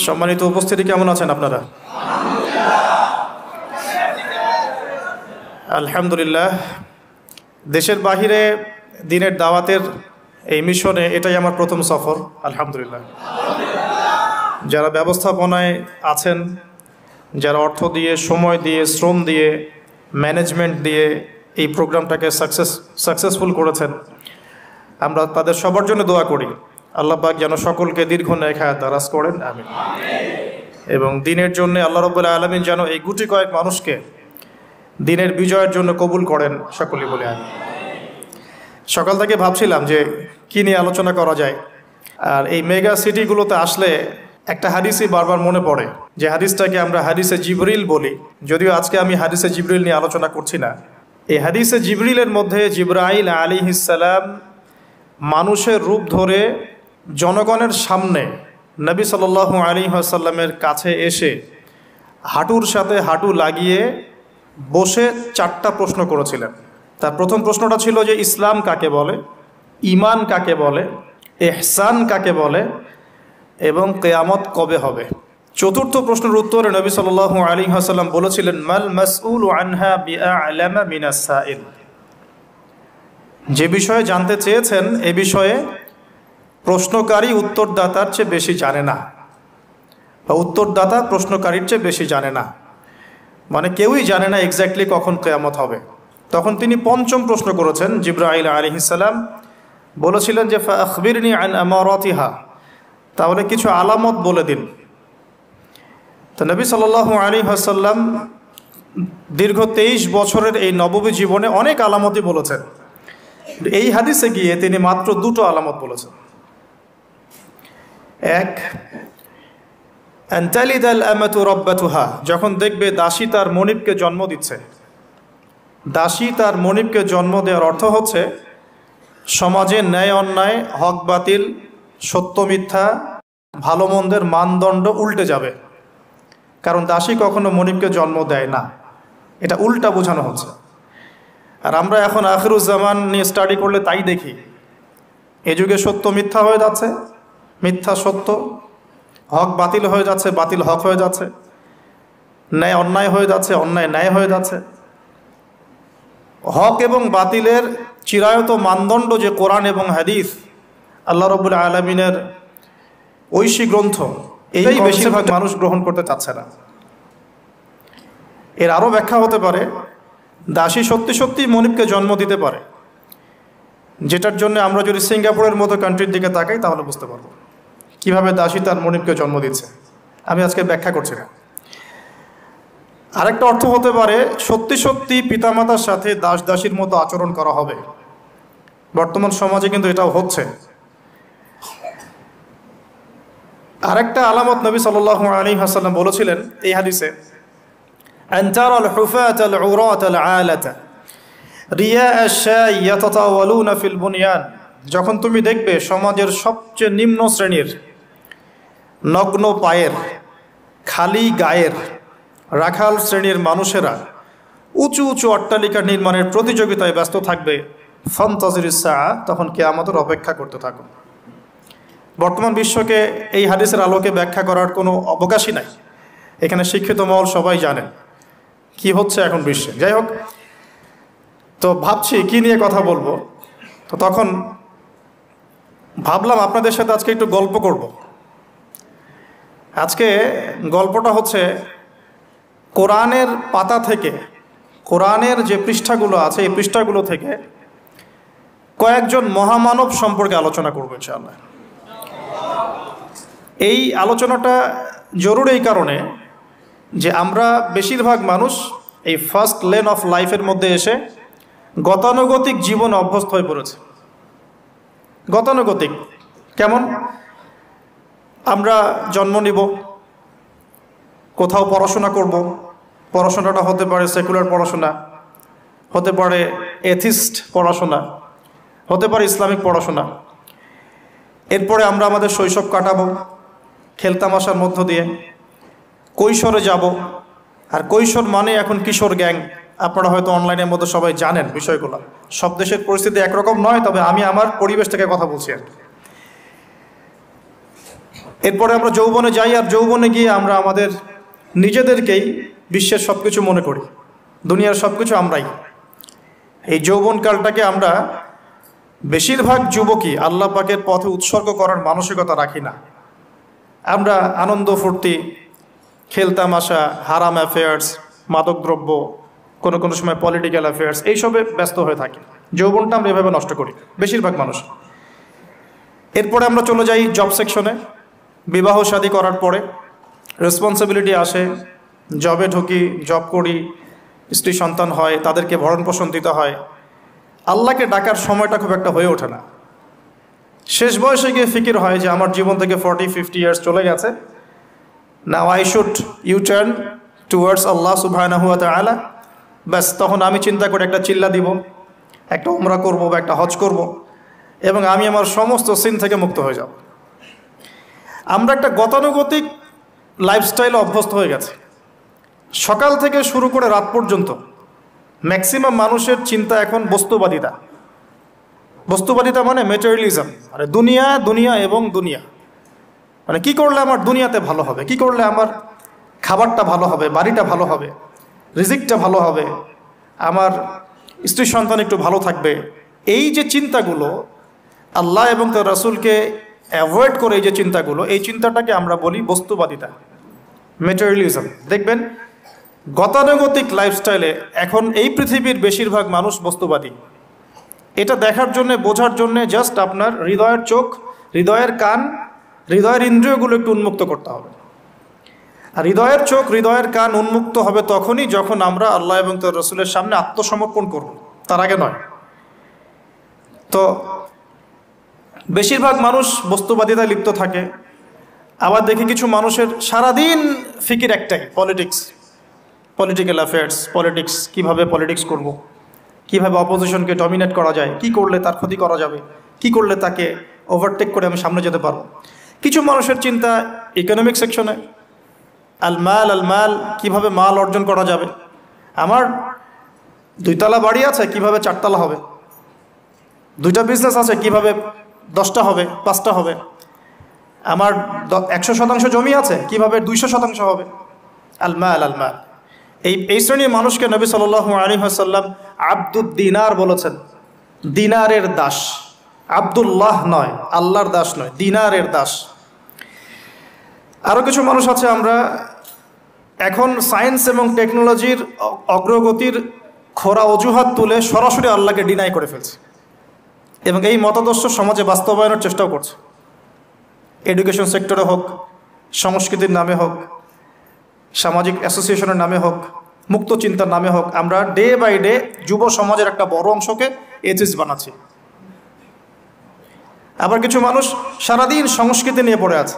সম্মানিত উপস্থিতি, কেমন আছেন আপনারা? আলহামদুলিল্লাহ। দেশের বাহিরে দিনের দাওয়াতের এই মিশনে এটাই আমার প্রথম সফর। আলহামদুলিল্লাহ। যারা ব্যবস্থাপনায় আছেন, যারা অর্থ দিয়ে, সময় দিয়ে, শ্রম দিয়ে, ম্যানেজমেন্ট দিয়ে এই প্রোগ্রামটাকে সাকসেসফুল করেছেন, আমরা তাদের সবার জন্য দোয়া করি। আল্লাহ পাক যেন সকলকে দীর্ঘ নেক হায়াত দারাজ করেন, আমিন। এবং দিনের জন্য আল্লাহ রাব্বুল আলামিন যেন এই গুটি কয়েক মানুষকে দিনের বিজয়ের জন্য কবুল করেন, সকলেই বলে আমিন। সকাল থেকে ভাবছিলাম যে কী নিয়ে আলোচনা করা যায়। আর এই মেগা সিটিগুলোতে আসলে একটা হাদিসই বারবার মনে পড়ে, যে হাদিসটাকে আমরা হাদিসে জিবরিল বলি। যদিও আজকে আমি হাদিসে জিবরিল নিয়ে আলোচনা করছি না। এই হাদিসে জিবরিলের মধ্যে জিবরাইল আলাইহিস সালাম মানুষের রূপ ধরে জনগণের সামনে নবী সাল্লাল্লাহু আলাইহি ওয়াসাল্লামের কাছে এসে হাঁটুর সাথে হাঁটু লাগিয়ে বসে 4টা প্রশ্ন করেছিলেন। তার প্রথম প্রশ্নটা ছিল যে ইসলাম কাকে বলে, ঈমান কাকে বলে, ইহসান কাকে বলে এবং কিয়ামত কবে হবে। চতুর্থ প্রশ্নের উত্তরে নবী সাল্লাল্লাহু আলাইহি ওয়াসাল্লাম বলেছিলেন, মাল মাসউলু আনহা বিআ'লামা মিনাস সাইল। যে বিষয়ে জানতে চেয়েছেন এ বিষয়ে প্রশ্নকারী উত্তরদাতার চেয়ে বেশি জানে না, বা উত্তরদাতা প্রশ্নকারীর চেয়ে বেশি জানে না। মানে কেউই জানে না এক্স্যাক্টলি কখন কিয়ামত হবে। তখন তিনি পঞ্চম প্রশ্ন করেছেন। জিবরাইল আলাইহিস সালাম বলেছিলেন যে ফাআখবিরনি আন আমারাতিহা, তাহলে কিছু আলামত বলে দিন। তো নবী সাল্লাল্লাহু আলাইহি ওয়াসাল্লাম দীর্ঘ 23 বছরের এই নববী জীবনে অনেক আলামতই বলেছেন। এই হাদিসে গিয়ে তিনি মাত্র 2টো আলামত বলেছেন। এক, আনতালিদাল আমাতু রাব্বাতুহা, যখন দেখবে দাসী তার মনিবকে জন্ম দিচ্ছে। দাসী তার মনিবকে জন্ম দেওয়ার অর্থ হচ্ছে সমাজে ন্যায় অন্যায়, হক বাতিল, সত্য মিথ্যা, ভালো মন্দের মানদণ্ড উল্টে যাবে। কারণ দাসী কখনো মনিবকে জন্ম দেয় না, এটা উল্টা বোঝানো হচ্ছে। আর আমরা এখন আখিরুজ্জামান নিয়ে স্টাডি করলে তাই দেখি। এ যুগে সত্য মিথ্যা হয়ে যাচ্ছে, মিথ্যা সত্য, হক বাতিল হয়ে যাচ্ছে, বাতিল হক হয়ে যাচ্ছে, ন্যায় অন্যায় হয়ে যাচ্ছে, অন্যায় ন্যায় হয়ে যাচ্ছে। হক এবং বাতিলের চিরায়ত মানদণ্ড যে কোরআন এবং হাদিস, আল্লাহ রাব্বুল আলামিনের ঐশী গ্রন্থ, এই বেশিরভাগ মানুষ গ্রহণ করতে চাচ্ছে না। এর আরও ব্যাখ্যা হতে পারে, দাসী সত্যি সত্যি মনিবকে জন্ম দিতে পারে, যেটার জন্য আমরা যদি সিঙ্গাপুরের মতো কান্ট্রির দিকে তাকাই তাহলে বুঝতে পারবো কীভাবে দাসী তার মনিবকে জন্ম দিচ্ছে। আমি আজকে ব্যাখ্যা করছি না। আরেকটা অর্থ হতে পারে সত্যি সত্যি পিতামাতার সাথে দাস দাসীর মতো আচরণ করা হবে। বর্তমান সমাজে কিন্তু এটাও হচ্ছে। আরেকটা আলামত নবী সাল্লাল্লাহু আলাইহি ওয়াসাল্লাম বলেছিলেন এই হাদিসে, আনতারাল হুফাতাল উরাতাল আলাতা রিয়া আশ-শাই ইয়াতাতাওয়ালুনা ফিল বুনিয়ান, যখন তুমি দেখবে সমাজের সবচেয়ে নিম্ন শ্রেণীর, নগ্ন পায়ের, খালি গায়ের, রাখাল শ্রেণীর মানুষেরা উঁচু উঁচু অট্টালিকা নির্মাণের প্রতিযোগিতায় ব্যস্ত থাকবে, ফান্তাজিরিস সাআ, তখন কিয়ামতের অপেক্ষা করতে থাকো। বর্তমান বিশ্বকে এই হাদিসের আলোকে ব্যাখ্যা করার কোনো অবকাশই নাই। এখানে শিক্ষিত মহল সবাই জানেন কি হচ্ছে এখন বিশ্বে। যাই হোক, তো ভাবছি কি নিয়ে কথা বলবো। তো তখন ভাবলাম আপনাদের সাথে আজকে একটু গল্প করব। আজকে গল্পটা হচ্ছে কোরআনের পাতা থেকে, কোরআনের যে পৃষ্ঠাগুলো আছে এই পৃষ্ঠাগুলো থেকে কয়েকজন মহামানব সম্পর্কে আলোচনা করবো ইনশাআল্লাহ। এই আলোচনাটা জরুরি এই কারণে যে আমরা বেশিরভাগ মানুষ এই ফার্স্ট লেন অফ লাইফের মধ্যে এসে গতানুগতিক জীবন অভ্যস্ত হয়ে পড়েছে। গতানুগতিক কেমন? আমরা জন্ম নিব, কোথাও পড়াশোনা করব, পড়াশোনাটা হতে পারে সেকুলার পড়াশোনা, হতে পারে এথিস্ট পড়াশোনা, হতে পারে ইসলামিক পড়াশোনা। এরপরে আমরা আমাদের শৈশব কাটাবো খেলতামাশার মধ্য দিয়ে, কৈশোরে যাব। আর কৈশোর মানে এখন কিশোর গ্যাং, আপনারা হয়তো অনলাইনের মধ্যে সবাই জানেন বিষয়গুলো। সব দেশের পরিস্থিতি একরকম নয়, তবে আমি আমার পরিবেশ থেকে কথা বলছি আর। এরপরে আমরা যৌবনে যাই, আর যৌবনে গিয়ে আমরা আমাদের নিজেদেরকেই বিশ্বের সব কিছু মনে করি, দুনিয়ার সব কিছু আমরাই। এই যৌবনকালটাকে আমরা বেশিরভাগ যুবকই আল্লাহ পাকের পথে উৎসর্গ করার মানসিকতা রাখি না। আমরা আনন্দ ফুর্তি, খেলতামাশা, হারাম অ্যাফেয়ার্স, মাদকদ্রব্য, কোনো কোনো সময় পলিটিক্যাল অ্যাফেয়ার্স, এইসবে ব্যস্ত হয়ে থাকি। যৌবনটা আমরা এভাবে নষ্ট করি বেশিরভাগ মানুষ। এরপরে আমরা চলে যাই জব সেকশনে। বিবাহ শাদী করার পরে রেসপন্সিবিলিটি আসে, জবে ঢুকি, জব করি, স্ত্রী সন্তান হয়, তাদেরকে ভরণ পোষণ দিতে হয়। আল্লাহকে ডাকার সময়টা খুব একটা হয়ে ওঠে না। শেষ বয়সে গিয়ে ফিকির হয় যে আমার জীবন থেকে 40-50 ইয়ার্স চলে গেছে, now I should you turn towards Allah সুবহানাহু ওয়া তাআলা। ব্যাস, তখন আমি চিন্তা করে একটা চিল্লা দিব, একটা উমরা করব বা একটা হজ করব, এবং আমি আমার সমস্ত সিন থেকে মুক্ত হয়ে যাব। আমরা একটা গতানুগতিক লাইফস্টাইলে অভ্যস্ত হয়ে গেছে। সকাল থেকে শুরু করে রাত পর্যন্ত ম্যাক্সিমাম মানুষের চিন্তা এখন বস্তুবাদিতা। বস্তুবাদিতা মানে ম্যাটেরিয়ালিজম, মানে দুনিয়া, দুনিয়া এবং দুনিয়া। মানে কি করলে আমার দুনিয়াতে ভালো হবে, কি করলে আমার খাবারটা ভালো হবে, বাড়িটা ভালো হবে, রিজিকটা ভালো হবে, আমার স্ত্রী সন্তান একটু ভালো থাকবে। এই যে চিন্তাগুলো, আল্লাহ এবং তার রাসূলকে অ্যাভয়েড করে এই যে চিন্তাগুলো, এই চিন্তাটাকে আমরা বলি বস্তুবাদিতা, ম্যাটেরিয়ালিজম। দেখবেন গতানুগতিক লাইফস্টাইলে এখন এই পৃথিবীর বেশিরভাগ মানুষ বস্তুবাদী। এটা দেখার জন্যে, বোঝার জন্যে জাস্ট আপনার হৃদয়ের চোখ, হৃদয়ের কান, হৃদয়ের ইন্দ্রিয়গুলো একটু উন্মুক্ত করতে হবে। আর হৃদয়ের চোখ, হৃদয়ের কান উন্মুক্ত হবে তখনই যখন আমরা আল্লাহ এবং তার রাসূলের সামনে আত্মসমর্পণ করব, তার আগে নয়। তো বেশিরভাগ মানুষ বস্তুবাদিতায় লিপ্ত থাকে। আবার দেখি কিছু মানুষের সারাদিন ফিকির একটাই, পলিটিক্স, পলিটিক্যাল অ্যাফেয়ার্স, পলিটিক্স, কীভাবে পলিটিক্স করব, কীভাবে অপোজিশনকে ডমিনেট করা যায়, কি করলে তার ক্ষতি করা যাবে, কি করলে তাকে ওভারটেক করে আমি সামনে যেতে পারবো। কিছু মানুষের চিন্তা ইকোনমিক সেকশনে, আল মাল, কীভাবে মাল অর্জন করা যাবে। আমার 2তলা বাড়ি আছে, কিভাবে 4তলা হবে। 2টা বিজনেস আছে, কিভাবে 10টা হবে, 5টা হবে। আমার 100% জমি আছে, কিভাবে 200% হবে। আল মাল। এই শ্রেণীর মানুষকে নবী সাল্লাল্লাহু আলাইহি ওয়াসাল্লাম আব্দুদ দিনার বলেছেন, দিনারের দাস। আব্দুল্লাহ নয়, আল্লাহর দাস নয়, দিনারের দাস। আরও কিছু মানুষ আছে, আমরা এখন সায়েন্স এবং টেকনোলজির অগ্রগতির খোরা অজুহাত তুলে সরাসরি আল্লাহকে ডিনাই করে ফেলছে, এবং এই মতাদর্শ সমাজে বাস্তবায়নের চেষ্টাও করছে। এডুকেশন সেক্টরে হোক, সংস্কৃতির নামে হোক, সামাজিক অ্যাসোসিয়েশনের নামে হোক, মুক্ত চিন্তার নামে হোক, আমরা ডে বাই ডে যুব সমাজের একটা বড় অংশকে এথিস্ট বানাচ্ছি। আবার কিছু মানুষ সারাদিন সংস্কৃতি নিয়ে পড়ে আছে,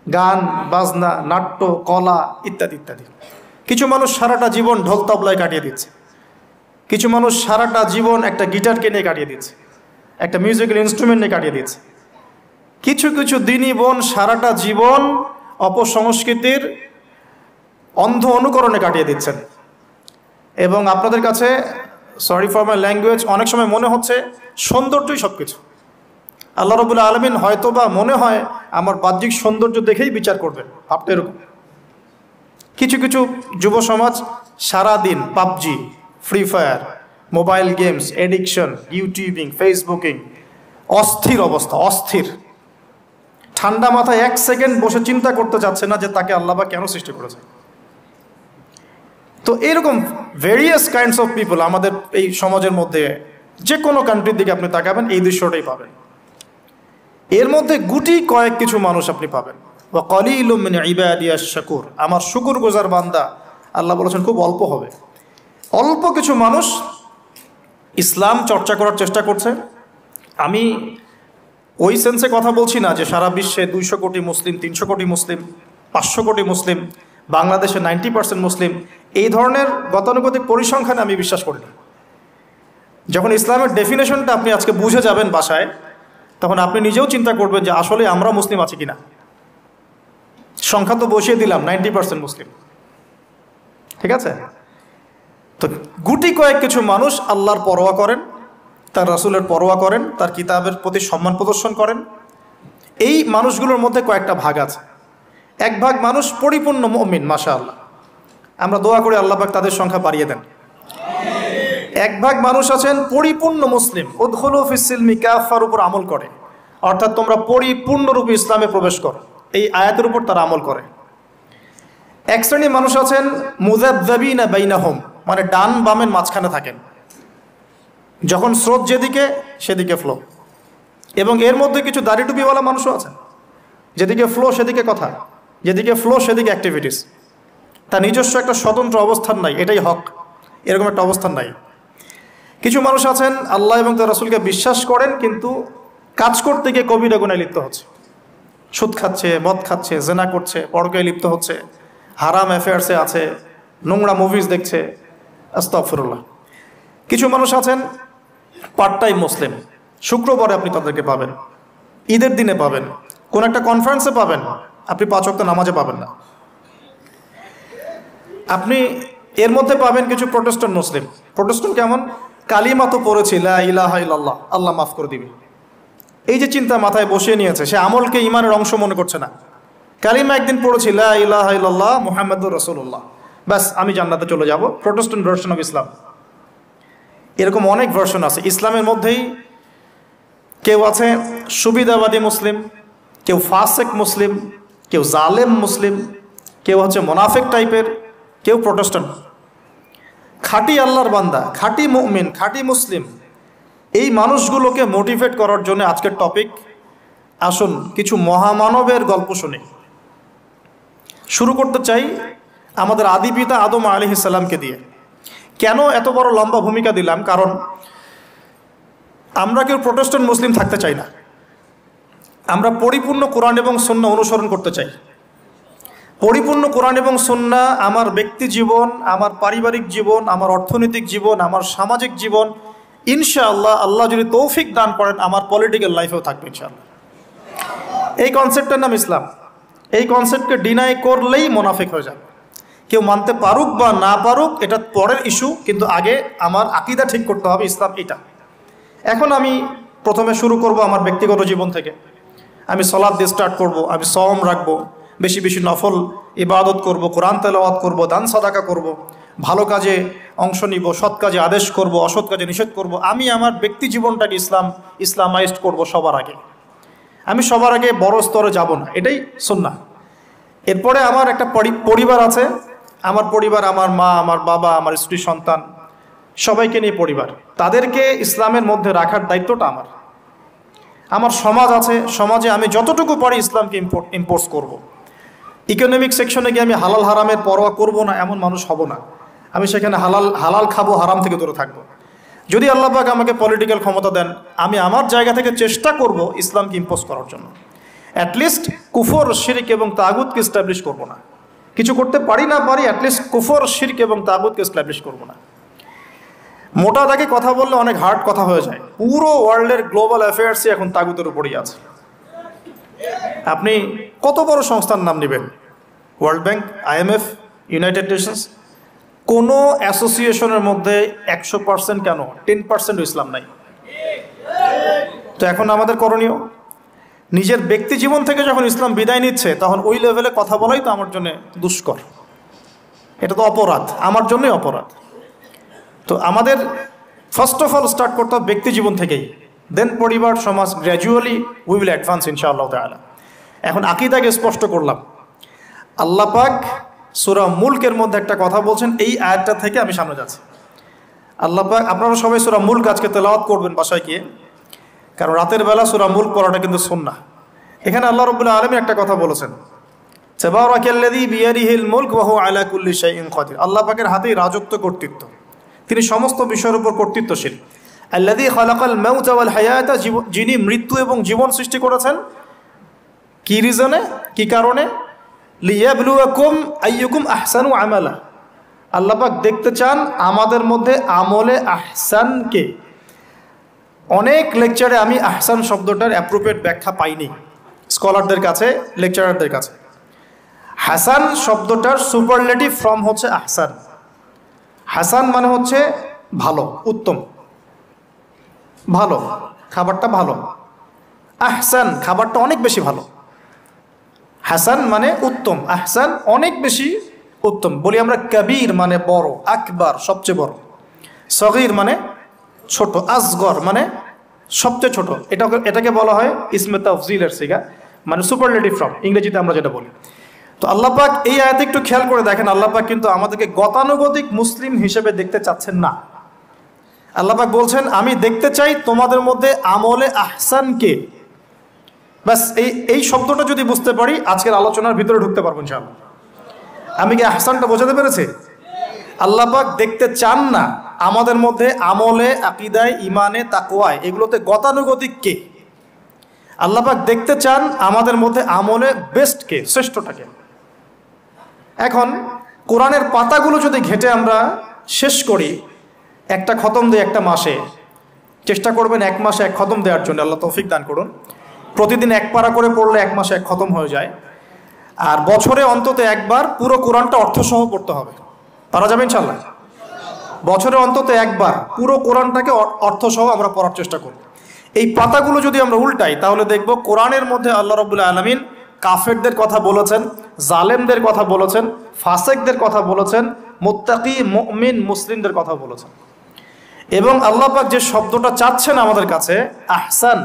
গান বাজনা, নাট্য, কলা ইত্যাদি ইত্যাদি। কিছু মানুষ সারাটা জীবন ঢোল তবলায় কাটিয়ে দিচ্ছে, কিছু মানুষ সারাটা জীবন একটা গিটারকে নিয়ে কাটিয়ে দিচ্ছে, একটা মিউজিক্যাল ইনস্ট্রুমেন্ট নিয়ে কাটিয়ে দিচ্ছে। কিছু কিছু দিনী বোন সারাটা জীবন অপসংস্কৃতির অন্ধ অনুকরণে কাটিয়ে দিচ্ছেন। এবং আপনাদের কাছে, সরি ফর মাই ল্যাঙ্গুয়েজ, অনেক সময় মনে হচ্ছে সৌন্দর্যই সব কিছু। আল্লাহ রাব্বুল আলামিন হয়তোবা মনে হয় আমার বাহ্যিক সৌন্দর্য দেখেই বিচার করবেন, ভাবতে এরকম। কিছু কিছু যুব সমাজ সারাদিন PUBG, free fire, mobile games, addiction, YouTubing, Facebooking, অস্থির অবস্থা, অস্থির। ঠান্ডা মাথায় 1 সেকেন্ড বসে চিন্তা করতে চাচ্ছে না যে তাকে আল্লাহ বা কেন সৃষ্টি করেছে। তো এরকম ভেরিয়াস কাইন্ডস অফ পিপল আমাদের এই সমাজের মধ্যে, যে কোনো কান্ট্রির দিকে আপনি তাকাবেন এই দৃশ্যটাই পাবেন। এর মধ্যে গুটি কয়েক কিছু মানুষ আপনি পাবেন, ওয়া কালিলুম মিন ইবাদিয়াশ শাকুর, আমার শুকরগুজার বান্দা, আল্লাহ বলেছেন খুব অল্প হবে। অল্প কিছু মানুষ ইসলাম চর্চা করার চেষ্টা করছে। আমি ওই সেন্সে কথা বলছি না যে সারা বিশ্বে 200 কোটি মুসলিম, 300 কোটি মুসলিম, 500 কোটি মুসলিম, বাংলাদেশে 90% মুসলিম, এই ধরনের গতানুগতিক পরিসংখ্যানে আমি বিশ্বাস করি না। যখন ইসলামের ডেফিনেশনটা আপনি আজকে বুঝে যাবেন বাসায়, তখন আপনি নিজেও চিন্তা করবেন যে আসলে আমরা মুসলিম আছি কিনা। সংখ্যা তো বসিয়ে দিলাম 90% মুসলিম, ঠিক আছে। তো গুটি কয়েক কিছু মানুষ আল্লাহর পরোয়া করেন, তার রাসূলের পরোয়া করেন, তার কিতাবের প্রতি সম্মান প্রদর্শন করেন, এই মানুষগুলোর মধ্যে কয়েকটা ভাগ আছে। এক ভাগ মানুষ পরিপূর্ণ মুমিন, মাশাআল্লাহ, আমরা দোয়া করি আল্লাহ পাক তাদের সংখ্যা বাড়িয়ে দেন। এক ভাগ মানুষ আছেন পরিপূর্ণ মুসলিম, উদখুলু ফিস সিলমি কাফার উপর আমল করে, অর্থাৎ তোমরা পরিপূর্ণরূপে ইসলামে প্রবেশ করো, এই আয়াতের উপর তারা আমল করে। এক শ্রেণীর মানুষ আছেন মুযাবযাবিনা বাইনাহুম, মানে ডান বামের মাঝখানে থাকেন, যখন স্রোত যেদিকে সেদিকে ফ্লো। এবং এর মধ্যে কিছু দাড়ি টুপিওয়ালা মানুষও আছেন, যেদিকে ফ্লো সেদিকে কথা, যেদিকে ফ্লো সেদিকে অ্যাক্টিভিটিস, তার নিজস্ব একটা স্বতন্ত্র অবস্থান নাই, এটাই হক, এরকম একটা অবস্থান নাই। কিছু মানুষ আছেন আল্লাহ এবং তার রাসূলকে বিশ্বাস করেন, কিন্তু কাজ করতে গিয়ে কবিরা গুনাহে লিপ্ত হচ্ছে, সুদ খাচ্ছে, মদ খাচ্ছে, জেনা করছে, পরকীয়ায় লিপ্ত হচ্ছে, হারাম অ্যাফেয়ার্সে আছে, নোংরা মুভিজ দেখছে, আস্তাগফিরুল্লাহ। কিছু মানুষ আছেন পার্ট টাইম মুসলিম, শুক্রবারে আপনি তাদেরকে পাবেন, ঈদের দিনে পাবেন, কোন একটা কনফারেন্সে পাবেন, আপনি 5 ওয়াক্ত নামাজে পাবেন না। আপনি এর মধ্যে পাবেন কিছু প্রোটেস্ট্যান্ট মুসলিম। প্রোটেস্ট্যান্ট কেমন? কালিমা তো পড়েছি, লা ইলাহা ইল্লাল্লাহ, আল্লাহ মাফ করে দিবে, এই যে চিন্তা মাথায় বসিয়ে নিয়েছে, সে আমলকে ইমানের অংশ মনে করছে না। কালিমা একদিন পড়েছি, লা ইলাহা ইল্লাল্লাহ মুহাম্মাদুর রাসূলুল্লাহ, ব্যাস আমি জান্নাতে চলে যাব। Protestant version of Islam. এরকম অনেক ভার্সন আছে ইসলামের মধ্যেই। কেউ আছে সুবিধাবাদী মুসলিম, কেউ ফাসেক মুসলিম, কেউ জালেম মুসলিম, কেউ হচ্ছে মোনাফিক টাইপের, কেউ প্রোটেস্ট্যান্ট। খাঁটি আল্লাহর বান্দা, খাঁটি মুমিন, খাঁটি মুসলিম, এই মানুষগুলোকে মোটিভেট করার জন্য আজকের টপিক। আসুন কিছু মহামানবের গল্প শুনি। শুরু করতে চাই আমাদের আদি পিতা আদম আলাইহিস সালামকে দিয়ে। কেন এত বড় লম্বা ভূমিকা দিলাম? কারণ আমরা কেউ প্রোটেস্ট্যান্ট মুসলিম থাকতে চাই না, আমরা পরিপূর্ণ কোরআন এবং সুন্নাহ অনুসরণ করতে চাই। পরিপূর্ণ কোরআন এবং সুন্নাহ আমার ব্যক্তি জীবন, আমার পারিবারিক জীবন, আমার অর্থনৈতিক জীবন, আমার সামাজিক জীবন, ইনশাআল্লাহ আল্লাহ যদি তৌফিক দান করেন আমার পলিটিক্যাল লাইফেও থাকবে ইনশাআল্লাহ। এই কনসেপ্টের নাম ইসলাম। এই কনসেপ্টকে ডিনাই করলেই মুনাফিক হয়ে যাবে। কেউ মানতে পারুক বা না পারুক এটা পরের ইস্যু, কিন্তু আগে আমার আকীদা ঠিক করতে হবে, ইসলাম এটা। এখন আমি প্রথমে শুরু করব আমার ব্যক্তিগত জীবন থেকে। আমি সালাত দিয়ে স্টার্ট করব, আমি সওম রাখবো, বেশি বেশি নফল ইবাদত করব, কোরআন তেলাওয়াত করব, দান সাদাকা করব, ভালো কাজে অংশ নিব, সৎ কাজে আদেশ করব, অসৎ কাজে নিষেধ করব। আমি আমার ব্যক্তি জীবনটাকে ইসলামাইজড করব সবার আগে। আমি সবার আগে বড় স্তরে যাব না, এটাই সুন্নাহ। এরপরে আমার একটা পরিবার আছে, আমার পরিবার, আমার মা, আমার বাবা, আমার স্ত্রী, সন্তান, সবাইকে নিয়ে পরিবার, তাদেরকে ইসলামের মধ্যে রাখার দায়িত্বটা আমার। আমার সমাজ আছে, সমাজে আমি যতটুকু পারি ইসলামকে ইম্পোর্ট করব। ইকোনমিক সেকশনে গিয়ে আমি হালাল হারামের পরোয়া করব না, এমন মানুষ হব না। আমি সেখানে হালাল খাবো, হারাম থেকে দূরে থাকবো। যদি আল্লাহ পাক আমাকে পলিটিক্যাল ক্ষমতা দেন, আমি আমার জায়গা থেকে চেষ্টা করব ইসলামকে ইম্পোজ করার জন্য। অ্যাটলিস্ট কুফর, শিরক এবং তাগুতকে এস্টাবলিশ করব না। কিছু করতে পারি না পারি, অ্যাটলিস্ট কুফর, শিরক এবং তাগুতকে এস্টাবলিশ করব না। মোটা দাগে কথা বললে অনেক হার্ড কথা হয়ে যায়। পুরো ওয়ার্ল্ডের গ্লোবাল অ্যাফেয়ার্সই এখন তাগুতের উপরই আছে। আপনি কত বড় সংস্থার নাম নেবেন, world bank, IMF, United Nations, কোনো অ্যাসোসিয়েশনের মধ্যে 100% কেন 10% ইসলাম নাই। তো এখন আমাদের করণীয়, নিজের ব্যক্তি জীবন থেকে যখন ইসলাম বিদায় নিচ্ছে তখন ওই লেভেলে কথা বলাই তো আমার জন্য দুষ্কর, এটা তো অপরাধ, আমার জন্যই অপরাধ। তো আমাদের ফার্স্ট অফ অল স্টার্ট করতে হবে ব্যক্তি জীবন থেকেই, দেন পরিবার, সমাজ, গ্র্যাজুয়ালি উই উইল অ্যাডভান্স ইনশাআল্লাহ তাআলা। এখন আকীদাকে স্পষ্ট করলাম। আল্লাহ পাক সূরা মুলকের মধ্যে একটা কথা বলছেন, এই আয়াতটা থেকে আমি সামনে যাচ্ছি। আল্লাহ পাক, আপনারা সবাই সূরা মুলক আজকে তেলাওয়াত করবেন বাসায় গিয়ে, কারণ রাতের বেলা সূরা মুলক পড়াটা কিন্তু সুন্নাহ। এখানে আল্লাহ রাব্বুল আলামিন একটা কথা বলেছেন, তাবারাকাল্লাযী বিয়াদিহিল মুলক ওয়া হুয়া আলা কুল্লি শাইইন কাদির। আল্লাহ পাকের হাতেই রাজত্ব, কর্তৃত্ব, তিনি সমস্ত বিষয়ের উপর কর্তৃত্বশীল। আল্লাযী খালাকাল মাউতা ওয়াল হায়াতা, যিনি মৃত্যু এবং জীবন সৃষ্টি করেছেন। কি রিজনে, কি কারণে? লিয়াবলুয়াকুম আইয়ুকুম আহসানু আমালা। আল্লাহ পাক দেখতে চান আমাদের মধ্যে আমলে আহসানকে। অনেক লেকচারে আমি আহসান শব্দটার অ্যাপ্রোপ্রিয়েট ব্যাখ্যা পাইনি স্কলারদের কাছে, লেকচারারদের কাছে। হাসান শব্দটার সুপারলেটিভ ফর্ম হচ্ছে আহসান। হাসান মানে হচ্ছে ভালো, উত্তম, ভালো, খাবারটা ভালো। আহসান খাবারটা অনেক বেশি ভালো, হাসান মানে উত্তম, আহসান অনেক বেশি উত্তম। বলি আমরা কবির মানে বড়, আকবার সবচেয়ে বড়, সগীর মানে ছোট, আসগর মানে সবচেয়ে ছোট। এটাকে বলা হয় ইসমে তাফজিলের সিগা, মানে সুপারলেটিভ ফর্ম ইংরেজিতে আমরা যেটা বলি। তো আল্লাহ পাক এই আয়াতে একটু খেয়াল করে দেখেন, আল্লাহ পাক কিন্তু আমাদেরকে গতানুগতিক মুসলিম হিসেবে দেখতে চাচ্ছেন না। আল্লাহ পাক বলছেন আমি দেখতে চাই তোমাদের মধ্যে আমলে আহসানকে। ব্যাস এই শব্দটা যদি বুঝতে পারি আজকের আলোচনার ভিতরে ঢুকতে পারবো ইনশাআল্লাহ। আমি কি আহসানটা বোঝাতে পেরেছি? আল্লাহ পাক দেখতে চান না আমাদের মধ্যে আমলে, আকীদায়, ইমানে, তাকওয়ায়, এগুলোতে গতানুগতিক কে। আল্লাহ পাক দেখতে চান আমাদের মধ্যে আমলে বেস্ট কে, শ্রেষ্ঠটাকে। এখন কোরআনের পাতাগুলো যদি ঘেটে আমরা শেষ করি, একটা খতম দেয় একটা মাসে, চেষ্টা করবেন এক মাসে এক খতম দেওয়ার জন্য, আল্লাহ তৌফিক দান করুন। প্রতিদিন এক পারা করে পড়লে এক মাসে এক খতম হয়ে যায়। আর বছরে অন্তত একবার পুরো কোরআনটা অর্থসহ পড়তে হবে, পারা যাবে ইনশাআল্লাহ। বছরে অন্তত একবার পুরো কোরআনটাকে অর্থসহ আমরা পড়ার চেষ্টা করব। এই পাতাগুলো যদি আমরা উল্টাই তাহলে দেখব কোরআনের মধ্যে আল্লাহ রাব্বুল আলামিন কাফেরদের কথা বলেছেন, জালেমদের কথা বলেছেন, ফাসেকদের কথা বলেছেন, মুত্তাকি মুমিন মুসলিমদের কথা বলেছেন। এবং আল্লাহ পাক যে শব্দটা চাচ্ছেন আমাদের কাছে আহসান,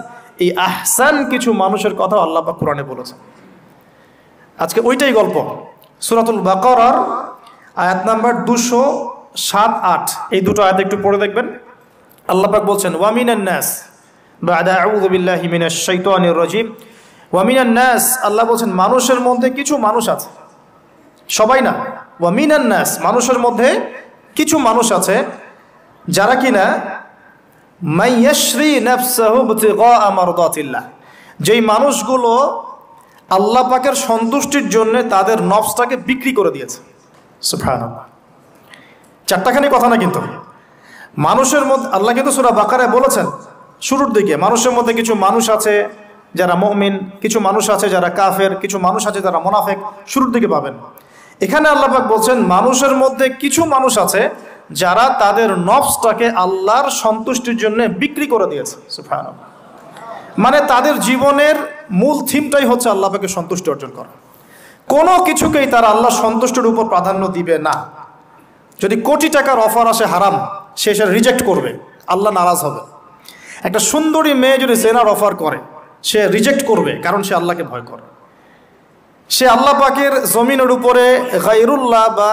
এই আহসান কিছু মানুষের কথা আল্লাহ পাক কোরআনে বলেছেন। আজকে ওইটাই গল্প। সূরাতুল বাকারার আয়াত নাম্বার 207-8 এই দুটো আয়াত একটু পড়ে দেখবেন। আল্লাহ পাক বলছেন ওয়া মিনান নাস বা'দা আউযু বিল্লাহি মিনাশ শাইতানির রাজিম। ওয়া মিনান নাস, আল্লাহ বলছেন মানুষের মধ্যে কিছু মানুষ আছে, সবাই না। ওয়া মিনান নাস, মানুষের মধ্যে কিছু মানুষ আছে যারা কিনা মাইয়াশরি নাফসাহু ইবতিগা মারদাতিল্লাহ, যেই মানুষগুলো আল্লাহ পাকের সন্তুষ্টির জন্য তাদের নফসটাকে বিক্রি করে দিয়েছে। সুবহানাল্লাহ, চারটাখানি কথা না কিন্তু। মানুষের মধ্যে আল্লাহ কিন্তু সূরা বাকারায় বলেছেন শুরুর দিকে, মানুষের মধ্যে কিছু মানুষ আছে যারা মুমিন, কিছু মানুষ আছে যারা কাফের, কিছু মানুষ আছে যারা মুনাফিক, শুরুর দিকে পাবেন। এখানে আল্লাহ পাক বলছেন মানুষের মধ্যে কিছু মানুষ আছে যারা তাদের নফসটাকে আল্লাহর সন্তুষ্টির জন্য বিক্রি করে দিয়েছে। সুবহানাল্লাহ, মানে তাদের জীবনের মূল থিমটাই হচ্ছে আল্লাহ পাকের সন্তুষ্টি অর্জন করা। কোনো কিছুকেই তারা আল্লাহর সন্তুষ্টির উপর প্রাধান্য দিবে না। যদি কোটি টাকার অফার আসে হারাম, সে সেটা রিজেক্ট করবে, আল্লাহ নারাজ হবে। একটা সুন্দরী মেয়ে যদি জেনার অফার করে, সে রিজেক্ট করবে, কারণ সে আল্লাহকে ভয় করে। সে আল্লাহ পাকের জমিনের উপরে গায়রুল্লাহ বা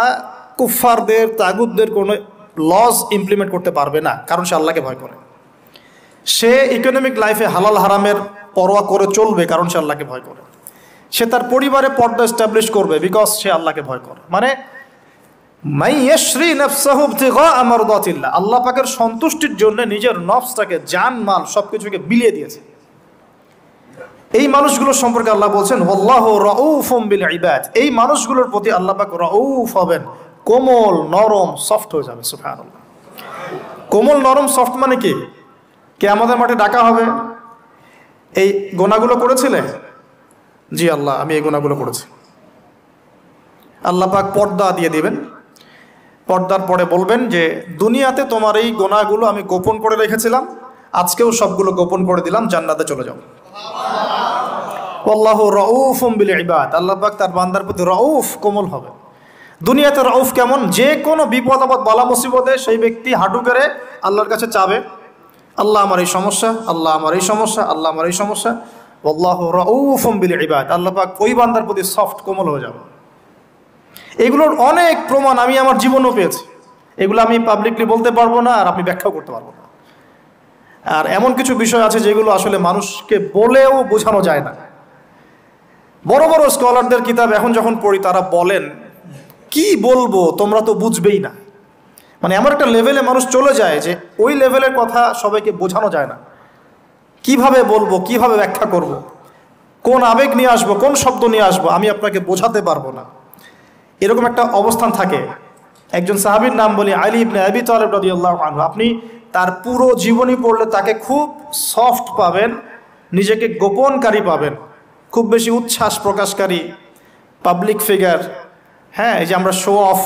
কুফফারদের, তাগুতদের কোনো লজ ইমপ্লিমেন্ট করতে পারবে না, কারণ সে আল্লাহকে ভয় করে। সে ইকোনমিক লাইফে হালাল হারামের পরোয়া করে চলবে, কারণ সে আল্লাহকে ভয় করে। সে তার পরিবারে পর্দা এস্টাবলিশ করবে, বিকজ সে আল্লাহকে ভয় করে। মানে মাইয়াশরি নাফসাহু ইবতিগা মারদাতিল্লাহ, আল্লাহ পাকের সন্তুষ্টির জন্য নিজের নফসটাকে, জান মাল সবকিছুকে বিলিয়ে দিয়েছে। এই মানুষগুলোর সম্পর্কে আল্লাহ বলছেন ওয়াল্লাহু রাউফুম বিল ইবাদ, এই মানুষগুলোর প্রতি আল্লাহ পাক রাউফ হবেন, কোমল নরম সফট হয়ে যাবে। সুবহানাল্লাহ, কোমল নরম সফট মানে কি? কিয়ামতের মাঠে ডাকা হবে, এই গুনাহগুলো করেছিলে? জি আল্লাহ, আমি এই গুনাহগুলো করেছি। আল্লাহ পাক পর্দা দিয়ে দিবেন, পর্দার পরে বলবেন যে দুনিয়াতে তোমার এই গুনাহগুলো আমি গোপন করে রেখেছিলাম, আজকেও সবগুলো গোপন করে দিলাম, জান্নাতে চলে যাও। আল্লাহু রাউফুম বিল ইবাদ, আল্লাহ পাক তার বান্দার প্রতি রাউফ, কোমল হবে। দুনিয়াতে রাউফ কেমন? যে কোনো বিপদ আপদ বালা মুসিবতে সেই ব্যক্তি হাঁটু গেড়ে আল্লাহর কাছে চাবে, আল্লাহ আমার এই সমস্যা, আল্লাহ আমার এই সমস্যা, আল্লাহ আমার এই সমস্যা। আল্লাহু রাউফুম বিল ইবাদ, আল্লাহ পাক ওই বান্দার প্রতি সফট, কোমল হয়ে যাবে। এগুলোর অনেক প্রমাণ আমি আমার জীবনেও পেয়েছি। এগুলো আমি পাবলিকলি বলতে পারবো না, আর আপনি ব্যাখ্যাও করতে পারবো না। আর এমন কিছু বিষয় আছে যেগুলো আসলে মানুষকে বলেও বোঝানো যায় না। বড় বড় স্কলারদের কিতাব এখন যখন পড়ি, তারা বলেন কি বলবো, তোমরা তো বুঝবেই না। মানে এমন একটা লেভেলে মানুষ চলে যায় যে ওই লেভেলের কথা সবাইকে বোঝানো যায় না। কিভাবে বলবো, কিভাবে ব্যাখ্যা করব, কোন আবেগ নিয়ে আসবো, কোন শব্দ নিয়ে আসবো, আমি আপনাকে বোঝাতে পারবো না, এরকম একটা অবস্থান থাকে। একজন সাহাবীর নাম বলি আলী ইবনে আবি তালিব রাদিয়াল্লাহু আনহু। আপনি তার পুরো জীবনী পড়লে তাকে খুব সফট পাবেন, নিজেকে গোপনকারী পাবেন, খুব বেশি উচ্ছ্বাস প্রকাশকারী পাবলিক ফিগার, হ্যাঁ, এই যে আমরা শো অফ,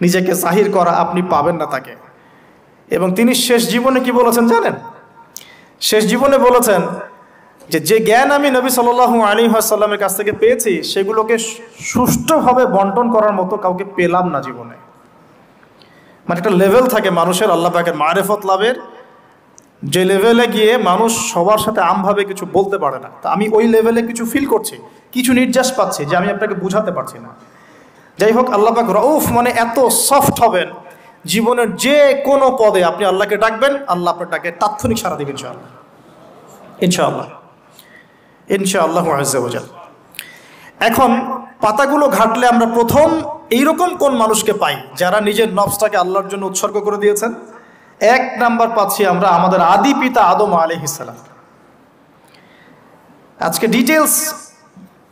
নিজেকে জাহির করা, আপনি পাবেন না তাকে। এবং তিনি শেষ জীবনে কি বলেছেন জানেন? শেষ জীবনে বলেছেন যে জ্ঞান আমি নবী সাল্লাল্লাহু আলাইহি ওয়াসাল্লামের কাছ থেকে পেয়েছি সেগুলোকে সুষ্ঠুভাবে বন্টন করার মতো কাউকে পেলাম না জীবনে। মানে একটা লেভেল থাকে মানুষের আল্লাহ পাকের মারিফত লাভের, যে লেভেলে গিয়ে মানুষ সবার সাথে আমভাবে কিছু বলতে পারে না। তা আমি ওই লেভেলে কিছু ফিল করছি, কিছু নির্যাস পাচ্ছি যে আমি আপনাকে বুঝাতে পারছি না। যাই হোক, আল্লাহ পাক রউফ মানে এত সফট হবেন, জীবনের যে কোনো পদে আপনি আল্লাহকে ডাকবেন, আল্লাহ আপনার ডাকে তাৎক্ষণিক সাড়া দিবেন ইনশাআল্লাহ, ইনশাআল্লাহ, ইনশাআল্লাহু আযজা ওয়া জাল। এখন পাতাগুলো ঘাটলে আমরা প্রথম এইরকম কোন মানুষকে পাই যারা নিজের নফসটাকে আল্লাহর জন্য উৎসর্গ করে দিয়েছেন? এক নাম্বার পাচ্ছি আমরা আমাদের আদি পিতা আদম আলাইহিস সালাম। আজকে ডিটেলস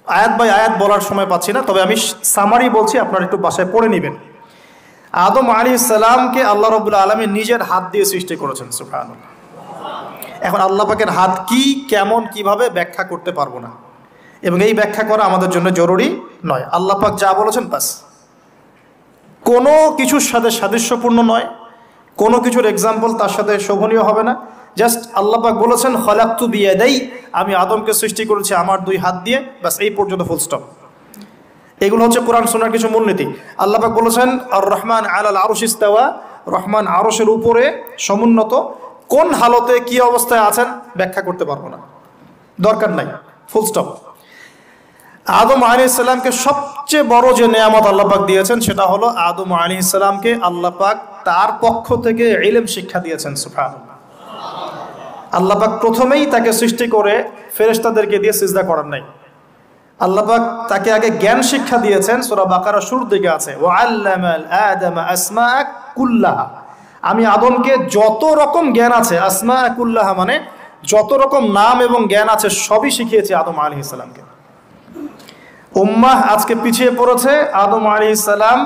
আয়াত বাই আয়াত বলার সময় পাচ্ছি না, তবে আমি সামারি বলছি, আপনারা একটু বাসায় পড়ে নেবেন। আদম আলাইহিস সালামকে আল্লাহ রাব্বুল আলামিন নিজের হাত দিয়ে সৃষ্টি করেছেন, সুবহানাল্লাহ। এখন আল্লাহ পাকের হাত কি, কেমন, কিভাবে ব্যাখ্যা করতে পারবো না, এবং এই ব্যাখ্যা করা আমাদের জন্য জরুরি নয়। আল্লাহ পাক যা বলেছেন বাস, কোনো কিছুর সাথে সাদৃশ্যপূর্ণ নয়, কোনো কিছুর এক্সাম্পল তার সাথে শোভনীয় হবে না। জাস্ট আল্লাহ পাক বলেছেন খলাকতু বিয়াদাই, আমি আদমকে সৃষ্টি করেছি আমার দুই হাত দিয়ে, বাস এই পর্যন্ত ফুল স্টপ। এগুলো হচ্ছে কোরআন সুন্নাহর কিছু মূলনীতি। আল্লাহ পাক বলেছেন আর রহমান আলাল আরশ ইস্তাওয়া, রহমান আরশের উপরে সমুন্নত। কোন হালতে কি অবস্থায় আছেন ব্যাখ্যা করতে পারবো না, দরকার নাই, ফুল স্টপ। আদম আলাইহিস সালামকে সবচেয়ে বড় যে নেয়ামত আল্লাহ পাক দিয়েছেন সেটা হলো আদম আলাইহিস সালামকে আল্লাহ পাক তার পক্ষ থেকে ইলম শিক্ষা দিয়েছেন, সুবহানাল্লাহ। আল্লাহ পাক প্রথমেই তাকে সৃষ্টি করে ফেরেশতাদেরকে দিয়ে সিজদা করার নাই, আল্লাহ পাক তাকে আগে জ্ঞান শিক্ষা দিয়েছেন। সূরা বাকারা শুরুর দিকে আছে ওয়া আল্লামাল আদামা আসমাআ কুল্লাহা, আমি আদমকে যত রকম জ্ঞান আছে, আসমাআ কুল্লাহা মানে যত রকম নাম এবং জ্ঞান আছে সবই শিখিয়েছি আদম আলাইহিস সালামকে। উম্মাহ আজকে পিছিয়ে পড়েছে আদম আলাইহিস সালাম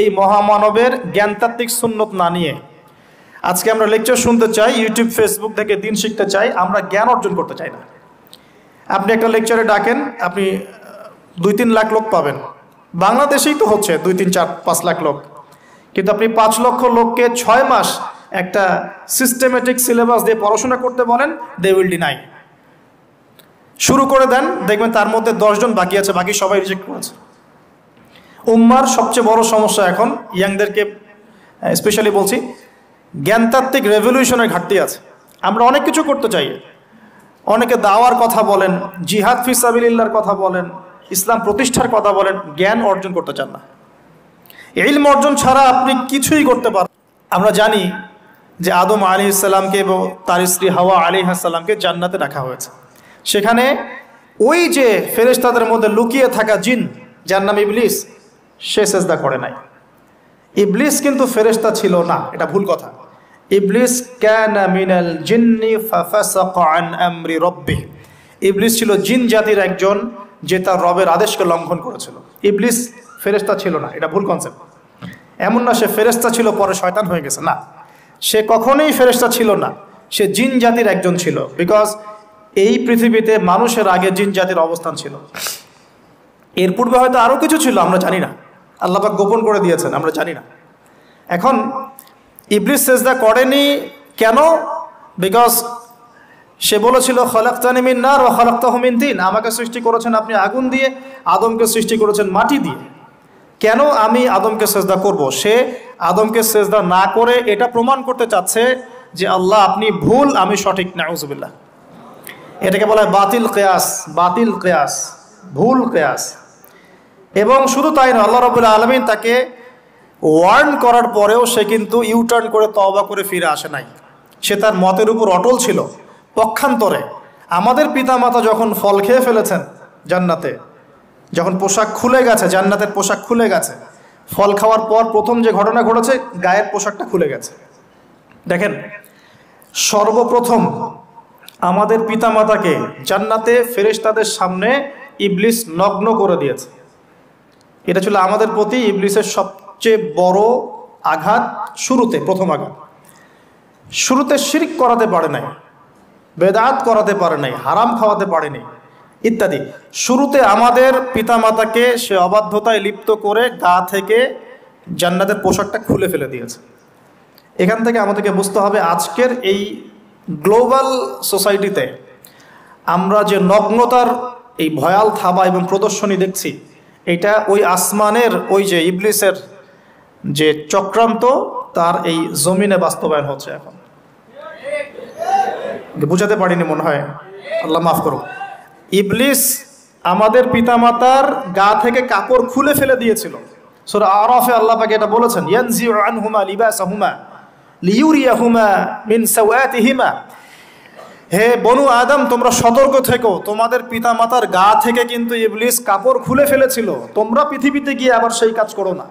এই মহামানবের জ্ঞানতাত্ত্বিক সুন্নত না নিয়ে। আজকে আমরা লেকচার শুনতে চাই, ইউটিউব ফেসবুক থেকে দিন শিখতে চাই, আমরা জ্ঞান অর্জন করতে চাই না। আপনি একটা লেকচারে ডাকেন, আপনি 2-3 লাখ লোক পাবেন, বাংলাদেশেই তো হচ্ছে 2-3-4-5 লাখ লোক, কিন্তু আপনি 5 লক্ষ লোককে 6 মাস একটা সিস্টেমেটিক সিলেবাস দিয়ে পড়াশোনা করতে বলেন, দে উইল ডিনাই। শুরু করে দেন, দেখবেন তার মধ্যে 10 জন বাকি আছে, বাকি সবাই রিজেক্ট করেছে। উম্মার সবচেয়ে বড় সমস্যা এখন, ইয়াংদেরকে স্পেশালি বলছি, জ্ঞানতাত্ত্বিক রেভলিউশনের ঘাটতি আছে। আমরা অনেক কিছু করতে চাই, অনেকে দাওয়ার কথা বলেন, জিহাদ ফি সাবিলিল্লাহর কথা বলেন, ইসলাম প্রতিষ্ঠার কথা বলেন, জ্ঞান অর্জন করতে চান না। ইলম অর্জন ছাড়া আপনি কিছুই করতে পারেন। আমরা জানি যে আদম আলাইহিস সালামকে এবং তার স্ত্রী হাওয়া আলাইহিস সালামকে জান্নাতে রাখা হয়েছে। সেখানে ওই যে ফেরেশতাদের মধ্যে লুকিয়ে থাকা জিন, যার নাম ইবলিস, সে সেজদা করে নাই। ইবলিস কিন্তু ফেরেশতা ছিল না, এটা ভুল কথা। ইবলিস কানা মিনাল জিন্নি ফাফাসাকা আন আমরি রাব্বিহি, ইবলিস ছিল জিন জাতির একজন যে তার রবের আদেশকে লঙ্ঘন করেছিল। ইবলিস ফেরেশতা ছিল না, এটা ভুল কনসেপ্ট। এমন না সে ফেরেশতা ছিল পরে শয়তান হয়ে গেছে, না, সে কখনোই ফেরেশতা ছিল না, সে জিন জাতির একজন ছিল। বিকজ এই পৃথিবীতে মানুষের আগে জিন জাতির অবস্থান ছিল, এর পূর্বে হয়তো আরও কিছু ছিল, আমরা জানি না, আল্লাহ পাক গোপন করে দিয়েছেন, আমরা জানি না। এখন ইবলিস সেজদা করেনি কেন? বিকজ সে বলেছিল খলাকতানি মিন নার ওয়া খলাকতাহু মিন তিন, আমাকে সৃষ্টি করেছেন আপনি আগুন দিয়ে, আদমকে সৃষ্টি করেছেন মাটি দিয়ে, কেন আমি আদমকে সেজদা করব? সে আদমকে সেজদা না করে এটা প্রমাণ করতে চাচ্ছে যে আল্লাহ আপনি ভুল, আমি সঠিক। নাউজুবিল্লাহ, এটাকে বলা হয় বাতিল কিয়াস, বাতিল কিয়াস, ভুল কিয়াস। এবং শুধু তাই নয়, আল্লাহ রাব্বুল আলামিন তাকে ওয়ার্ন করার পরেও সে কিন্তু ইউটার্ন করে তওবা করে ফিরে আসে নাই, সে তার মতের উপর অটল ছিল। পক্ষান্তরে আমাদের পিতামাতা যখন ফল খেয়ে ফেলেছেন জান্নাতে, যখন পোশাক খুলে গেছে, জান্নাতের পোশাক খুলে গেছে, ফল খাওয়ার পর প্রথম যে ঘটনা ঘটেছে, গায়ের পোশাকটা খুলে গেছে। দেখেন, সর্বপ্রথম আমাদের পিতামাতাকে জান্নাতে ফেরেশতাদের সামনে ইবলিস নগ্ন করে দিয়েছে। এটা ছিল আমাদের প্রতি ইবলিসের সবচেয়ে বড় আঘাত। শুরুতে, প্রথম আঘাত, শুরুতে শিরক করাতে পারে নাই, বেদাত করাতে পারে নাই, হারাম খাওয়াতে পারেনি ইত্যাদি। শুরুতে আমাদের পিতামাতাকে সে অবাধ্যতায় লিপ্ত করে গা থেকে জান্নাতের পোশাকটা খুলে ফেলে দিয়েছে। এখান থেকে আমাদেরকে বুঝতে হবে আজকের এই গ্লোবাল সোসাইটিতে আমরা যে নগ্নতার এই ভয়াল থাবা এবং প্রদর্শনী দেখছি, এটা ওই আসমানের ওই যে ইবলিসের যে চক্রান্ত, তার এই জমিনে বাস্তবায়ন হচ্ছে এখন। বুঝাতে পারিনি মনে হয়, আল্লাহ মাফ করুন। ইবলিস আমাদের পিতামাতার গা থেকে কাপড় খুলে ফেলে দিয়েছিল। সূরা আরাফে আল্লাহ পাক এটা বলেছেন, ইয়ানজিউ আনহুমা লিবাসাহুমা লিইউরিয়াহুমা মিন সাওয়াতিহিমা। হে বনু আদম, তোমরা সতর্ক থেকো, তোমাদের পিতামাতার গা থেকে কিন্তু ইবলিস কাপড় খুলে ফেলেছিল, তোমরা পৃথিবীতে গিয়ে আবার সেই কাজ করো না।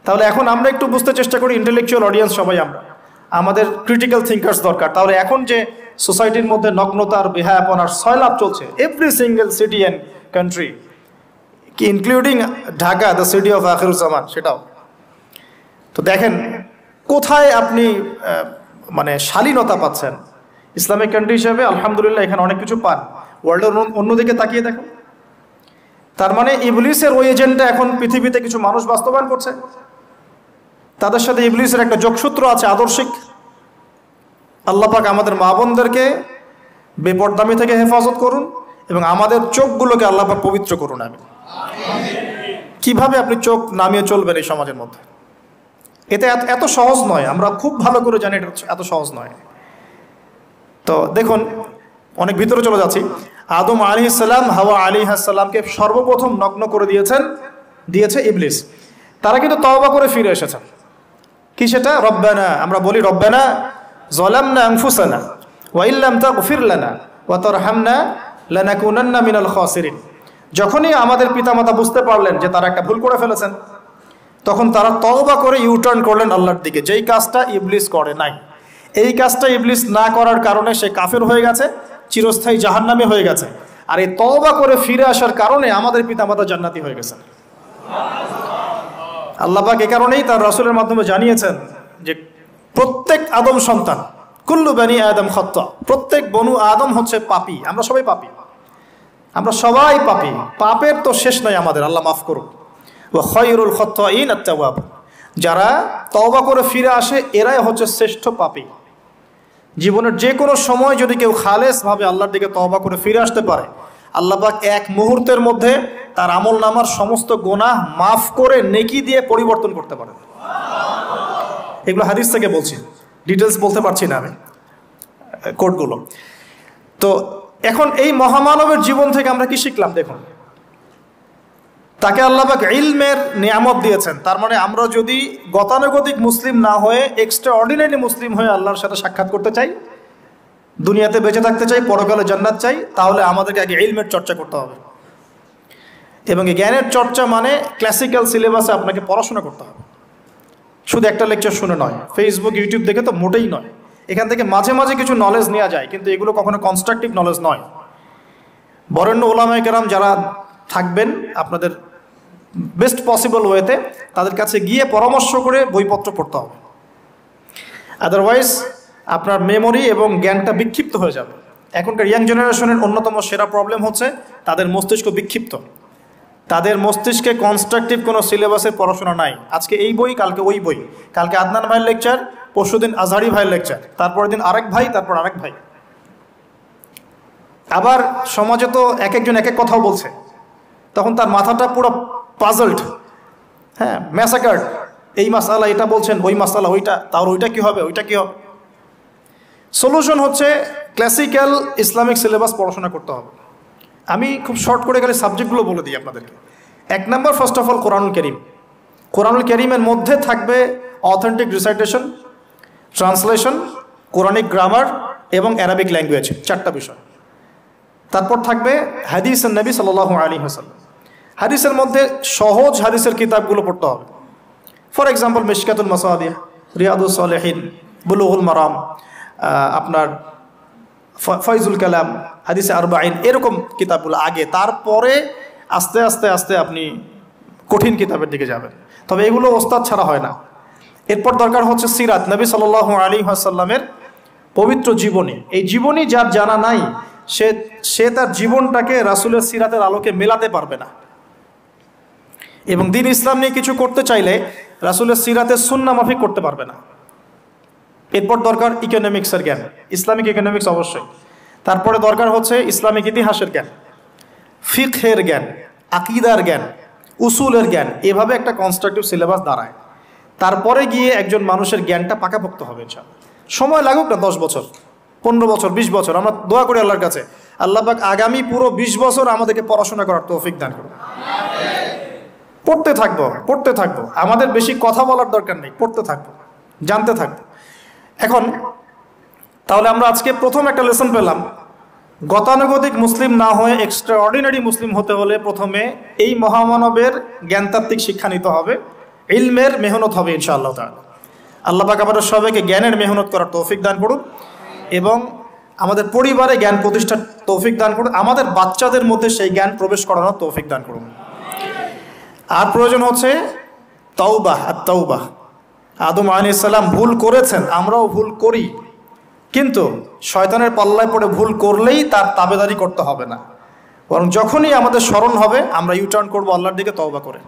তাহলে এখন আমরা একটু বুঝতে চেষ্টা করি, ইন্টেলেকচুয়াল অডিয়েন্স সবাই আমরা, আমাদের ক্রিটিক্যাল থিঙ্কার্স দরকার। তাহলে এখন যে সোসাইটির মধ্যে নগ্নতার বেহায়াপনার সয়লাভ চলছে, every single city and country, including Dhaka, the city of Akhiruzzaman, সেটাও তো দেখেন কোথায় আপনি মানে শালীনতা পাচ্ছেন। ইসলামিক কান্ট্রি হিসেবে আলহামদুলিল্লাহ এখানে অনেক কিছু পান, ওয়ার্ল্ডের অন্যদিকে তাকিয়ে দেখুন। তার মানে ইবলিসের ওই এজেন্টটা এখন পৃথিবীতে কিছু মানুষ বাস্তবায়ন করছে, তাদের সাথে ইবলিসের একটা যোগসূত্র আছে আদর্শিক। আল্লাহ পাক আমাদের মা বোনদেরকে বেপরদামি থেকে হেফাজত করুন এবং আমাদের চোখগুলোকে আল্লাহ পাক পবিত্র করুন। আমি কিভাবে আপনি চোখ নামিয়ে চলবেন এই সমাজের মধ্যে, এটা এত সহজ নয়, আমরা খুব ভালো করে জানি এটা এত সহজ নয়। তো দেখুন, অনেক ভিতরে চলে যাচ্ছি। আদম আলাইহিস সালাম, হাওয়া আলাইহিস সালামকে সর্বপ্রথম নগ্ন করে দিয়েছে ইবলিস। তারা কিন্তু তওবা করে ফিরে এসেছেন। কি সেটা? রব্বানা, আমরা বলি রব্বানা যালামনা আনফুসানা ওয়া ইল্লাম তাগফির লানা ওয়া তারহামনা লানাকুনান্না মিনাল খাসিরিন। যখনই আমাদের পিতামাতা বুঝতে পারলেন যে তারা একটা ভুল করে ফেলেছেন, তখন তারা তওবা করে ইউটার্ন করলেন আল্লাহর দিকে, যেই কাজটা ইবলিস করে নাই। এই কাজটা ইবলিস না করার কারণে সে কাফের হয়ে গেছে, চিরস্থায়ী জাহান্নামে হয়ে গেছে। আর এই তওবা করে ফিরে আসার কারণে আমাদের পিতামাতা জান্নাতি হয়ে গেছেন। আল্লাহ পাক এই কারণেই তার রাসূলের মাধ্যমে জানিয়েছেন যে প্রত্যেক আদম সন্তান, কুল্লু বানি আদম খাত্তা, প্রত্যেক বনু আদম হচ্ছে পাপী। আমরা সবাই পাপী, আমরা সবাই পাপী, পাপের তো শেষ নাই আমাদের, আল্লাহ মাফ করুন। ওয়া খায়রুল খাত্তাইন আত-তাওয়াব, যারা তওবা করে ফিরে আসে এরাই হচ্ছে শ্রেষ্ঠ পাপী। জীবনের যে কোনো সময় যদি কেউ খালেসভাবে আল্লাহর দিকে তওবা করে ফিরে আসতে পারে, আল্লাহ পাক এক মুহূর্তের মধ্যে তার আমল নামার সমস্ত গুনাহ মাফ করে নেকি দিয়ে পরিবর্তন করতে পারেন। এগুলো হাদিস থেকে বলছি, ডিটেলস বলতে পারছি না আমি, কোডগুলো। তো এখন এই মহামানবের জীবন থেকে আমরা কি শিখলাম? দেখুন, তাকে আল্লাহ পাক ইলমের নিয়ামত দিয়েছেন। তার মানে আমরা যদি গতানুগতিক মুসলিম না হয়ে এক্সট্রা অর্ডিনারি মুসলিম হয়ে আল্লাহর সাথে সাক্ষাৎ করতে চাই, দুনিয়াতে বেঁচে থাকতে চাই, পরকালে জান্নাত চাই, তাহলে আমাদেরকে আগে ইলমের চর্চা করতে হবে। এবং এই জ্ঞানের চর্চা মানে ক্লাসিক্যাল সিলেবাসে আপনাকে পড়াশোনা করতে হবে, শুধু একটা লেকচার শুনে নয়, ফেসবুক ইউটিউব দেখে তো মোটেই নয়। এখান থেকে মাঝে মাঝে কিছু নলেজ নেওয়া যায়, কিন্তু এগুলো কখনো কনস্ট্রাকটিভ নলেজ নয়। বরেণ্য ওলামায়ে কেরাম যারা থাকবেন আপনাদের বেস্ট পসিবল ওয়েতে, তাদের কাছে গিয়ে পরামর্শ করে বইপত্র পড়তে হবে। আদারওয়াইজ আপনার মেমোরি এবং জ্ঞানটা বিক্ষিপ্ত হয়ে যাবে। এখনকার ইয়াং জেনারেশনের অন্যতম সেরা প্রবলেম হচ্ছে তাদের মস্তিষ্ক বিক্ষিপ্ত, তাদের মস্তিষ্কে কনস্ট্রাকটিভ কোনো সিলেবাসের পড়াশোনা নাই। আজকে এই বই, কালকে ওই বই, কালকে আদনান ভাইয়ের লেকচার, পরশুদিন আজহারি ভাইয়ের লেকচার, তারপরের দিন আরেক ভাই, তারপর আরেক ভাই। আবার সমাজে তো এক একজন এক এক কথাও বলছে, তখন তার মাথাটা পুরো পাজলড, হ্যাঁ, ম্যাসাকার্ড। এই মাসালা এটা বলছেন, ওই মাসালা ওইটা, তার ওইটা কি হবে, ওইটা কি হবে। সলিউশন হচ্ছে ক্লাসিক্যাল ইসলামিক সিলেবাস পড়াশোনা করতে হবে। আমি খুব শর্ট করে গেলে সাবজেক্টগুলো বলে দিই আপনাদেরকে। 1 নম্বর, ফার্স্ট অফ অল কোরআনুল কারীম। কোরআনুল কারীমের মধ্যে থাকবে authentic recitation, translation, Quranic grammar এবং অ্যারাবিক ল্যাঙ্গুয়েজ, 4টা বিষয়। তারপর থাকবে হাদিসের নবী সাল্লাল্লাহু আলাইহি ওয়াসাল্লাম। হাদিসের মধ্যে সহজ হাদিসের কিতাবগুলো পড়তে হবে। ফর এক্সাম্পল মিশকাতুল মাসাবিহ, রিয়াদুস সালিহিন, বুলুগুল মারাম, আপনার ফয়জুল কালাম, হাদিসে আরবাইন, এরকম কিতাবগুলো আগে, তারপরে আস্তে আস্তে আস্তে আপনি কঠিন কিতাবের দিকে যাবেন। তবে এগুলো ওস্তাদ ছাড়া হয় না। এরপর দরকার হচ্ছে সিরাত, নবী সাল্লাল্লাহু আলাইহি ওয়াসাল্লামের পবিত্র জীবনী। এই জীবনী যার জানা নাই, সে তার জীবনটাকে রাসূলের সিরাতের আলোকে মেলাতে পারবে না। এবং দ্বীন ইসলাম নিয়ে কিছু করতে চাইলে রাসূলের সিরাতের সুন্নাহ মাফিক করতে পারবে না। এরপর দরকার ইকোনমিক্সের জ্ঞান, ইসলামিক ইকোনমিক্স অবশ্যই। তারপরে দরকার হচ্ছে ইসলামিক ইতিহাসের জ্ঞান, ফিকহের জ্ঞান, আকীদার জ্ঞান, উসুলের জ্ঞান। এভাবে একটা কনস্ট্রাকটিভ সিলেবাস দাঁড়ায়। তারপরে গিয়ে একজন মানুষের জ্ঞানটা পাকাপোক্ত হবে ইনশাআল্লাহ। সময় লাগুক না 10 বছর, 15 বছর, 20 বছর। আমরা দোয়া করি আল্লাহর কাছে, আল্লাহ পাক আগামী পুরো 20 বছর আমাদেরকে পড়াশোনা করার তৌফিক দান করুন। পড়তে থাকবো। আমাদের বেশি কথা বলার দরকার নেই, পড়তে থাকবো, জানতে থাকবো। এখন তাহলে আমরা আজকে প্রথম একটা লেসন পেলাম, গতানুগতিক মুসলিম না হয়ে এক্সট্রা অর্ডিনারি মুসলিম হতে হলে প্রথমে এই মহামানবের জ্ঞানতাত্ত্বিক শিক্ষা নিতে হবে, ইলমের মেহনত হবে ইনশাআল্লাহ তাআলা। আল্লাহ পাক আমাদের সবাইকে জ্ঞানের মেহনত করার তৌফিক দান করুন এবং আমাদের পরিবারে জ্ঞান প্রতিষ্ঠার তৌফিক দান করুন, আমাদের বাচ্চাদের মধ্যে সেই জ্ঞান প্রবেশ করানোর তৌফিক দান করুন। আর প্রয়োজন হচ্ছে তাওবাহ, আত-তাওবাহ। আদম আলাইহিস সালাম ভুল করেছেন, আমরাও ভুল করি, কিন্তু শয়তানের পাল্লায় পড়ে ভুল করলেই তার তাবেদারি করতে হবে না, বরং যখনই আমাদের স্মরণ হবে আমরা ইউটার্ন করবো আল্লাহর দিকে তওবা করে।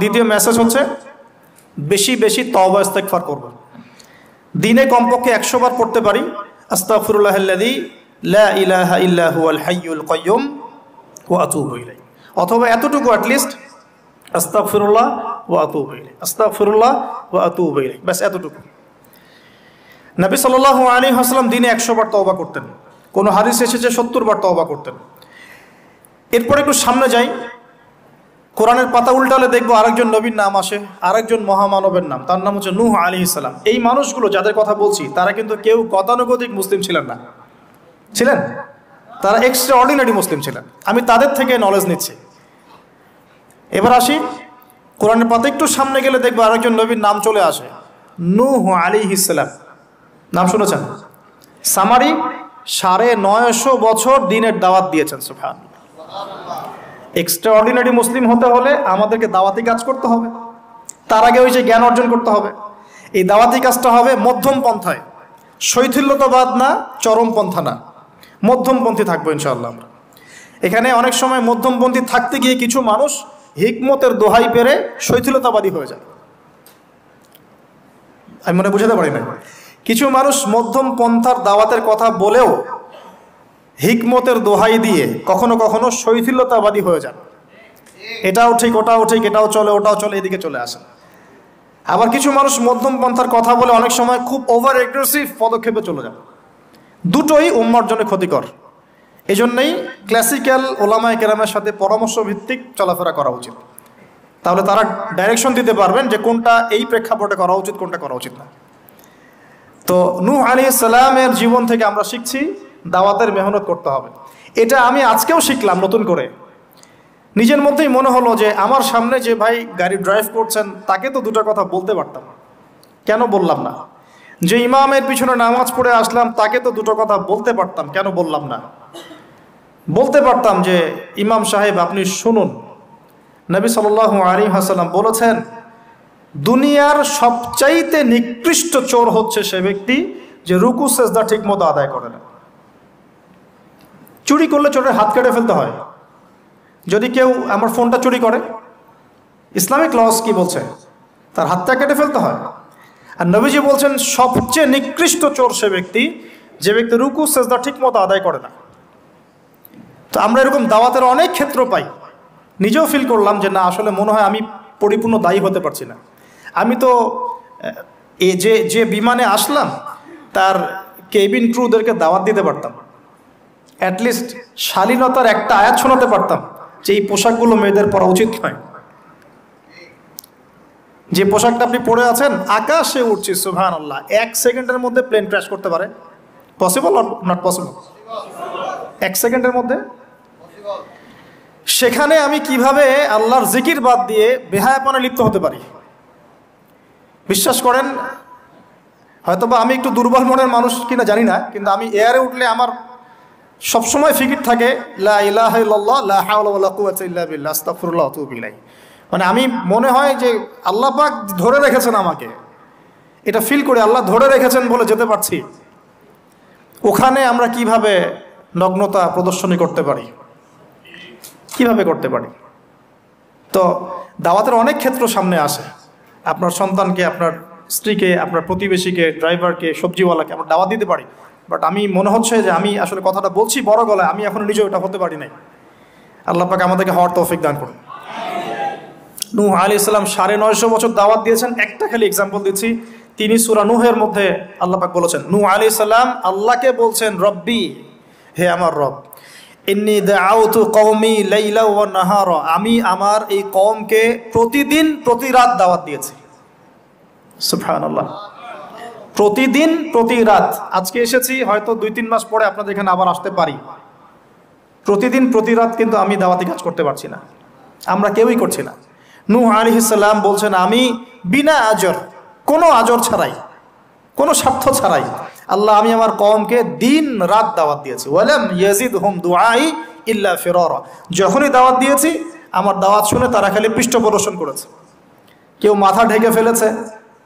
দ্বিতীয় মেসেজ হচ্ছে বেশি বেশি তওবা ইস্তেগফার করব। দিনে কমপক্ষে 100 বার পড়তে পারি আস্তাগফিরুল্লাহাল্লাযী লা ইলাহা ইল্লা হুয়াল হাইয়ুল কাইয়্যুম ওয়া আতুবু ইলাইহি, অথবা এতটুকু অ্যাটলিস্ট আস্তাগফিরুল্লাহ ওয়া আতুবু ইলাইহি, আস্তাগফিরুল্লাহ ওয়া আতুবু ইলাইহি, বাস এতটুকু। নবী সাল্লাল্লাহু আলাইহি ওয়াসাল্লাম দিনে 100 বার তওবা করতেন, কোনো হাদিস এসেছে 70 বার তওবা করতেন। এরপর একটু সামনে যাই, কোরআনের পাতা উল্টালে দেখবো আরেকজন নবীর নাম আসে, আরেকজন মহামানবের নাম, তার নাম হচ্ছে নূহ আলাইহিস সালাম। এই মানুষগুলো যাদের কথা বলছি তারা কিন্তু কেউ গতানুগতিক মুসলিম ছিলেন না, ছিলেন তারা এক্সট্রা অর্ডিনারি মুসলিম ছিলেন। আমি তাদের থেকে নলেজ নিচ্ছি। এবার আসি, কোরআনের পাতা একটু সামনে গেলে দেখবো আরেকজন নবীর নাম চলে আসে, নূহ আলাইহিস সালাম। নাম শুনেছেন? সামারি 950 বছর দিনের দাওয়াত দিয়েছেন। সুবহানাল্লাহ। এক্সট্রা অর্ডিনারি মুসলিম হতে হলে আমাদেরকে দাওয়াতি কাজ করতে হবে, তার আগে ওই যে জ্ঞান অর্জন করতে হবে। এই দাওয়াতি কাজটা হবে মধ্যম পন্থায়, শৈথিল্যতাবাদ না, চরমপন্থা না, মধ্যমপন্থী থাকবো ইনশাআল্লাহ আমরা। এখানে অনেক সময় মধ্যমপন্থী থাকতে গিয়ে কিছু মানুষ হিকমতের দোহাই পেরে শৈথিলতাবাদী হয়ে যায়। আমি মনে বুঝাতে পারি না, কিছু মানুষ মধ্যম পন্থার দাওয়াতের কথা বলেও হিকমতের দোহাই দিয়ে কখনো কখনো শৈথিলতাবাদী হয়ে যান। এটাও ঠিক, ওটাও ঠিক, এটাও চলে, ওটাও চলে, এদিকে চলে আসে। আবার কিছু মানুষ মধ্যম পন্থার কথা বলে অনেক সময় খুব ওভার এগ্রেসিভ পদক্ষেপে চলে যান। দুটোই উম্মার জন্য ক্ষতিকর। এই জন্যই ক্লাসিক্যাল ওলামায়ে কেরামের সাথে পরামর্শ ভিত্তিক চলাফেরা করা উচিত। তাহলে তারা ডাইরেকশন দিতে পারবেন যে কোনটা এই প্রেক্ষাপটে করা উচিত, কোনটা করা উচিত না। তো নূহ আলাইহিস সালামের জীবন থেকে আমরা শিখছি দাওয়াতের মেহনত করতে হবে। এটা আমি আজকেও শিখলাম নতুন করে। নিজের মধ্যেই মনে হলো যে আমার সামনে যে ভাই গাড়ি ড্রাইভ করছেন তাকে তো দুটো কথা বলতে পারতাম, কেন বললাম না? যে ইমামের পিছনে নামাজ পড়ে আসলাম তাকে তো দুটো কথা বলতে পারতাম, কেন বললাম না? বলতে পারতাম যে ইমাম সাহেব আপনি শুনুন, নবী সাল্লাল্লাহু আলাইহি ওয়াসাল্লাম বলেছেন দুনিয়ার সবচাইতে নিকৃষ্ট চোর হচ্ছে সে ব্যক্তি যে রুকু সেজদা ঠিক মতো আদায় করে না। চুরি করলে চোরের হাত কেটে ফেলতে হয়। যদি কেউ আমার ফোনটা চুরি করে, ইসলামিক লস কি বলছে? তার হাতটা কেটে ফেলতে হয়। আর নবীজি বলছেন সবচেয়ে নিকৃষ্ট চোর সে ব্যক্তি যে ব্যক্তি রুকু সেজদা ঠিক মতো আদায় করে না। তো আমরা এরকম দাওয়াতের অনেক ক্ষেত্র পাই। নিজেও ফিল করলাম যে না, আসলে মনে হয় আমি পরিপূর্ণ দায়ী হতে পারছি না। আমি তো যে বিমানে আসলাম তার কেবিন ক্রুদেরকে দাওয়াত দিতে পারতাম, অ্যাটলিস্ট শালীনতার একটা আয়াত শোনাতে পারতাম যে এই পোশাকগুলো মেয়েদের পরা উচিত নয়। যে পোশাকটা আপনি পরে আছেন, আকাশে উঠছি, সুবহানাল্লাহ, 1 সেকেন্ডের মধ্যে প্লেন ক্র্যাশ করতে পারে। Possible or not possible? 1 সেকেন্ডের মধ্যে। সেখানে আমি কিভাবে আল্লাহর জিকির বাদ দিয়ে বেহায়াপনায় লিপ্ত হতে পারি? বিশ্বাস করেন, হয়তোবা আমি একটু দুর্বল মনের মানুষ কিনা জানি না, কিন্তু আমি এয়ারে উঠলে আমার সবসময় ফিকির থাকে লা ইলাহা ইল্লাল্লাহ লা হাওলা ওয়ালা কুওয়াতা ইল্লা বিল্লাহ আস্তাগফিরুল্লাহ ওয়া আতুবু ইলাইহি। মানে আমি মনে হয় যে আল্লাহ পাক ধরে রেখেছেন আমাকে, এটা ফিল করে আল্লাহ ধরে রেখেছেন বলে যেতে পারছি। ওখানে আমরা কিভাবে নগ্নতা প্রদর্শনী করতে পারি, কিভাবে করতে পারি? তো দাওয়াতের অনেক ক্ষেত্র সামনে আসে। আপনার সন্তানকে, আপনার স্ত্রীকে, আপনার প্রতিবেশীকে, ড্রাইভারকে, সবজিওয়ালাকে আমরা দাওয়াত দিতে পারি। বাট আমি মনে হচ্ছে যে আমি আসলে কথাটা বলছি বড় গলায়, আমি এখন নিজেও এটা হতে পারি নাই। আল্লাহ পাক আমাদেরকে হওয়ার তৌফিক দান করুন। নূহ আলাইহিস সালাম 950 বছর দাওয়াত দিয়েছেন। একটা খালি এক্সাম্পল দিচ্ছি, তিনি সূরা নূহের মধ্যে আল্লাহ পাক বলেছেন, নূহ আলাইহিস সালাম আল্লাহকে বলছেন, রব্বি, হে আমার রব, ইন্নী দাআউতু কওমি লাইলা ওয়া নাহারা, আমি আমার এই কওমকে প্রতিদিন প্রতি রাত দাওয়াত দিয়েছি। সুবহানাল্লাহ, প্রতিদিন প্রতি রাত। আজকে এসেছি, হয়তো 2-3 মাস পরে আপনাদের এখানে আবার আসতে পারি। প্রতিদিন প্রতি রাত কিন্তু আমি দাওয়াতি কাজ করতে পারছি না, আমরা কেউই করছি না। নূহ আলাইহিস সালাম বলছেন, আমি বিনা আজর, কোনো আজর ছাড়াই, কোনো স্বার্থ ছাড়াই, আল্লাহ, আমি আমার কওমকে দিন রাত দাওয়াত দিয়েছি। ওয়ালাম ইয়াজিদহুম দুআই ইল্লা ফিরারা, যখনই দাওয়াত দিয়েছি আমার দাওয়াত শুনে তারা খালি পৃষ্ঠ প্রদর্শন করেছে। কেউ মাথা ঢেকে ফেলেছে,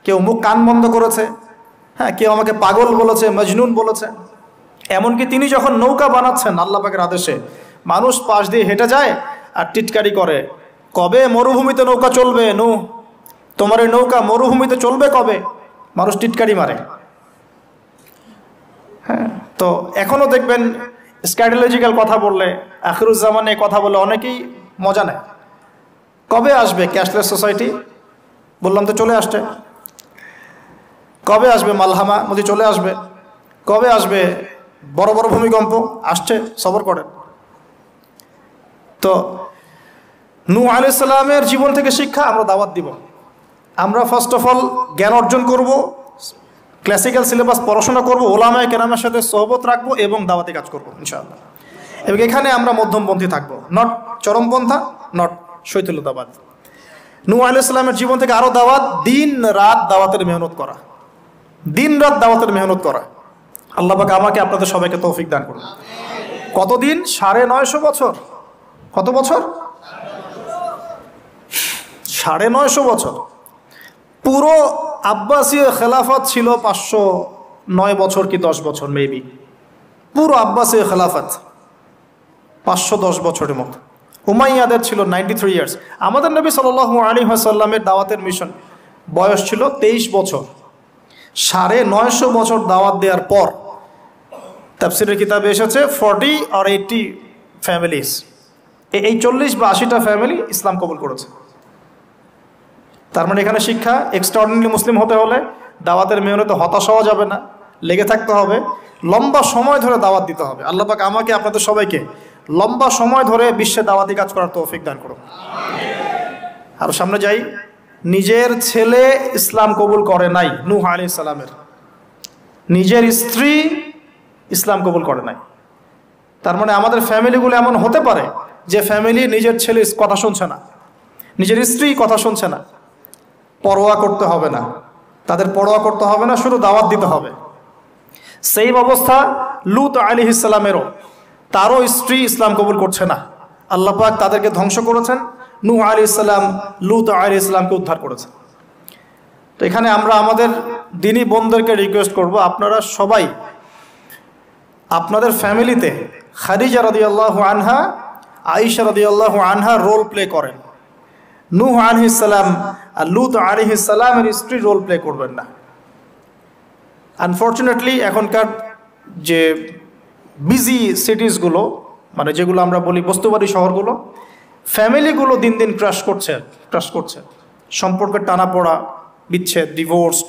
কেউ মুখ কান বন্ধ করেছে, হ্যাঁ, কেউ আমাকে পাগল বলেছে, মজনুন বলেছে। এমনকি তিনি যখন নৌকা বানাচ্ছেন আল্লাহ পাকের আদেশে, মানুষ পাশ দিয়ে হেঁটে যায় আর টিটকারি করে, কবে মরুভূমিতে নৌকা চলবে নূহ, তোমার এই নৌকা মরুভূমিতে চলবে কবে? মানুষ টিটকারি মারে। হ্যাঁ, তো এখনো দেখবেন স্ক্যাটোলজিক্যাল কথা বললে, আখিরুজ্জামানে কথা বলে অনেকেই মজা নেয়। কবে আসবে ক্যাশলেস সোসাইটি? বললাম তো চলে আসছে। কবে আসবে মালহামা? বলছি চলে আসবে। কবে আসবে বড় বড় ভূমিকম্প? আসছে, সবর করেন। তো নূহ আলাইহিস সালামের জীবন থেকে শিক্ষা, আমরা দাওয়াত দিব। আমরা ফার্স্ট অফ অল জ্ঞান অর্জন করব, ক্লাসিক্যাল সিলেবাস পড়াশোনা করব, ওলামায়ে কেরামের সাথে সোহবত রাখবো এবং দাওয়াতি কাজ করবো ইনশাআল্লাহ। এবং এখানে আমরা মধ্যমপন্থী থাকবো, নট চরমপন্থা, নট শৈথিলতাবাদ। নূহ আলাইহিস সালামের জীবন থেকে আরো দাওয়াত, দিন রাত দাওয়াতের মেহনত করা, দিন রাত দাওয়াতের মেহনত করা। আল্লাহ পাক আমাকে আপনাদের সবাইকে তৌফিক দান করুন। কতদিন? 950 বছর। কত বছর? 950 বছর। পুরো আব্বাসীয় খেলাফত ছিল 509 বছর কি 10 বছর মেবি। পুরো আব্বাসীয় খেলাফত 510 বছরের মতো। উমাইয়াদের ছিল 93 ইয়ার্স। আমাদের নবী সাল্লাল্লাহু আলাইহি ওয়াসাল্লামের দাওয়াতের মিশন বয়স ছিল 23 বছর। 950 বছর দাওয়াত দেওয়ার পর তাফসীরের কিতাবে এসেছে 40 or 80 ফ্যামিলিজ, এই 40 বা 80টা ফ্যামিলি ইসলাম কবুল করেছে। তার মানে এখানে শিক্ষা, এক্সট্রাঅর্ডিনারি মুসলিম হতে হলে দাওয়াতের মেহনতে হতাশ হওয়া যাবে না, লেগে থাকতে হবে, লম্বা সময় ধরে দাওয়াত দিতে হবে। আল্লাহ পাক আমাকে আপনাদের সবাইকে লম্বা সময় ধরে বিশ্বে দাওয়াতি কাজ করার তৌফিক দান করুন। আর সামনে যাই, নিজের ছেলে ইসলাম কবুল করে নাই নূহ আলাইহিস সালামের, নিজের স্ত্রী ইসলাম কবুল করে নাই। তার মানে আমাদের ফ্যামিলিগুলো এমন হতে পারে যে ফ্যামিলি নিজের ছেলে কথা শুনছে না, নিজের স্ত্রী কথা শুনছে না। পরোয়া করতে হবে না, তাদের পরোয়া করতে হবে না, শুধু দাওয়াত দিতে হবে। সেই অবস্থা লূত আলাইহিস সালামেরও, তারও স্ত্রী ইসলাম কবুল করছে না। আল্লাহ পাক তাদেরকে ধ্বংস করেছেন, নূহ আলাইহিস সালাম লূত আলাইহিস সালামকে উদ্ধার করেছেন। তো এখানে আমরা আমাদের দিনী বোনদেরকে রিকোয়েস্ট করব, আপনারা সবাই আপনাদের ফ্যামিলিতে খাদিজা রাদিয়াল্লাহু আনহা, আয়েশা রাদিয়াল্লাহু আনহা রোল প্লে করেন। নূহ আলাইহিস সালাম আর লূত আলাইহিস সালামের স্ত্রী রোল প্লে করবেন না। আনফর্চুনেটলি এখনকার যে বিজি সিটিসগুলো, মানে যেগুলো আমরা বলি বস্তুবাদী শহরগুলো, ফ্যামিলিগুলো দিন দিন ক্রাশ করছে। সম্পর্কের টানাপোড়া, বিচ্ছেদ, ডিভোর্সড,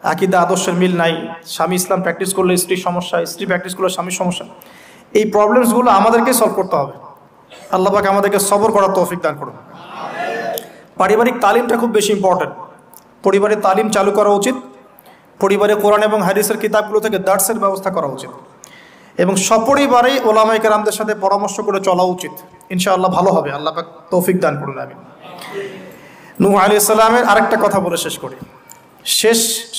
আকীদা আদর্শের মিল নাই, স্বামী ইসলাম প্র্যাকটিস করলে স্ত্রীর সমস্যা, স্ত্রী প্র্যাকটিস করলে স্বামীর সমস্যা। এই প্রবলেমসগুলো আমাদেরকে সলভ করতে হবে। আল্লাহ পাক আমাদেরকে সবর করার তৌফিক দান করুন। পারিবারিক তালিমটা খুব বেশি ইম্পর্টেন্ট। পরিবারের তালিম চালু করা উচিত, পরিবারে কোরআন এবং হাদিসের কিতাবগুলো থেকে দার্সের ব্যবস্থা করা উচিত, এবং সপরিবারেই ওলামায়ে কেরামদের সাথে পরামর্শ করে চলা উচিত। ইনশাআল্লাহ ভালো হবে। আল্লাহ পাক তৌফিক দান করুন, আমিন। নূহ আলাইহিস সালামের আরেকটা কথা বলে শেষ করি।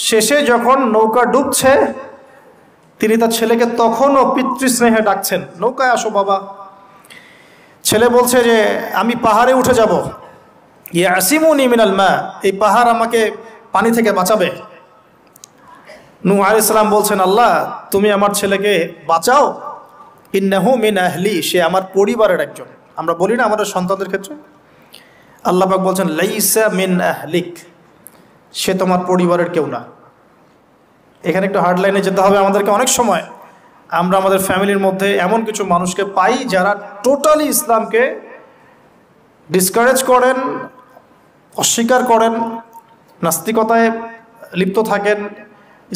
শেষে যখন নৌকা ডুবছে, তিনি তার ছেলেকে তখনও পিতৃস্নেহে ডাকছেন, নৌকায় আসো বাবা। ছেলে বলছে যে আমি পাহাড়ে উঠে যাব, ইয়াসিমুনি মিনাল মা, এই পাহাড় আমাকে পানি থেকে বাঁচাবে। নূহ আলাইহিস সালাম বলছেন, আল্লাহ তুমি আমার ছেলেকে বাঁচাও, ইন্নাহু মিন আহলি, সে আমার পরিবারের একজন। আমরা বলি না আমাদের সন্তানদের ক্ষেত্রে, আল্লাহ পাক বলছেন লাইসা মিন আহলিক, সে তোমার পরিবারের কেউ না। এখানে একটু হার্ড লাইনে যেতে হবে আমাদেরকে। অনেক সময় আমরা আমাদের ফ্যামিলির মধ্যে এমন কিছু মানুষকে পাই যারা টোটালি ইসলামকে ডিসকারেজ করেন, অস্বীকার করেন, নাস্তিকতায় লিপ্ত থাকেন,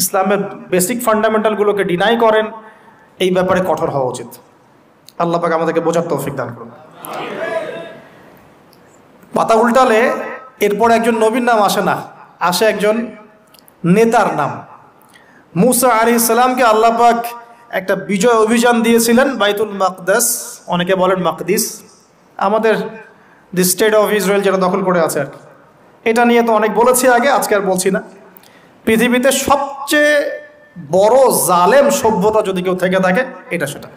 ইসলামের বেসিক ফান্ডামেন্টালগুলোকে ডিনাই করেন। এই ব্যাপারে কঠোর হওয়া উচিত। আল্লাহ পাক আমাদেরকে বোঝার তৌফিক দান করুন। পাতা উল্টালে এরপর একজন নবীর নাম আসে না, আসে একজন নেতার নাম। মুসা আলাইহিস সালামকে আল্লাহ পাক একটা বিজয় অভিযান দিয়েছিলেন বাইতুল মাকদাস, অনেকে বলেন মাকদিস, আমাদের দি স্টেট অফ ইসরায়েল যেটা দখল করে আছে আর কি। এটা নিয়ে তো অনেক বলেছি আগে, আজকে আর বলছি না। পৃথিবীতে সবচেয়ে বড় জালেম সভ্যতা যদি কেউ থেকে থাকে এটা সেটা।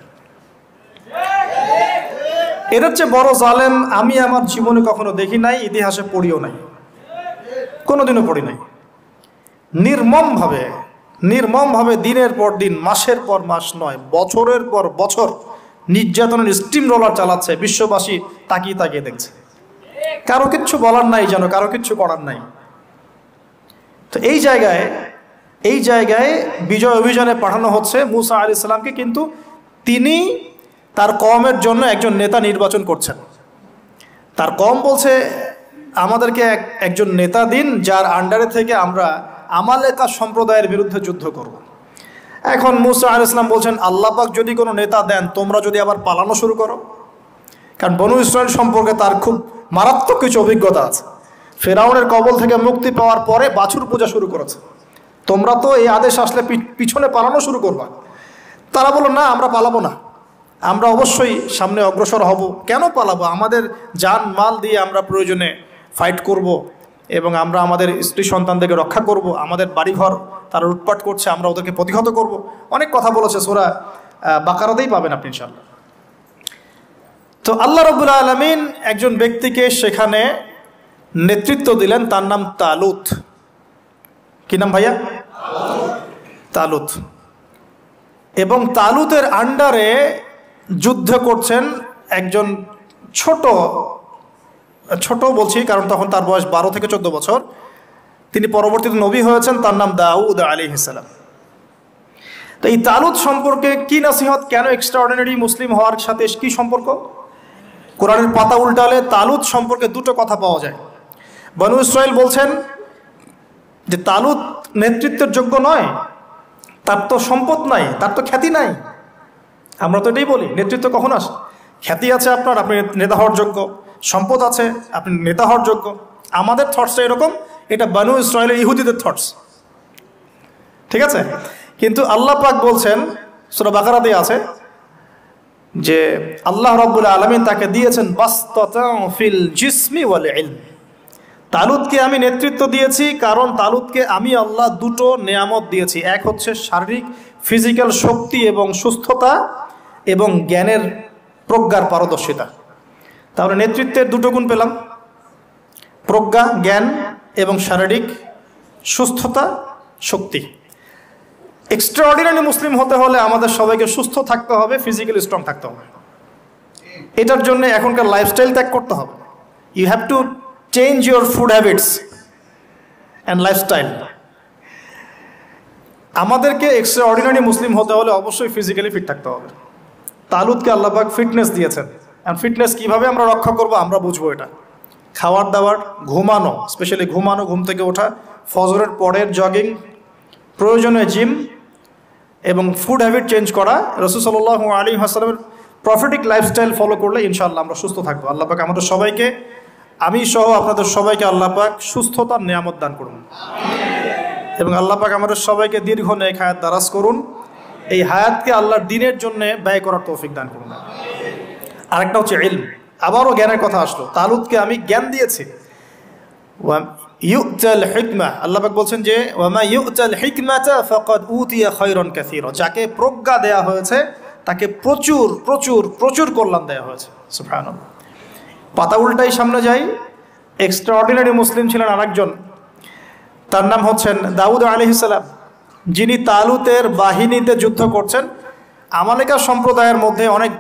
এর চেয়ে বড় জালেম আমি আমার জীবনে কখনো দেখি নাই, ইতিহাসে পড়িও নাই, কোনোদিনও পড়ি নাই। নির্মমভাবে দিনের পর দিন, মাসের পর মাস নয়, বছরের পর বছর নির্যাতনের স্টিম রোলার চালাচ্ছে। বিশ্ববাসী তাকিয়ে তাকিয়ে দেখছে, কারো কিচ্ছু বলার নাই, যেন কারো কিচ্ছু করার নাই। তো এই জায়গায় বিজয় অভিযানে পাঠানো হচ্ছে মুসা আলাইহিস সালামকে, কিন্তু তিনি তার কওমের জন্য একজন নেতা নির্বাচন করছেন। তার কওম বলছে আমাদেরকে একজন নেতা দিন যার আন্ডারে থেকে আমরা আমালেকা সম্প্রদায়ের বিরুদ্ধে যুদ্ধ করব। এখন মুসা আলাইহিস সালাম বলছেন আল্লাহ পাক যদি কোনো নেতা দেন, তোমরা যদি আবার পালানো শুরু করো। কারণ বনু ইসরাইল সম্পর্কে তার খুব মারাত্মক কিছু অভিজ্ঞতা আছে। ফেরাউনের কবল থেকে মুক্তি পাওয়ার পরে বাছুর পূজা শুরু করেছে। তোমরা তো এই আদেশ আসলে পিছনে পালানো শুরু করবা। তারা বলল না, আমরা পালাবো না, আমরা অবশ্যই সামনে অগ্রসর হব। কেন পালাবো? আমাদের জান মাল দিয়ে আমরা প্রয়োজনে ফাইট করব এবং আমরা আমাদের স্ত্রী সন্তানদেরকে রক্ষা করব। আমাদের বাড়িঘর তারা লুটপাট করছে, আমরা ওদেরকে প্রতিহত করব। অনেক কথা বলেছে, সূরা বাকারাতেই পাবেন আপনি ইনশাআল্লাহ। তো আল্লাহ রাব্বুল আলামিন একজন ব্যক্তিকে সেখানে নেতৃত্ব দিলেন, তার নাম তালুত। কি নাম ভাইয়া? তালুত। এবং তালুতের আন্ডারে যুদ্ধ করছেন একজন ছোট বলছি কারণ তখন তার বয়স 12 থেকে 14 বছর। তিনি পরবর্তীতে নবী হয়েছেন, তার নাম দাউদ আলাইহিস সালাম। তো এই তালুত সম্পর্কে কি নসিহত, কেন এক্সট্রাঅর্ডিনারি মুসলিম হওয়ার সাথে কি সম্পর্ক? কোরআনের পাতা উল্টালে তালুত সম্পর্কে দুটো কথা পাওয়া যায়। বনু ইসরাইল বলছেন যে তালুত নেতৃত্বের যোগ্য নয়, তার তো সম্পদ নাই, তার তো খ্যাতি নাই। আমরা তো এটাই বলি, নেতৃত্ব কখন আসে? খ্যাতি আছে আপনার, আপনি নেতা হওয়ার যোগ্য, সম্পদ আছে, আপনি নেতা হওয়ার যোগ্য। আমাদের থটসটা এরকম, এটা বনু ইসরাইলের ইহুদিদের থটস, ঠিক আছে? কিন্তু আল্লাহ পাক বলছেন, সূরা বাকারাতে আছে যে আল্লাহ রাব্বুল আলামিন তাকে দিয়েছেন বাসতাতান ফিল জিসমি ওয়াল ইলম। তালুতকে আমি নেতৃত্ব দিয়েছি কারণ তালুতকে আমি আল্লাহ দুটো নেয়ামত দিয়েছি। এক হচ্ছে শারীরিক ফিজিক্যাল শক্তি এবং সুস্থতা, এবং জ্ঞানের প্রজ্ঞার পারদর্শিতা। তাহলে নেতৃত্বের দুটো গুণ পেলাম, প্রজ্ঞা, জ্ঞান এবং শারীরিক সুস্থতা, শক্তি। এক্সট্রাঅর্ডিনারি মুসলিম হতে হলে আমাদের সবাইকে সুস্থ থাকতে হবে, ফিজিক্যালি স্ট্রং থাকতে হবে। এটার জন্য এখনকার লাইফস্টাইল ত্যাগ করতে হবে। You have to change your food habits and lifestyle. আমাদেরকে এক্সট্রাঅর্ডিনারি মুসলিম হতে হলে অবশ্যই ফিজিক্যালি ফিট থাকতে হবে। তালুতকে আল্লাহ পাক ফিটনেস দিয়েছেন, আর ফিটনেস কীভাবে আমরা রক্ষা করবো আমরা বুঝবো। এটা খাওয়ার দাওয়ার, ঘুমানো, স্পেশালি ঘুমানো, ঘুম থেকে ওঠা, ফজরের পরের জগিং, প্রয়োজনে জিম এবং ফুড হ্যাবিট চেঞ্জ করা। রাসূল সাল্লাল্লাহু আলাইহি ওয়াসাল্লামের প্রফেটিক লাইফস্টাইল ফলো করলে ইনশাআল্লাহ আমরা সুস্থ থাকবো। আল্লাহ পাক আমাদের সবাইকে, আমি সহ আপনাদের সবাইকে আল্লাহ পাক সুস্থতার নিয়ামত দান করুন, এবং আল্লাহ পাক আমাদের সবাইকে দীর্ঘ নেক হায়াত দারাজ করুন। এই হায়াতকে আল্লাহর দ্বীনের জন্য ব্যয় করার তৌফিক দান করুন। আরেকটা হচ্ছে ইলম, আবারও জ্ঞানের কথা আসলো। তালুতকে আমি জ্ঞান দিয়েছি। ইউতাল হিকমা, আল্লাহ পাক বলছেন যে ওয়ামা ইউতাল হিকমাতা ফাকাদ উতিয়া খায়রান কাসীরা। যাকে প্রজ্ঞা দেয়া হয়েছে তাকে প্রচুর প্রচুর প্রচুর কল্যাণ দেওয়া হয়েছে। সুবহানাল্লাহ। পাতা উল্টাই সামনে যাই, এক্সট্রাঅর্ডিনারি মুসলিম ছিলেন আরেকজন, তার নাম হচ্ছেন দাউদ আলাইহিস সালাম, যিনি তালুতের বাহিনীতে যুদ্ধ করছেন। আমালেকা সম্প্রদায়ের মধ্যে অনেক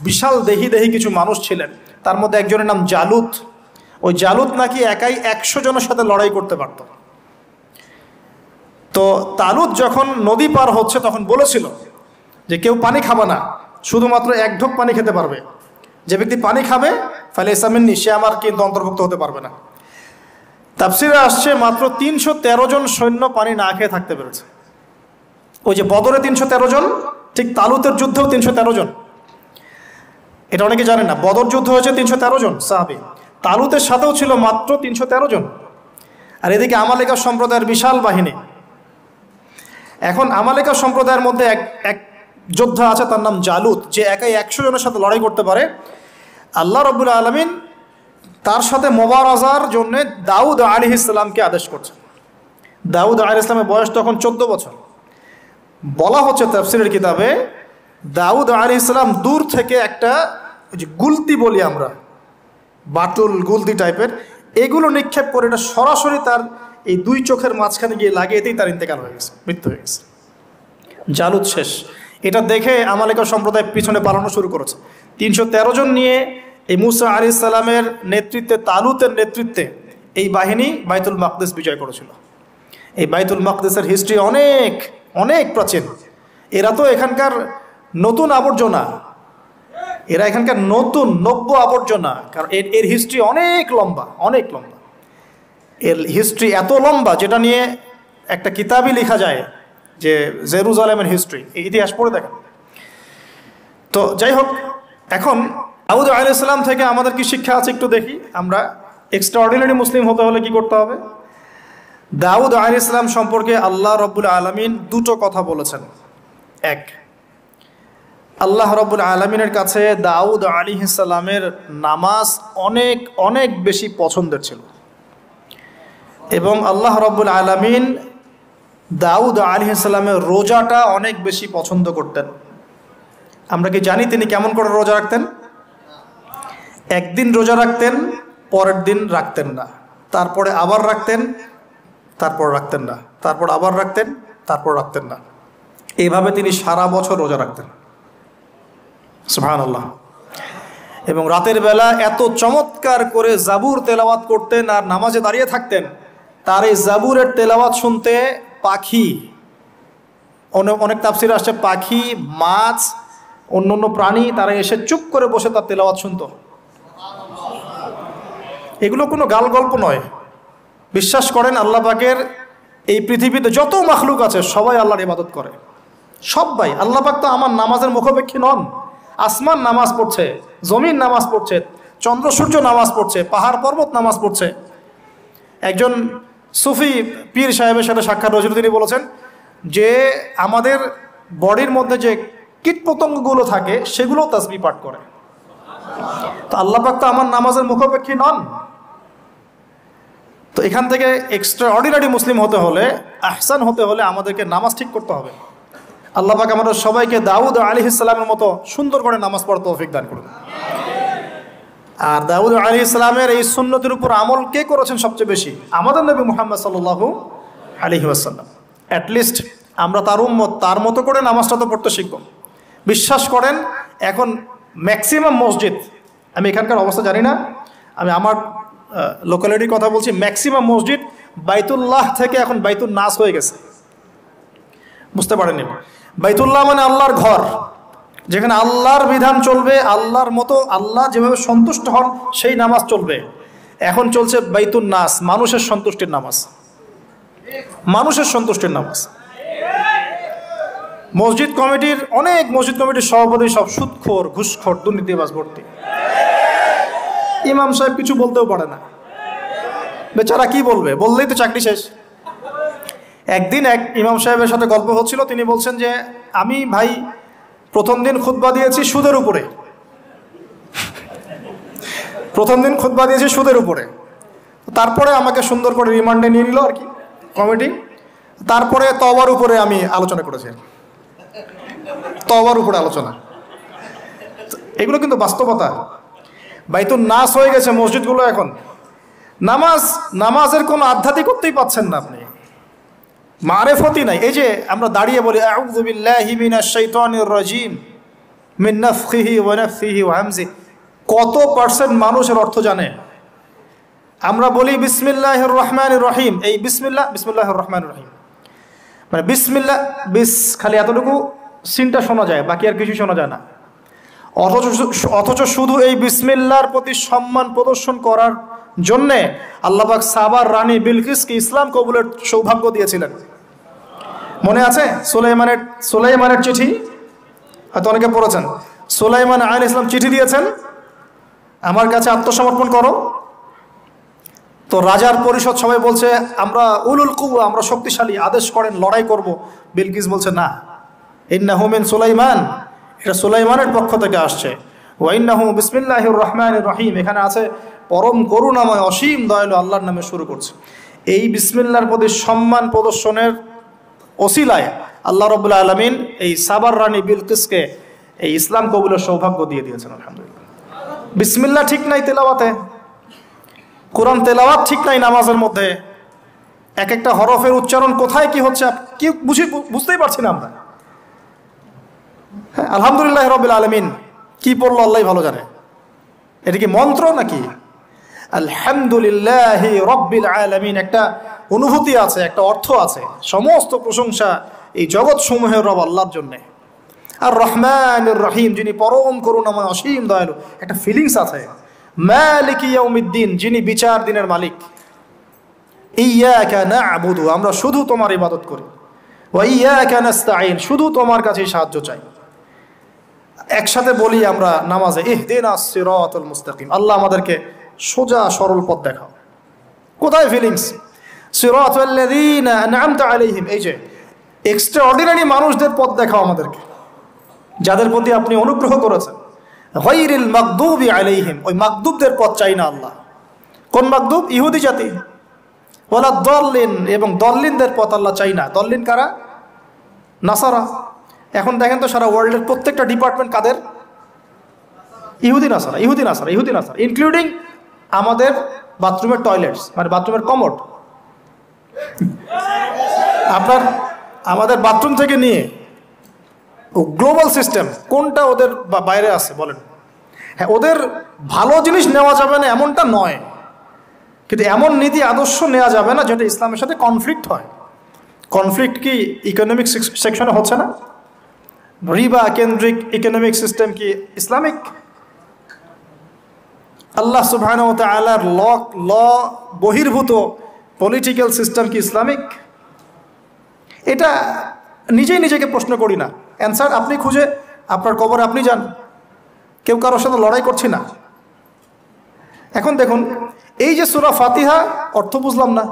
বিশাল দেহি কিছু মানুষ ছিলেন, তার মধ্যে একজনের নাম জালুত। ওই জালুত নাকি একাই 100 জনের সাথে লড়াই করতে পারত। তো তালুত যখন নদী পার হচ্ছে তখন বলেছিল যে কেউ পানি খাবে না, শুধুমাত্র এক ঢোক পানি খেতে পারবে। যে ব্যক্তি পানি খাবে ফালে ইসলামিনী, সে আমার কিন্তু অন্তর্ভুক্ত হতে পারবে না। তাফসিরে আসছে মাত্র 313 জন সৈন্য পানি না খেয়ে থাকতে পেরেছে। ওই যে বদরে 313 জন, ঠিক তালুতের যুদ্ধেও 313 জন। এটা অনেকে জানেন না, বদর যুদ্ধ হয়েছে 313 জন সাহাবী, তালুতের সাথেও ছিল মাত্র 313 জন। আর এদিকে আমালেকা সম্প্রদায়ের বিশাল বাহিনী। এখন আমালেকা সম্প্রদায়ের মধ্যে এক যোদ্ধা আছে, তার নাম জালুত, যে একাই 100 জনের সাথে লড়াই করতে পারে। আল্লাহ রাব্বুল আলামিন তার সাথে মোবারাজার জন্য দাউদ আলাইহিস সালামকে আদেশ করছেন। দাউদ আলাইহিস সালামের বয়স তখন 14 বছর। বলা হচ্ছে তাফসীরের কিতাবে, দাউদ আলাইহিস সালাম দূর থেকে একটা যে গুলতি বলি আমরা, বাটুল গুলতি টাইপের, এগুলো নিক্ষেপ করে এটা সরাসরি তার এই দুই চোখের মাঝখানে গিয়ে লাগিয়েতেই তার ইন্তেকাল হয়ে গেছে, মৃত্যু হয়ে গেছে। জালুত শেষ। এটা দেখে আমালেকা সম্প্রদায় পিছনে পালানো শুরু করেছে। 313 জন নিয়ে এই মুসা আলাইহিস সালামের নেতৃত্বে, তালুতের নেতৃত্বে এই বাহিনী বাইতুল মাকদিস বিজয় করেছিল। এই বাইতুল মাকদিসের হিস্ট্রি অনেক অনেক প্রাচীন। এরা তো এখানকার নতুন আবর্জনা, এরা এখানকার নতুন নব্য আবর্জনা, কারণ এর হিস্ট্রি অনেক লম্বা, অনেক লম্বা। এর হিস্ট্রি এত লম্বা যেটা নিয়ে একটা কিতাবই লেখা যায়, যে জেরুজালেমের হিস্ট্রি, এই ইতিহাস পড়ে দেখেন। তো যাই হোক, এখন দাউদ আলাইহিস সালাম থেকে আমাদের কি শিক্ষা আছে একটু দেখি আমরা। এক্সট্রাঅর্ডিনারি মুসলিম হতে হলে কি করতে হবে? দাউদ আলাইহিস সালাম সম্পর্কে আল্লাহ রাব্বুল আলামিন দুটো কথা বলেছেন। এক, আল্লাহ রাব্বুল আলামিনের কাছে দাউদ আলাইহিস সালামের নামাজ অনেক অনেক বেশি পছন্দের ছিল, এবং আল্লাহ রাব্বুল আলামিন দাউদ আলাইহিস সালামের রোজাটা অনেক বেশি পছন্দ করতেন। আমরা কি জানি তিনি কেমন করে রোজা রাখতেন? একদিন রোজা রাখতেন, পরের দিন রাখতেন না, তারপরে আবার রাখতেন, তারপর রাখতেন না, তারপর আবার রাখতেন, তারপর রাখতেন না। এইভাবে তিনি সারা বছর রোজা রাখতেন, সুবহানাল্লাহ। এবং রাতের বেলা এত চমৎকার করে জাবুর তেলাওয়াত করতেন আর নামাজে দাঁড়িয়ে থাকতেন, তার এই জাবুরের তেলাওয়াত শুনতে পাখি, অনেক তাফসীরে আসছে পাখি, মাছ, অন্য অন্য প্রাণী, তারা এসে চুপ করে বসে তার তেলাওয়াত শুনত। এগুলো কোনো গাল গল্প নয়। বিশ্বাস করেন আল্লাহ পাকের এই পৃথিবীতে যত মাখলুক আছে সবাই আল্লাহর ইবাদত করে, সবাই। আল্লাহ পাক তো আমার নামাজের মুখাপেক্ষী নন। আসমান নামাজ পড়ছে, জমিন নামাজ পড়ছে, চন্দ্র সূর্য নামাজ পড়ছে, পাহাড় পর্বত নামাজ পড়ছে। একজন সুফি পীর সাহেবের সাথে সাক্ষাৎ হয়েছিল, তিনি বলেছেন যে আমাদের বডির মধ্যে যে কীটপতঙ্গগুলো থাকে সেগুলো তাসবিহ পাঠ করে। তো আল্লাহ পাক তো আমার নামাজের মুখাপেক্ষী নন। তো এখান থেকে এক্সট্রা অর্ডিনারি মুসলিম হতে হলে, আহসান হতে হলে আমাদেরকে নামাজ ঠিক করতে হবে। আল্লাহ পাক আমাদের সবাইকে দাউদ আলাইহিস সালামের মতো সুন্দর করে নামাজ পড়ার তৌফিক দান করুন। আর দাউদ আলাইহিস সালামের এই সুন্নতের উপর আমল কে করেছেন সবচেয়ে বেশি? আমাদের নবী মুহাম্মদ সাল্লাল্লাহু আলাইহি ওয়াসাল্লাম। অ্যাটলিস্ট আমরা তার উম্মত, তার মতো করে নামাজটা তো পড়তে শিখব। বিশ্বাস করেন এখন ম্যাক্সিমাম মসজিদ, আমি এখানকার অবস্থা জানি না, আমি আমার লোকালিটির কথা বলছি, ম্যাক্সিমাম মসজিদ বাইতুল্লাহ থেকে এখন বাইতুল নাস হয়ে গেছে। বুঝতে পারেননি? বাইতুল্লাহ মানে আল্লাহর ঘর, যেখানে আল্লাহর বিধান চলবে, আল্লাহর মতো, আল্লাহ যেভাবে সন্তুষ্ট হন সেই নামাজ চলবে। এখন চলছে বাইতুল নাস, মানুষের সন্তুষ্টির নামাজ, মানুষের সন্তুষ্টির নামাজ। মসজিদ কমিটির, অনেক মসজিদ কমিটির সভাপতি সব সুদখোর, ঘুষখোর, দুর্নীতিবাজ ভর্তি। ইমাম সাহেব কিছু বলতেও পারে না, বেচারা কি বলবে, বললেই তো চাকরি শেষ। একদিন এক ইমাম সাহেবের সাথে গল্প হচ্ছিল, তিনি বলছেন যে আমি ভাই প্রথম দিন খুতবা দিয়েছি সুদের উপরে, প্রথম দিন খুতবা দিয়েছি সুদের উপরে, তারপরে আমাকে সুন্দর করে রিমান্ডে নিয়ে নিল আর কি কমিটি, তারপরে তওবার উপরে আমি আলোচনা করেছি, তওবার উপরে আলোচনা। এগুলো কিন্তু বাস্তবতা। বাইতুল নাস হয়ে গেছে মসজিদগুলো এখন। নামাজের কোনো আধ্যাত্মিকতাই পাচ্ছেন না আপনি, মারেফতি নাই। এই যে আমরা দাঁড়িয়ে বলি আউযু বিল্লাহি মিনাশ শাইতানির রাজিম মিন নাফখিহি ওয়া নাফসিহি ওয়া হামজি, কত পার্সেন্ট মানুষের অর্থ জানে? আমরা বলি বিসমিল্লাহির রহমানির রহিম, এই বিসমিল্লাহির রহমানির রহিম, মানে বিসমিল্লাহ খালি এতটুকু সিনটা শোনা যায়, বাকি আর কিছু শোনা যায় না। অথচ শুধু এই বিসমিল্লাহর প্রতি সম্মান প্রদর্শন করার জন্যে আল্লাহ পাক সাবার রানী বিলকিসকে ইসলাম কবুলের সৌভাগ্য দিয়েছিলেন। মনে আছে সুলাইমানের চিঠি, হয়তো অনেকে পড়েছেন। সুলাইমান আলাইহিস সালাম চিঠি দিয়েছেন, আমার কাছে আত্মসমর্পণ করো। তো রাজার পরিষদ সবাই বলছে আমরা উলুল কুওয়া, আমরা শক্তিশালী, আদেশ করেন লড়াই করব। বিলকিস বলছে না, ইন্নাহু মিন সুলাইমান, এটা সুলাইমানের পক্ষ থেকে আসছে। ওয়া ইন্নাহু বিসমিল্লাহির রহমানির রহিম, এখানে আছে পরম করুণাময় অসীম দয়ালু আল্লাহর নামে শুরু করছে। এই বিসমিল্লাহর প্রতি সম্মান প্রদর্শনের ওসিলায় আল্লাহ রাব্বুল আলামিন এই সাবার রানী বিলকিসকে এই ইসলাম কবুলের সৌভাগ্য দিয়ে দিয়েছেন। আলহামদুলিল্লাহ। বিসমিল্লাহ ঠিক নাই তেলাওয়াতে, কোরআন তেলাওয়াত ঠিক নাই নামাজের মধ্যে, এক একটা হরফের উচ্চারণ কোথায় কি হচ্ছে কি বুঝতেই পারছি না আমরা। আলহামদুলিল্লাহ রাব্বিল আলামিন কি পড়লো আল্লাহ ভালো জানে। এটা কি মন্ত্র নাকি? আলহামদুলিল্লাহি রাব্বিল আলামিন একটা অনুভূতি আছে, একটা অর্থ আছে। সমস্ত প্রশংসা এই জগৎ সমূহের রব আল্লাহর জন্যে। আর রহমানির রহিম, যিনি পরম করুণাময় অসীম দয়ালু, একটা ফিলিংস আছে। মালিকি ইয়াউমিদ্দিন, যিনি বিচার দিনের মালিক। ইয়্যাকা না'বুদু, আমরা শুধু তোমার ইবাদত করি। ওয়া ইয়্যাকা নাস্তাঈন, শুধু তোমার কাছেই সাহায্য চাই। একসাথে বলি আমরা নামাজে, ইহদিনাস সিরাতাল মুস্তাকিম, আল্লাহ আমাদেরকে সোজা সরল পথ দেখাও। কোথায় ফিলিংস? সিরাতাল্লাযীনা আন'আমতা আলাইহিম, এই যে এক্সট্রাঅর্ডিনারি মানুষদের পথ দেখাও আমাদেরকে, যাদের প্রতি আপনি অনুগ্রহ করেছেন। গায়রিল মাগদুবি আলাইহিম, ওই মাগদুবদের পথ চাই না আল্লাহ। কোন মাগদুব? ইহুদি জাতি। ওয়ালা দাল্লিন, এবং দল্লিনদের পথ আল্লাহ চাই না। দল্লিন কারা? নাসারা। এখন দেখেন তো সারা ওয়ার্ল্ডের প্রত্যেকটা ডিপার্টমেন্ট কাদের? ইহুদি নাসারা, ইহুদি নাসারা, ইহুদি নাসারা, ইনক্লুডিং আমাদের বাথরুমের টয়লেটস, মানে বাথরুমের কমোড। আপনার আমাদের বাথরুম থেকে নিয়ে গ্লোবাল সিস্টেম কোনটা ওদের বাইরে আছে বলেন? হ্যাঁ, ওদের ভালো জিনিস নেওয়া যাবে না এমনটা নয়, কিন্তু এমন নীতি আদর্শ নেওয়া যাবে না যেটা ইসলামের সাথে কনফ্লিক্ট হয়। কনফ্লিক্ট কি ইকোনমিক সেকশনে হচ্ছে না? রিবা কেন্দ্রিক ইকোনমিক সিস্টেম কি ইসলামিক? আল্লাহ সুবহানাহু ওয়া তাআলার ল বহির্ভূত পলিটিক্যাল সিস্টেম কি ইসলামিক? এটা নিজেই নিজেকে প্রশ্ন করি না, অ্যান্সার আপনি খুঁজে আপনার কবরে আপনি যান। কেউ কারোর সাথে লড়াই করছি না। এখন দেখুন, এই যে সূরা ফাতিহা অর্থ বুঝলাম না,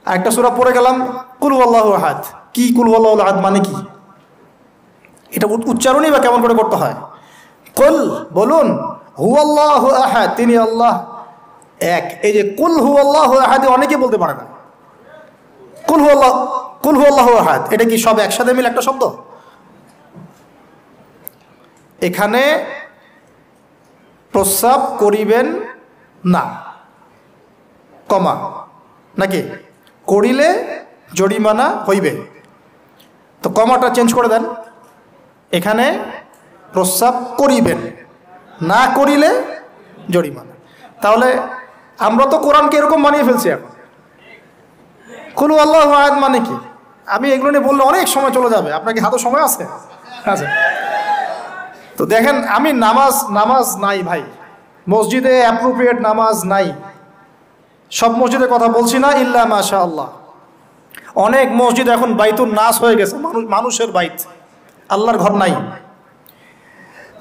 একটা সূরা পড়ে গেলাম কুল হুয়াল্লাহু আহাদ। কি কুল হুয়াল্লাহু আহাদ মানে কি? এটা উচ্চারণই বা কেমন করে করতে হয়? কুল, বলুন, হুয়াল্লাহু আহাদ, তিনি আল্লাহ এক। এই যে কুল হুয়াল্লাহু আহাদ অনেকে বলতে পারে না। কুল হুয়াল্লাহু আহাদ, এটা কি সব একসাথে মিলে একটা শব্দ? এখানে প্রস্রাব করিবেন না, কমা, নাকি করিলে জরিমানা হইবে, তো কমাটা চেঞ্জ করে দেন। এখানে প্রস্রাব করিবেন, না করিলে জরিমানা। তাহলে আমরা তো কোরআনকে এরকম বানিয়ে ফেলছি এখন। কুল হুয়াল্লাহু আহাদ মানে কি? আমি এগুলো নিয়ে বললে অনেক সময় চলে যাবে। আপনার কি হাতে সময় আছে? আচ্ছা, তো দেখেন, আমি নামাজ নাই ভাই, মসজিদে অ্যাপ্রোপ্রিয়েট নামাজ নাই। সব মসজিদের কথা বলছি না, ইল্লা মাশাআল্লাহ। অনেক মসজিদ এখন বাইতুন নাস হয়ে গেছে, মানুষের বাইত, আল্লাহর ঘর নাই,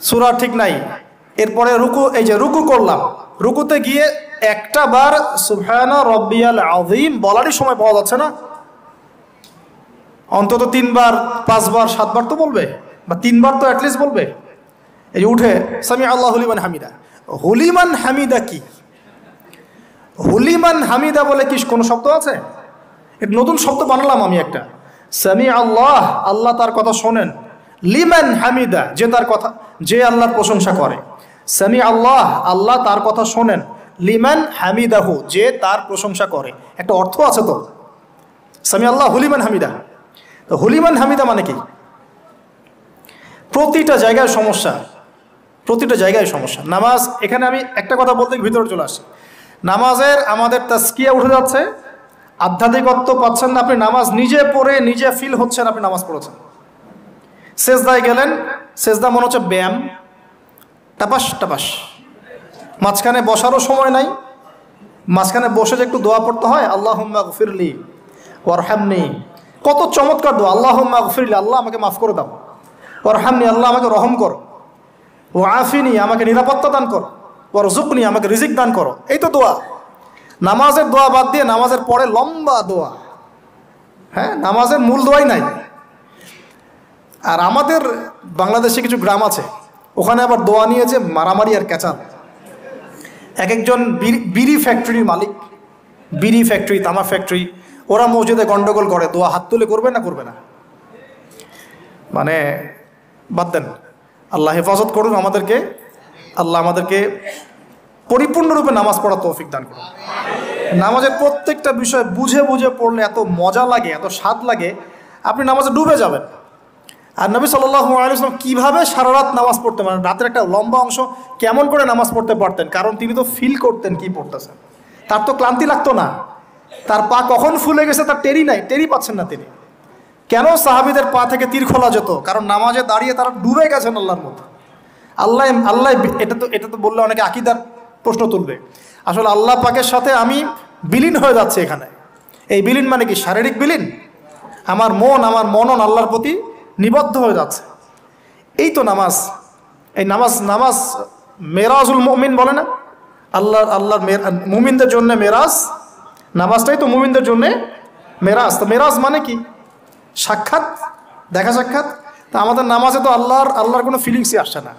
সূরা ঠিক নাই। এরপরে রুকু, এই যে রুকু করলাম, রুকুতে গিয়ে একটা বার সুবহানা রাব্বিয়াল আযীম বলারই সময় পাওয়া যাচ্ছে না। অন্তত 3 বার 5 বার 7 বার তো বলবে, বা 3 বার তো অ্যাটলিস্ট বলবে। এই যে উঠে সামি আল্লাহু লিমান হামিদা, হুলিমান হামিদা কি? হুলিমান হামিদা বলে কি কোনো শব্দ আছে? এটা নতুন শব্দ বানালাম আমি একটা। সামি আল্লাহ, আল্লাহ তার কথা শোনেন। লিমান হামিদা, যে তার কথা, যে আল্লাহর প্রশংসা করে। সামি আল্লাহ, আল্লাহ তার কথা শোনেন। লিমান হামিদাহু, যে তার প্রশংসা করে। একটা অর্থ আছে তো, সামি আল্লাহ হুলিমান হামিদা। তো হুলিমান হামিদা মানে কি? প্রতিটা জায়গায় সমস্যা, প্রতিটা জায়গায় সমস্যা। নামাজ, এখানে আমি একটা কথা বলতে ভিতরে চলে আসি। নামাজের আমাদের তাসকিয়া উঠে যাচ্ছে, আধ্যাত্মিকত্ব পাচ্ছেন না, আপনি নামাজ নিজে পড়ে নিজে ফিল হচ্ছেন আপনি নামাজ পড়েছেন। সেজদায় গেলেন, সেজদা মনে হচ্ছে ব্যায়াম, টাপাস টাপাস, মাঝখানে বসারও সময় নাই, মাঝখানে বসে যে একটু দোয়া পড়তে হয়, আল্লাহুম্মা গফিরলি ওয়ারহামনি, কত চমৎকার দোয়া, আল্লাহুম্মা গফিরলি, আল্লাহ আমাকে মাফ করে দাও, ওয়ারহামনি, আল্লাহ আমাকে রহম করো, ও আফিনি, আমাকে নিরাপত্তা দান করো, ওয়ারজুকনি, আমাকে রিজিক দান করো, এই তো দোয়া। নামাজের দোয়া বাদ দিয়ে নামাজের পরে লম্বা দোয়া, হ্যাঁ, নামাজের মূল দোয়াই নাই। আর আমাদের বাংলাদেশে কিছু গ্রাম আছে, ওখানে আবার দোয়া নিয়ে যে মারামারি আর ক্যাচাল। এক একজন বিড়ি ফ্যাক্টরির মালিক, বিড়ি ফ্যাক্টরি, তামাক ফ্যাক্টরি, ওরা মসজিদে গন্ডগোল করে, দোয়া হাত তুলে করবে না করবে না, মানে বাদ দেন। আল্লাহ হেফাজত করুন আমাদেরকে, আল্লাহ আমাদেরকে পরিপূর্ণরূপে নামাজ পড়ার তৌফিক দান করুন। নামাজের প্রত্যেকটা বিষয় বুঝে বুঝে পড়লে এত মজা লাগে, এত স্বাদ লাগে, আপনি নামাজে ডুবে যাবেন। আর নবী সাল্লাল্লাহু আলাইহি ওয়াসাল্লাম কীভাবে সারা রাত নামাজ পড়তেন, মানে রাতের একটা লম্বা অংশ কেমন করে নামাজ পড়তে পারতেন, কারণ তিনি তো ফিল করতেন কি পড়তেছেন, তার তো ক্লান্তি লাগতো না, তার পা কখন ফুলে গেছে তার টেরি পাচ্ছেন না তিনি। কেন সাহাবীদের পা থেকে তীর খোলা যেত, কারণ নামাজে দাঁড়িয়ে তারা ডুবে গেছেন আল্লাহর মধ্যে। আল্লাহ আল্লাহ এটা তো বললে অনেকে আকীদার প্রশ্ন তুলবে। আসলে আল্লাহ পাকের সাথে আমি বিলীন হয়ে যাচ্ছে এখানে। এই বিলীন মানে কি? শারীরিক বিলীন। আমার মনন আল্লাহর প্রতি নিবদ্ধ হয়ে যাচ্ছে, এই তো নামাজ। এই নামাজ মেরাজুল মুমিন বলে না, আল্লাহর মুমিনদের জন্য মেরাজ, নামাজটাই তো মুমিনদের জন্য মেরাজ। তো মেরাজ মানে কি? সাক্ষাৎ, দেখা সাক্ষাৎ। তা আমাদের নামাজে তো আল্লাহর কোনো ফিলিংসই আসছে না।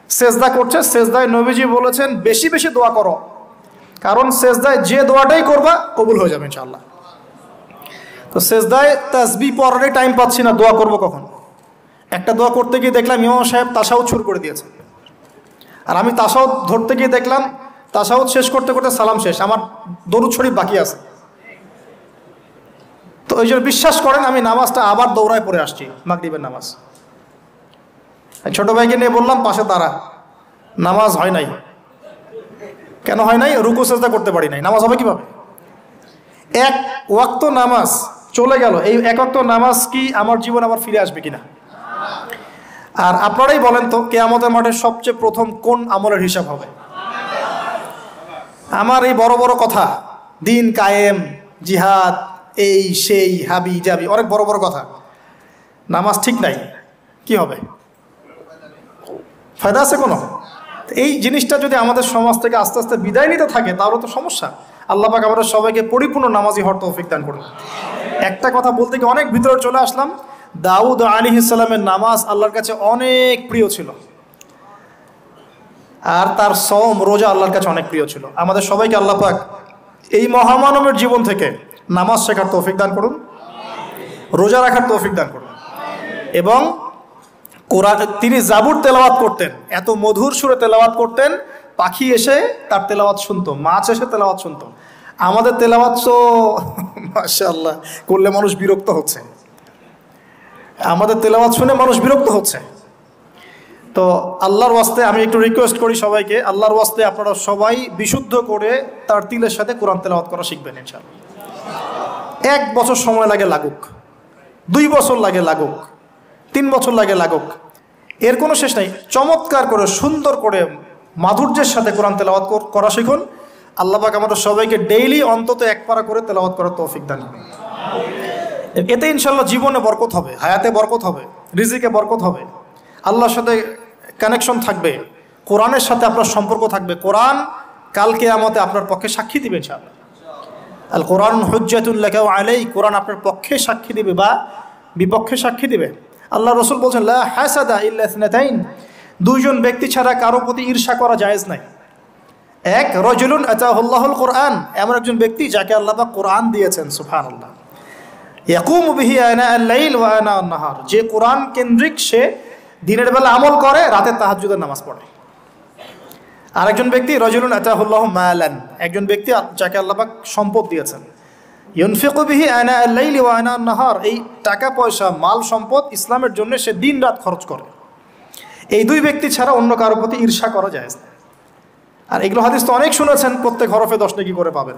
সেজদা করছে, সেজদায় নবীজি বলেছেন বেশি বেশি দোয়া করো, কারণ সেজদায় যে দোয়াটাই করবা কবুল হয়ে যাবে ইনশাআল্লাহ। তো সেজদায় তাসবিহ পড়ারই টাইম পাচ্ছি না, দোয়া করব কখন? একটা দোয়া করতে গিয়ে দেখলাম ইমাম সাহেব তাশাহুদ শুরু করে দিয়েছে, আর আমি তাশাহুদ ধরতে গিয়ে দেখলাম তাশাহুদ শেষ করতে করতে সালাম শেষ, আমার দরুদ শরীফ বাকি আছে। তো ওই জন্য বিশ্বাস করেন আমি নামাজটা আবার দৌড়ায় পড়ে আসছি, মাগরিবের নামাজ। ছোট ভাইকে নিয়ে বললাম পাশে দাঁড়া, নামাজ হয় নাই। কেন হয় নাই? রুকু সেজদা করতে পারি নাই, নামাজ হবে কিভাবে? এক ওয়াক্ত নামাজ চলে গেল, এই এক ওয়াক্ত নামাজ কি আমার জীবন আবার ফিরে আসবে কিনা? আর আপনারাই বলেন তো, কিয়ামতের মাঠে সবচেয়ে প্রথম কোন আমলের হিসাব হবে? আমার এই বড় বড় কথা, দিন কায়েম, জিহাদ, এই সেই, হাবি জাবি, অনেক বড় বড় কথা, নামাজ ঠিক নাই, কি হবে? ফায়দা আছে কোনো? এই জিনিসটা যদি আমাদের সমাজ থেকে আস্তে আস্তে বিদায় নিতে থাকে তাহলে তো সমস্যা। আল্লাহ পাক আমাদের সবাইকে পরিপূর্ণ নামাজি হওয়ার তৌফিক দান করুন। একটা কথা বলতে গিয়ে অনেক ভিতরে চলে আসলাম। দাউদ আলাইহিস সালামের নামাজ আল্লাহর কাছে অনেক প্রিয় ছিল, আর তার সওম রোজা আল্লাহর কাছে অনেক প্রিয় ছিল। আমাদের সবাইকে আল্লাহ পাক এই মহামানবের জীবন থেকে নামাজ শেখার তৌফিক দান করুন, রোজা রাখার তৌফিক দান করুন। এবং কোরআন, তিনি জাবুর তেলাওয়াত করতেন, এত মধুর সুরে তেলাওয়াত করতেন, পাখি এসে তার তেলাওয়াত শুনতো, মাছ এসে তেলাওয়াত শুনতো। আমাদের তেলাওয়াত তো মাশাআল্লাহ করলে মানুষ বিরক্ত হচ্ছে, আমাদের তেলাওয়াত শুনে মানুষ বিরক্ত হচ্ছে। তো আল্লাহর ওয়াস্তে আমি একটু রিকোয়েস্ট করি সবাইকে, আল্লাহর ওয়াস্তে আপনারা সবাই বিশুদ্ধ করে তার তিলের সাথে কোরআন তেলাওয়াত করা শিখবেন ইনশাআল্লাহ। 1 বছর সময় লাগে লাগুক, 2 বছর লাগে লাগুক, 3 বছর লাগে লাগুক, এর কোনো শেষ নাই। চমৎকার করে সুন্দর করে মাধুর্যের সাথে কোরআন তেলাওয়াত করা শিখুন। আল্লাহ পাক আমাদের সবাইকে ডেইলি অন্তত 1 পারা করে তেলাওয়াত করার তৌফিক দান করুন। এতে ইনশাআল্লাহ জীবনে বরকত হবে, হায়াতে বরকত হবে, রিজিকে বরকত হবে, আল্লাহর সাথে কানেকশন থাকবে, কোরআনের সাথে আপনার সম্পর্ক থাকবে। কোরআন কাল কিয়ামতে আপনার পক্ষে সাক্ষী দিবে ইনশাআল্লাহ। আল কোরআন হুজ্জাতুল লাকা ওয়া আলাইক, কোরআন আপনার পক্ষে সাক্ষী দিবে বা বিপক্ষে সাক্ষী দিবে। আল্লাহ রসুল বলছেন লা হাসাদা ইল্লা ইসনাতাইন, 2 জন ব্যক্তি ছাড়া কারো প্রতি ঈর্ষা করা জায়েজ নাই। এক, রাজুলুন আতাহুল্লাহুল কোরআন, এমন একজন ব্যক্তি যাকে আল্লাহ পাক কোরআন দিয়েছেন, সুবহানাল্লাহ। ইয়াকুমু বিহি আনা আল-লাইল ওয়া আনা আন-নাহার, যে কোরআন কেন্দ্রিক, সে দিনের বেলা আমল করে, রাতে তাহাজ্জুদের নামাজ পড়ে। আরেকজন ব্যক্তি রাজুলুন আতাহুল্লাহু মালান, একজন ব্যক্তি যাকে আল্লাহ পাক সম্পদ দিয়েছেন, ইউনফিকু বিহি আনা আল-লাইলি ওয়া আনা আন-নাহার, এই টাকা পয়সা মাল সম্পদ ইসলামের জন্য সে দিন রাত খরচ করে। এই 2 ব্যক্তি ছাড়া অন্য কারোর প্রতি ঈর্ষা করা যায় না। আর এগুলো হাদিস তো অনেক শুনেছেন, প্রত্যেক হরফে 10 নেকি করে পাবেন।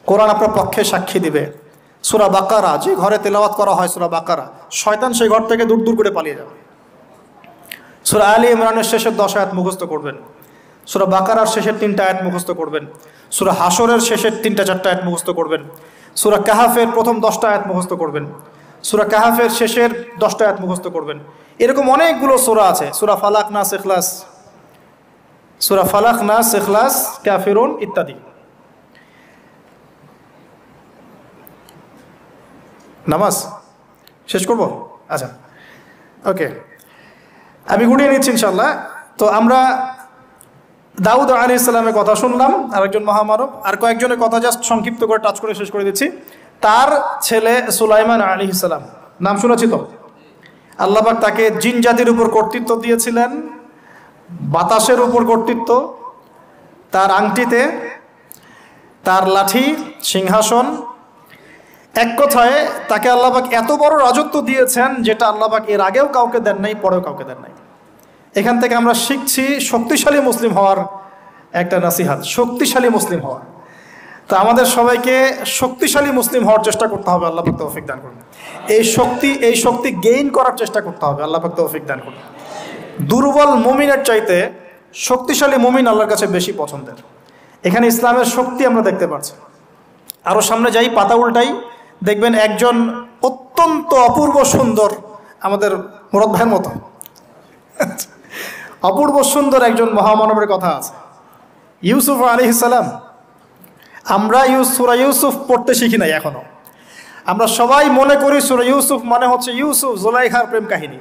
কোরআন আপনার পক্ষে সাক্ষী দিবে। সূরা বাকারা, যে ঘরে তেলাওয়াত করা হয় সূরা বাকারা, শয়তান সেই ঘর থেকে দূর দূর করে পালিয়ে যাবে। সূরা আলী ইমরানের শেষের 10 আয়াত মুখস্থ করবেন, সূরা বাকারার শেষের 3টা আয়াত মুখস্থ করবেন, সূরা হাশরের শেষের 3-4টা আয়াত মুখস্থ করবেন, সূরা কাহাফের প্রথম 10টা আয়াত মুখস্থ করবেন, সূরা কাহাফের শেষের 10টা আয়াত মুখস্থ করবেন। এরকম অনেকগুলো সূরা আছে, সূরা ফালাক, নাস, ইখলাস, সূরা ফালাক, নাস, ইখলাস, কাফিরুন ইত্যাদি। নামাজ শেষ করব? আচ্ছা, ওকে, আমি গুটিয়ে নিচ্ছি ইনশাল্লাহ। তো আমরা দাউদ আলাইহিস সালামের কথা শুনলাম, আরেকজন মহামানব। আর কয়েকজনের কথা জাস্ট সংক্ষিপ্ত করে টাচ করে শেষ করে দিচ্ছি। তার ছেলে সুলাইমান আলাইহিস সালাম, নাম শুনেছি তো? আল্লাহ পাক তাকে জিন জাতির উপর কর্তৃত্ব দিয়েছিলেন, বাতাসের উপর কর্তৃত্ব, তার আংটিতে, তার লাঠি, সিংহাসন। এক কথায় তাকে আল্লাহ পাক এত বড় রাজত্ব দিয়েছেন যেটা আল্লাহ পাক এর আগেও কাউকে দেন নাই, পরেও কাউকে দেন নাই। এখান থেকে আমরা শিখছি শক্তিশালী মুসলিম হওয়ার একটা নাসিহাত, শক্তিশালী মুসলিম হওয়া। তো আমাদের সবাইকে শক্তিশালী মুসলিম হওয়ার চেষ্টা করতে হবে, আল্লাহ পাক তৌফিক দান করুন। এই শক্তি গেইন করার চেষ্টা করতে হবে, আল্লাহ পাক তৌফিক দান করুন। দুর্বল মুমিনের চাইতে শক্তিশালী মুমিন আল্লাহর কাছে বেশি পছন্দের। এখানে ইসলামের শক্তি আমরা দেখতে পাচ্ছি। আরও সামনে যাই, পাতা উল্টাই, দেখবেন একজন অত্যন্ত অপূর্ব সুন্দর, আমাদের মুরাদ ভাইয়ের মতো অপূর্ব সুন্দর একজন মহামানবের কথা আছে, ইউসুফ আলাইহিস সালাম। আমরা সূরা ইউসুফ পড়তে শিখি নাই এখনো। আমরা সবাই মনে করি সূরা ইউসুফ মানে হচ্ছে ইউসুফ জুলাইখার প্রেম কাহিনী,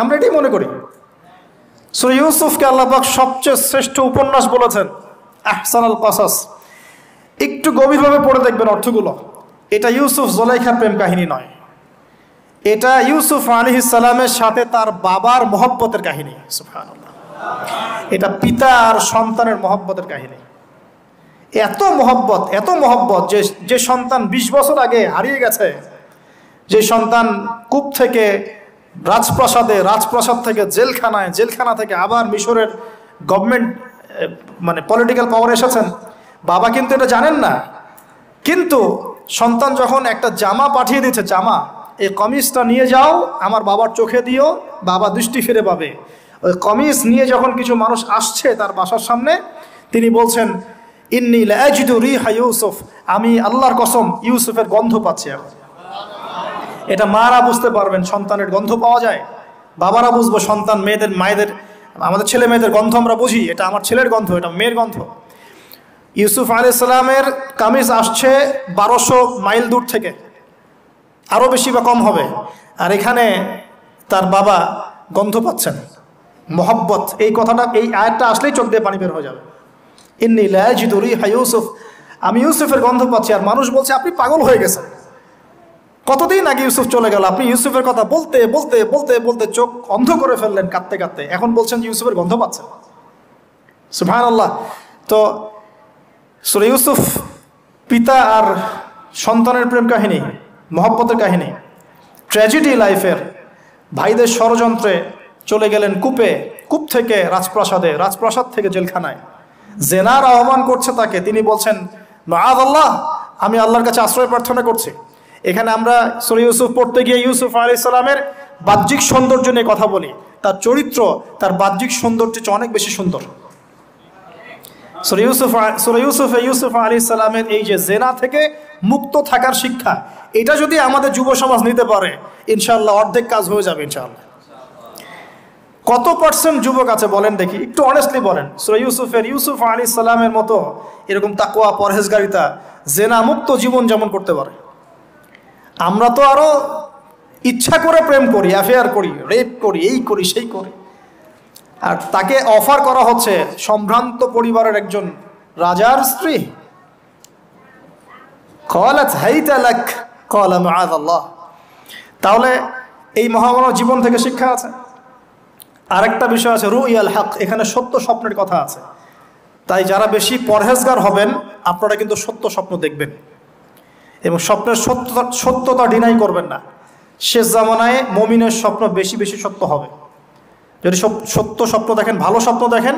আমরা এটাই মনে করি। সূরা ইউসুফকে আল্লাহ পাক সবচেয়ে শ্রেষ্ঠ উপন্যাস বলেছেন, আহসানুল কসাস। একটু গভীরভাবে পড়ে দেখবেন অর্থগুলো। এটা ইউসুফ জুলাইখার প্রেম কাহিনী নয়, এটা ইউসুফ আলাইহিস সালামের সাথে তার বাবার মহব্বতের কাহিনী। সুবহানাল্লাহ, এটা পিতা আর সন্তানের মহব্বতের কাহিনী। এত মহব্বত যে সন্তান 20 বছর আগে হারিয়ে গেছে, যে সন্তান কূপ থেকে রাজপ্রাসাদে, রাজপ্রাসাদ থেকে জেলখানায়, জেলখানা থেকে আবার মিশরের গভর্নমেন্ট মানে পলিটিক্যাল পাওয়ার এসেছেন। বাবা কিন্তু এটা জানেন না, কিন্তু সন্তান যখন একটা জামা পাঠিয়ে দিচ্ছে, জামা, এই কমিজটা নিয়ে যাও, আমার বাবার চোখে দিও, বাবা দৃষ্টি ফিরে পাবে। ওই কমিজ নিয়ে যখন কিছু মানুষ আসছে তার বাসার সামনে, তিনি বলছেন, ইন্নী লাআজিদু রিহা ইউসুফ, আমি আল্লাহর কসম ইউসুফের গন্ধ পাচ্ছি এখন। এটা মারা বুঝতে পারবেন, সন্তানের গন্ধ পাওয়া যায়। বাবারা বুঝবো, সন্তান, মায়েদের, আমাদের ছেলে মেয়েদের গন্ধ আমরা বুঝি, এটা আমার ছেলের গন্ধ, এটা মেয়ের গন্ধ। ইউসুফ আলাইহিস সালামের কামিজ আসছে 1200 মাইল দূর থেকে, আরও বেশি বা কম হবে। আর এখানে তার বাবা গন্ধ পাচ্ছেন, মহব্বত। এই কথাটা, এই আয়াতটা আসলেই চোখ দিয়ে পানি বের হয়ে যাবে। ইন্নী লাআজিদু রিহা ইউসুফ, আমি ইউসুফের গন্ধ পাচ্ছি। আর মানুষ বলছে আপনি পাগল হয়ে গেছেন, কতদিন আগে ইউসুফ চলে গেল, আপনি ইউসুফের কথা বলতে বলতে বলতে বলতে চোখ অন্ধ করে ফেললেন কাঁদতে কাঁদতে, এখন বলছেন যে ইউসুফের গন্ধ পাচ্ছেন। সুবহানাল্লাহ। তো সূরা ইউসুফ পিতা আর সন্তানের প্রেম কাহিনী, মহব্বতের কাহিনী, ট্র্যাজেডি লাইফের। ভাইদের ষড়যন্ত্রে চলে গেলেন কূপে, কূপ থেকে রাজপ্রাসাদে, রাজপ্রাসাদ থেকে জেলখানায়। জেনার আহ্বান করছে তাকে, তিনি বলছেন মাআযাল্লাহ, আমি আল্লাহর কাছে আশ্রয় প্রার্থনা করছি। এখানে আমরা সূরা ইউসুফ পড়তে গিয়ে ইউসুফ আলাইহিস সালামের বাহ্যিক সৌন্দর্য নিয়ে কথা বলি, তার চরিত্র তার বাহ্যিক সৌন্দর্যের চেয়ে অনেক বেশি সুন্দর। সূরা ইউসুফ আলাইহিস সালামের এই যে জেনা থেকে মুক্ত থাকার শিক্ষা, এটা যদি আমাদের যুব সমাজ নিতে পারে, ইনশাআল্লাহ অর্ধেক কাজ হয়ে যাবে ইনশাআল্লাহ। কত পার্সেন্ট যুবক আছে বলেন দেখি, একটু অনেস্টলি বলেন, সূরা ইউসুফ আলাইহিস সালামের মতো এরকম তাকওয়া, পরহেজগারিতা, জেনা মুক্ত জীবন যেমন করতে পারে। আমরা তো আরো ইচ্ছা করে প্রেম করি, অ্যাফেয়ার করি, রেপ করি, এই করি সেই করি। আর তাকে অফার করা হচ্ছে সম্ভ্রান্ত পরিবারের একজন রাজার স্ত্রী। ক্বালাত হাইতা লাক ক্বালা মাআযাল্লাহ। তাহলে এই মহামানব জীবন থেকে শিক্ষা আছে। আরেকটা বিষয় আছে রুইয়াল হক, এখানে সত্য স্বপ্নের কথা আছে। তাই যারা বেশি পরহেজগার হবেন আপনারা কিন্তু সত্য স্বপ্ন দেখবেন এবং স্বপ্নের সত্যতা ডিনাই করবেন না। শেষ জামানায় মুমিনের স্বপ্ন বেশি বেশি সত্য হবে। যদি সত্য স্বপ্ন দেখেন, ভালো স্বপ্ন দেখেন,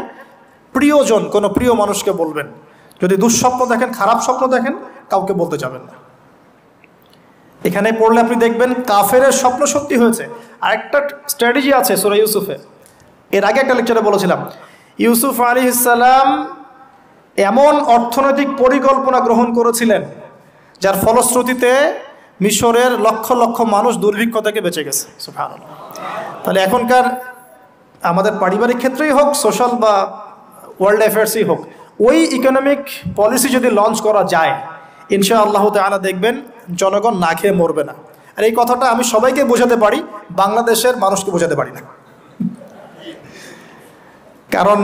প্রিয়জন কোনো প্রিয় মানুষকে বলবেন। যদি দুঃস্বপ্ন দেখেন, খারাপ স্বপ্ন দেখেন, কাউকে বলতে যাবেন না। এখানে পড়লে আপনি দেখবেন কাফেরের স্বপ্ন সত্যি হয়েছে। আরেকটা স্ট্র্যাটেজি আছে সূরা ইউসুফে, এর আগে একটা লেকচারে বলেছিলাম। ইউসুফ আলাইহিস সালাম এমন অর্থনৈতিক পরিকল্পনা গ্রহণ করেছিলেন যার ফলশ্রুতিতে মিশরের লক্ষ লক্ষ মানুষ দুর্ভিক্ষ থেকে বেঁচে গেছে। সুবহানাল্লাহ। তাহলে এখনকার আমাদের পারিবারিক ক্ষেত্রেই হোক, সোশ্যাল বা ওয়ার্ল্ড অ্যাফেয়ার্সই হোক, ওই ইকোনমিক পলিসি যদি লঞ্চ করা যায়, ইনশাআল্লাহ তাআলা দেখবেন জনগণ না খেয়ে মরবে না। আর এই কথাটা আমি সবাইকে বোঝাতে পারি, বাংলাদেশের মানুষকে বোঝাতে পারি না। কারণ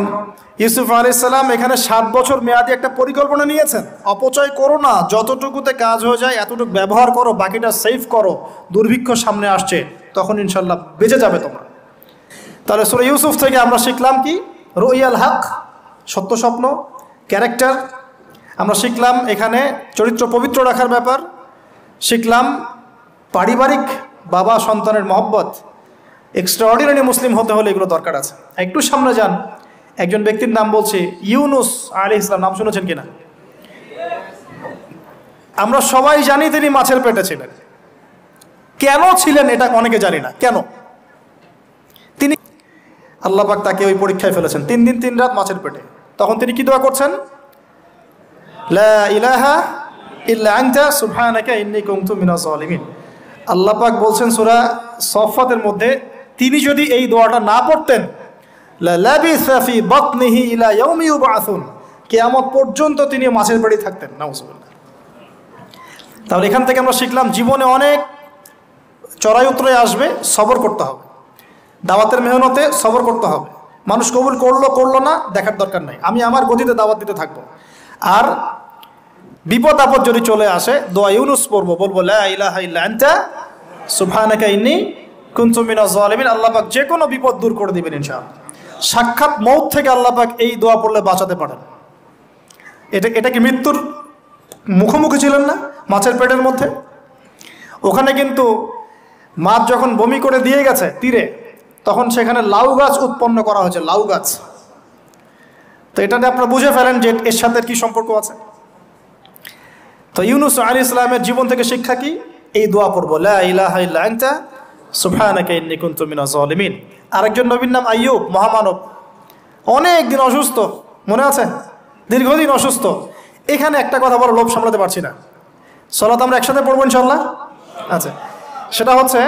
ইউসুফ আলাইহিস সালাম এখানে 7 বছর মেয়াদি একটা পরিকল্পনা নিয়েছেন। অপচয় করো না, যতটুকুতে কাজ হয়ে যায় এতটুকু ব্যবহার করো, বাকিটা সেভ করো। দুর্ভিক্ষ সামনে আসছে, তখন ইনশাল্লাহ বেঁচে যাবে তোমরা। তাহলে সূরা ইউসুফ থেকে আমরা শিখলাম কি? রুইয়াল হক, সত্য স্বপ্ন, ক্যারেক্টার। আমরা শিখলাম এখানে চরিত্র পবিত্র রাখার ব্যাপার। শিখলাম পারিবারিক বাবা সন্তানের মহব্বত। এক্সট্রাঅর্ডিনারি মুসলিম হতে হলে এগুলো দরকার আছে। একটু সামনে যান, একজন ব্যক্তির নাম বলছি, ইউনুস আলাইহিস সালাম। নাম শুনেছেন কিনা? আমরা সবাই জানি তিনি মাছের পেটে ছিলেন। কেন ছিলেন এটা অনেকে জানি না। কেন? তিনি আল্লাহ পাক তাকে ওই পরীক্ষায় ফেলেছেন, 3 দিন 3 রাত মাছের পেটে। তখন তিনি কি দোয়া করছেন? লা ইলাহা ইল্লা আনতা সুবহানাকা ইন্নী কুনতু মিনাজ জালিমিন। আল্লাহ পাক বলছেন সূরা সফফাতের মধ্যে, তিনি যদি এই দোয়াটা না পড়তেন, লা লাবিসা ফি বাতনিহি ইলা ইয়াউমি ইউবআসুন, কিয়ামত পর্যন্ত তিনি মাছের পেটে থাকতেন। নাউজুবিল্লাহ। তাহলে এখান থেকে আমরা শিখলাম জীবনে অনেক চড়াই উতরাই আসবে, সবর করতে হবে। দাওয়াতের মেহনতে সবর করতে হবে। মানুষ কবুল করলো করলো না দেখার দরকার নাই, আমি আমার গতিতে দাওয়াত দিতে থাকবো। আর বিপদ আপদ যদি চলে আসে, দোয়া ইউনুস পড়বো, বলবো লা ইলাহা ইল্লা আনতা সুবহানাকা ইন্নী কুনতু মিনাজ জালিমিন। আল্লাহ পাক যে কোনো বিপদ দূর করে দিবেন ইনশাআল্লাহ। সাক্ষাৎ মউত থেকে আল্লাহ পাক এই দোয়া পড়লে বাঁচাতে পারেন। এটা কি মৃত্যুর মুখোমুখি ছিলেন না মাছের পেটের মধ্যে? ওখানে কিন্তু মাছ যখন বমি করে দিয়ে গেছে তীরে, তখন সেখানে লাউ গাছ উৎপন্ন করা হয়েছে, লাউ গাছ। তো এটাতে আপনারা বুঝে ফেলেন যে এর সাথে কি সম্পর্ক আছে। তো ইউনুস আলাইহিস সালামের জীবন থেকে শিক্ষা কি? এই দোয়া পড়বো, লা ইলাহা ইল্লা আনতা সুবহানাকা ইন্নী কুনতু মিনাজ জালিমিন। আরেকজন নবীর নাম আইয়ুব, মহামানব, অনেক দিন অসুস্থ, মনে আছে? দীর্ঘদিন অসুস্থ। এখানে একটা কথা বড় লোভ সামলাতে পারছি না, সালাত আমরা একসাথে পড়বো ইনশাআল্লাহ। আচ্ছা, সেটা হচ্ছে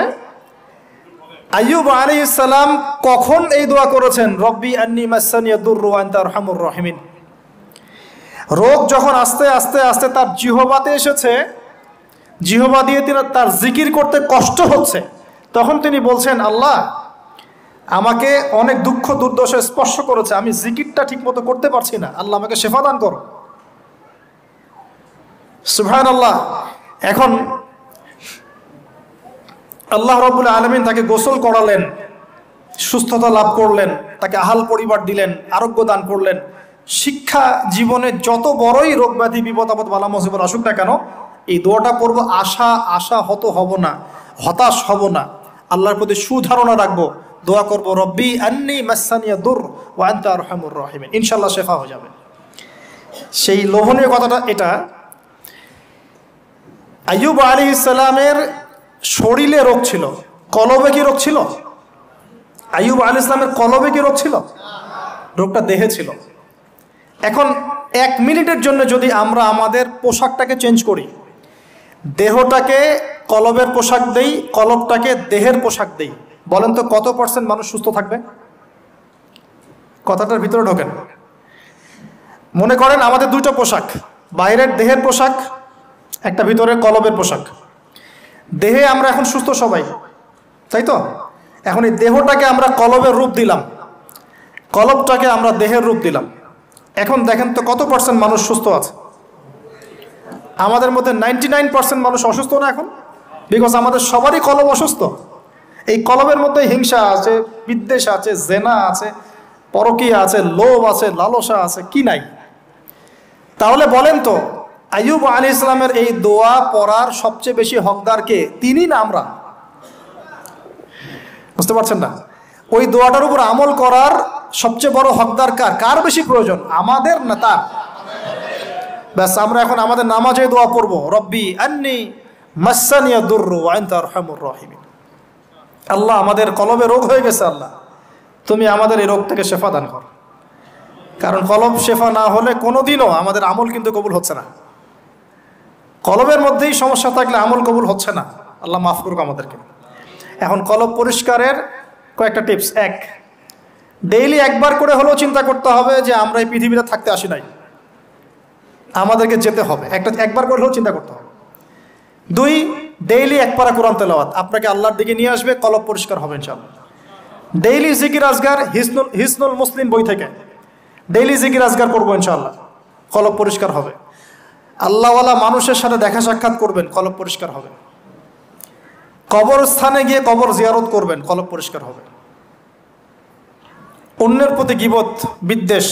আইয়ুব আলাইহিস সালাম কখন এই দোয়া করেছেন? রব্বি আন্নী মাসানিয়াদ দুররু ওয়া আনতা আরহামুর রাহিমিন। রোগ যখন আস্তে আস্তে আস্তে তার জিহ্বাতে এসেছে, জিহ্বা দিয়ে তার জিকির করতে কষ্ট হচ্ছে, তখন তিনি বলছেন, আল্লাহ আমাকে অনেক দুঃখ দুর্দশা স্পর্শ করেছে, আমি জিকিরটা ঠিক মতো করতে পারছি না, আল্লাহ আমাকে শেফা দান করো। সুবহানাল্লাহ। এখন আল্লাহ রাব্বুল আলামিন তাকে গোসল করালেন, সুস্থতা লাভ করলেন, তাকে আহাল পরিবার দিলেন, আরোগ্য দান করলেন। শিক্ষা জীবনে যত বড়ই রোগ ব্যাধি বিপদ আপদ বালা মুসিবত আসুক না কেন, এই দোয়াটা পড়বো, আশাহত হব না, হতাশ হব না, আল্লাহর প্রতি সুধারণা রাখবো, দোয়া করবো রব্বি আন্নী মাসানিয়া দুর ওয়া আনতা আরহামুর রাহিমিন। ইনশাআল্লাহ শেফা হয়ে যাবে। সেই লোভনীয় কথাটা এটা, আইয়ুব আলাইহিস সালামের শরীরে রোগ ছিল, কলবে কি রোগ ছিল? আইয়ুব আলাইহিস সালামের কলবে কি রোগ ছিল? রোগটা দেহে ছিল। এখন 1 মিনিটের জন্য যদি আমরা আমাদের পোশাকটাকে চেঞ্জ করি, দেহটাকে কলবের পোশাক দেই, কলবটাকে দেহের পোশাক দেই, বলেন তো কত % মানুষ সুস্থ থাকবে? কথাটার ভিতরে ঢোকেন। মনে করেন আমাদের 2টা পোশাক, বাইরের দেহের পোশাক, একটা ভিতরে কলবের পোশাক। দেহে আমরা এখন সুস্থ সবাই, তাই তো? এখন এই দেহটাকে আমরা কলবের রূপ দিলাম, কলবটাকে আমরা দেহের রূপ দিলাম। এখন দেখেন তো কত % মানুষ সুস্থ আছে? আমাদের মধ্যে 99% মানুষ অসুস্থ না এখন? বিকজ আমাদের সবারই কলব অসুস্থ। এই কলবের মধ্যে হিংসা আছে, বিদ্বেষ আছে, জেনা আছে, পরকীয়া আছে, লোভ আছে, লালসা আছে, কি নাই? তাহলে বলেন তো আইয়ুব আলাইহিস সালামের এই দোয়া পড়ার সবচেয়ে বেশি হকদার কে? তিনি না আমরা? বুঝতে পারছেন না? ওই দোয়াটার উপর আমল করার সবচেয়ে বড় হকদার কার? কার বেশি প্রয়োজন, আমাদের না তার? ব্যাস আমরা এখন আমাদের নামাজে দোয়া পড়ব, রব্বি আন্নি মাসানিয়া দুররু ওয়া আনতা আরহামুর রাহিমিন। আল্লাহ আমাদের কলবে রোগ হয়ে গেছে, আল্লাহ তুমি আমাদের এই রোগ থেকে শেফা দান করো। কারণ কলব শেফা না হলে কোনোদিনও আমাদের আমল কিন্তু কবুল হচ্ছে না। কলবের মধ্যেই সমস্যা থাকলে আমল কবুল হচ্ছে না। আল্লাহ মাফ করুক আমাদেরকে। এখন কলব পরিষ্কারের কয়েকটা টিপস। এক, ডেইলি একবার করে হলেও চিন্তা করতে হবে যে আমরা এই পৃথিবীতে থাকতে আসি নাই, আমাদেরকে যেতে হবে। একবার করে হলেও চিন্তা করতে হবে। দুই, ডেইলি এক পারা কোরআন তেলাওয়াত আপনাকে আল্লাহর দিকে নিয়ে আসবে, কলব পরিষ্কার হবে ইনশাআল্লাহ। ডেইলি জিকির আজগার হিসনুল মুসলিম বই থেকে ডেইলি জিকির আজগার করবো ইনশাআল্লাহ, কলব পরিষ্কার হবে। আল্লাহওয়ালা মানুষের সাথে দেখা সাক্ষাৎ করবেন, কলব পরিষ্কার হবে। কবরস্থানে গিয়ে কবর জিয়ারত করবেন, কলব পরিষ্কার হবে। অন্যের প্রতি গীবত, বিদ্বেষ,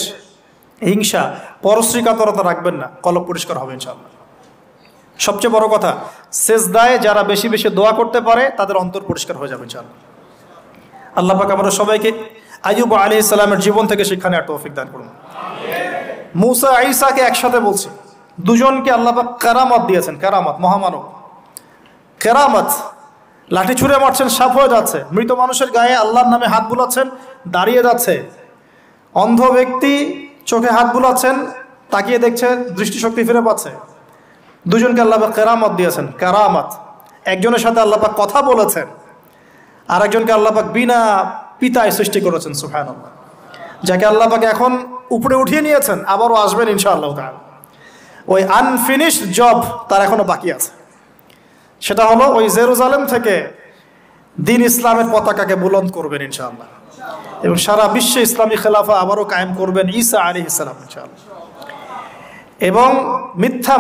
হিংসা, পরশ্রীকাতরতা রাখবেন না, কলব পরিষ্কার হবে ইনশাআল্লাহ। সবচেয়ে বড় কথা, সেজদায় যারা বেশি বেশি দোয়া করতে পারে তাদের অন্তর পরিষ্কার হয়ে যাবে ইনশাআল্লাহ। আল্লাহ পাক আমাদের সবাইকে আইয়ুব আলাইহিস সালামের জীবন থেকে শিক্ষা নেওয়ার তৌফিক দান করুন। মুসা ঈসাকে একসাথে বলছি, দুজনকে আল্লাহ পাক কেরামত দিয়েছেন, কেরামত, মহামানব, কেরামত। লাঠি ছুঁড়ে মারছেন, সাপ হয়ে যাচ্ছে। মৃত মানুষের গায়ে আল্লাহর নামে হাত বুলাচ্ছেন, দাঁড়িয়ে যাচ্ছে। অন্ধ ব্যক্তি চোখে হাত বুলাচ্ছেন, তাকিয়ে দেখছে, দৃষ্টিশক্তি ফিরে পাচ্ছে। দুজনকে আল্লাহ পাক কেরামত দিয়েছেন, কেরামত। একজনের সাথে আল্লাহ পাক কথা বলেছেন, আর একজনকে আল্লাহ পাক বিনা পিতায় সৃষ্টি করেছেন, সুবহানাল্লাহ। যাকে আল্লাহ পাক এখন উপরে উঠিয়ে নিয়েছেন, আবারও আসবেন ইনশাআল্লাহ তাআলা। ওই আনফিনিশড জব তার এখনো বাকি আছে। সেটা হলো ওই জেরুজালেম থেকে দিন ইসলামের পতাকাকে বুলন্দ করবেন ইনশাআল্লাহ, এবং সারা বিশ্বে ইসলামী খেলাফা আবারও কায়েম করবেন ঈসা আলাইহিস সালাম ইনশাআল্লাহ। এবং মিথ্যা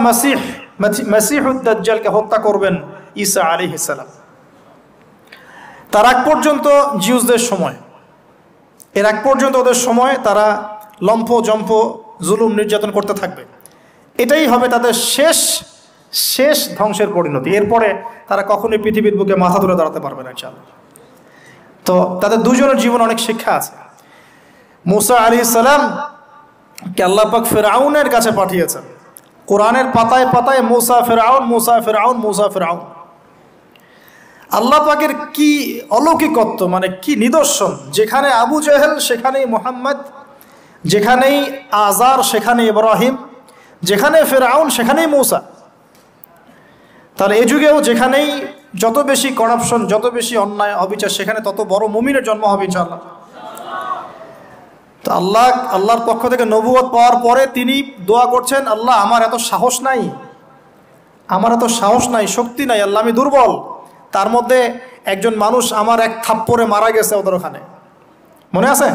মাসিহুদ দাজ্জালকে হত্যা করবেন ঈসা আলাইহিস সালাম। তার আগ পর্যন্ত জিউসদের সময়, এর আগ পর্যন্ত ওদের সময় তারা লম্ফ জম্ফ জুলুম নির্যাতন করতে থাকবে। এটাই হবে তাদের শেষ ধ্বংসের পরিণতি। এরপরে তারা কখনোই পৃথিবীর বুকে মাথা তুলে দাঁড়াতে পারবে না ইনশাআল্লাহ। তো তাদের দুজনের জীবনে অনেক শিক্ষা আছে। মুসা আলাইহিস সালাম কে আল্লাহ পাক ফিরআউনের কাছে পাঠিয়েছেন। কোরআনের পাতায় পাতায় মুসা ফিরআউন, মুসা ফিরআউন, মুসা ফিরআউন। আল্লাহ পাকের কি অলৌকিকত্ব, মানে কি নিদর্শন! যেখানে আবু জেহেল সেখানেই মুহাম্মদ, যেখানেই আজার সেখানেই ইব্রাহিম, যেখানে ফিরআউন সেখানেই মুসা। তাহলে এই যুগেও যেখানেই যত বেশি করাপশন, যত বেশি অন্যায় অবিচার, সেখানে তত বড় মুমিনের জন্ম হবে ইনশাআল্লাহ। তো আল্লাহর পক্ষ থেকে নবুয়ত পাওয়ার পরে তিনি দোয়া করছেন, আল্লাহ আমার এত সাহস নাই, আমার এত সাহস নাই, শক্তি নাই, আল্লাহ আমি দুর্বল। তার মধ্যে একজন মানুষ আমার এক থাপ্পড়ে মারা গেছে ওদের ওখানে, মনে আছে?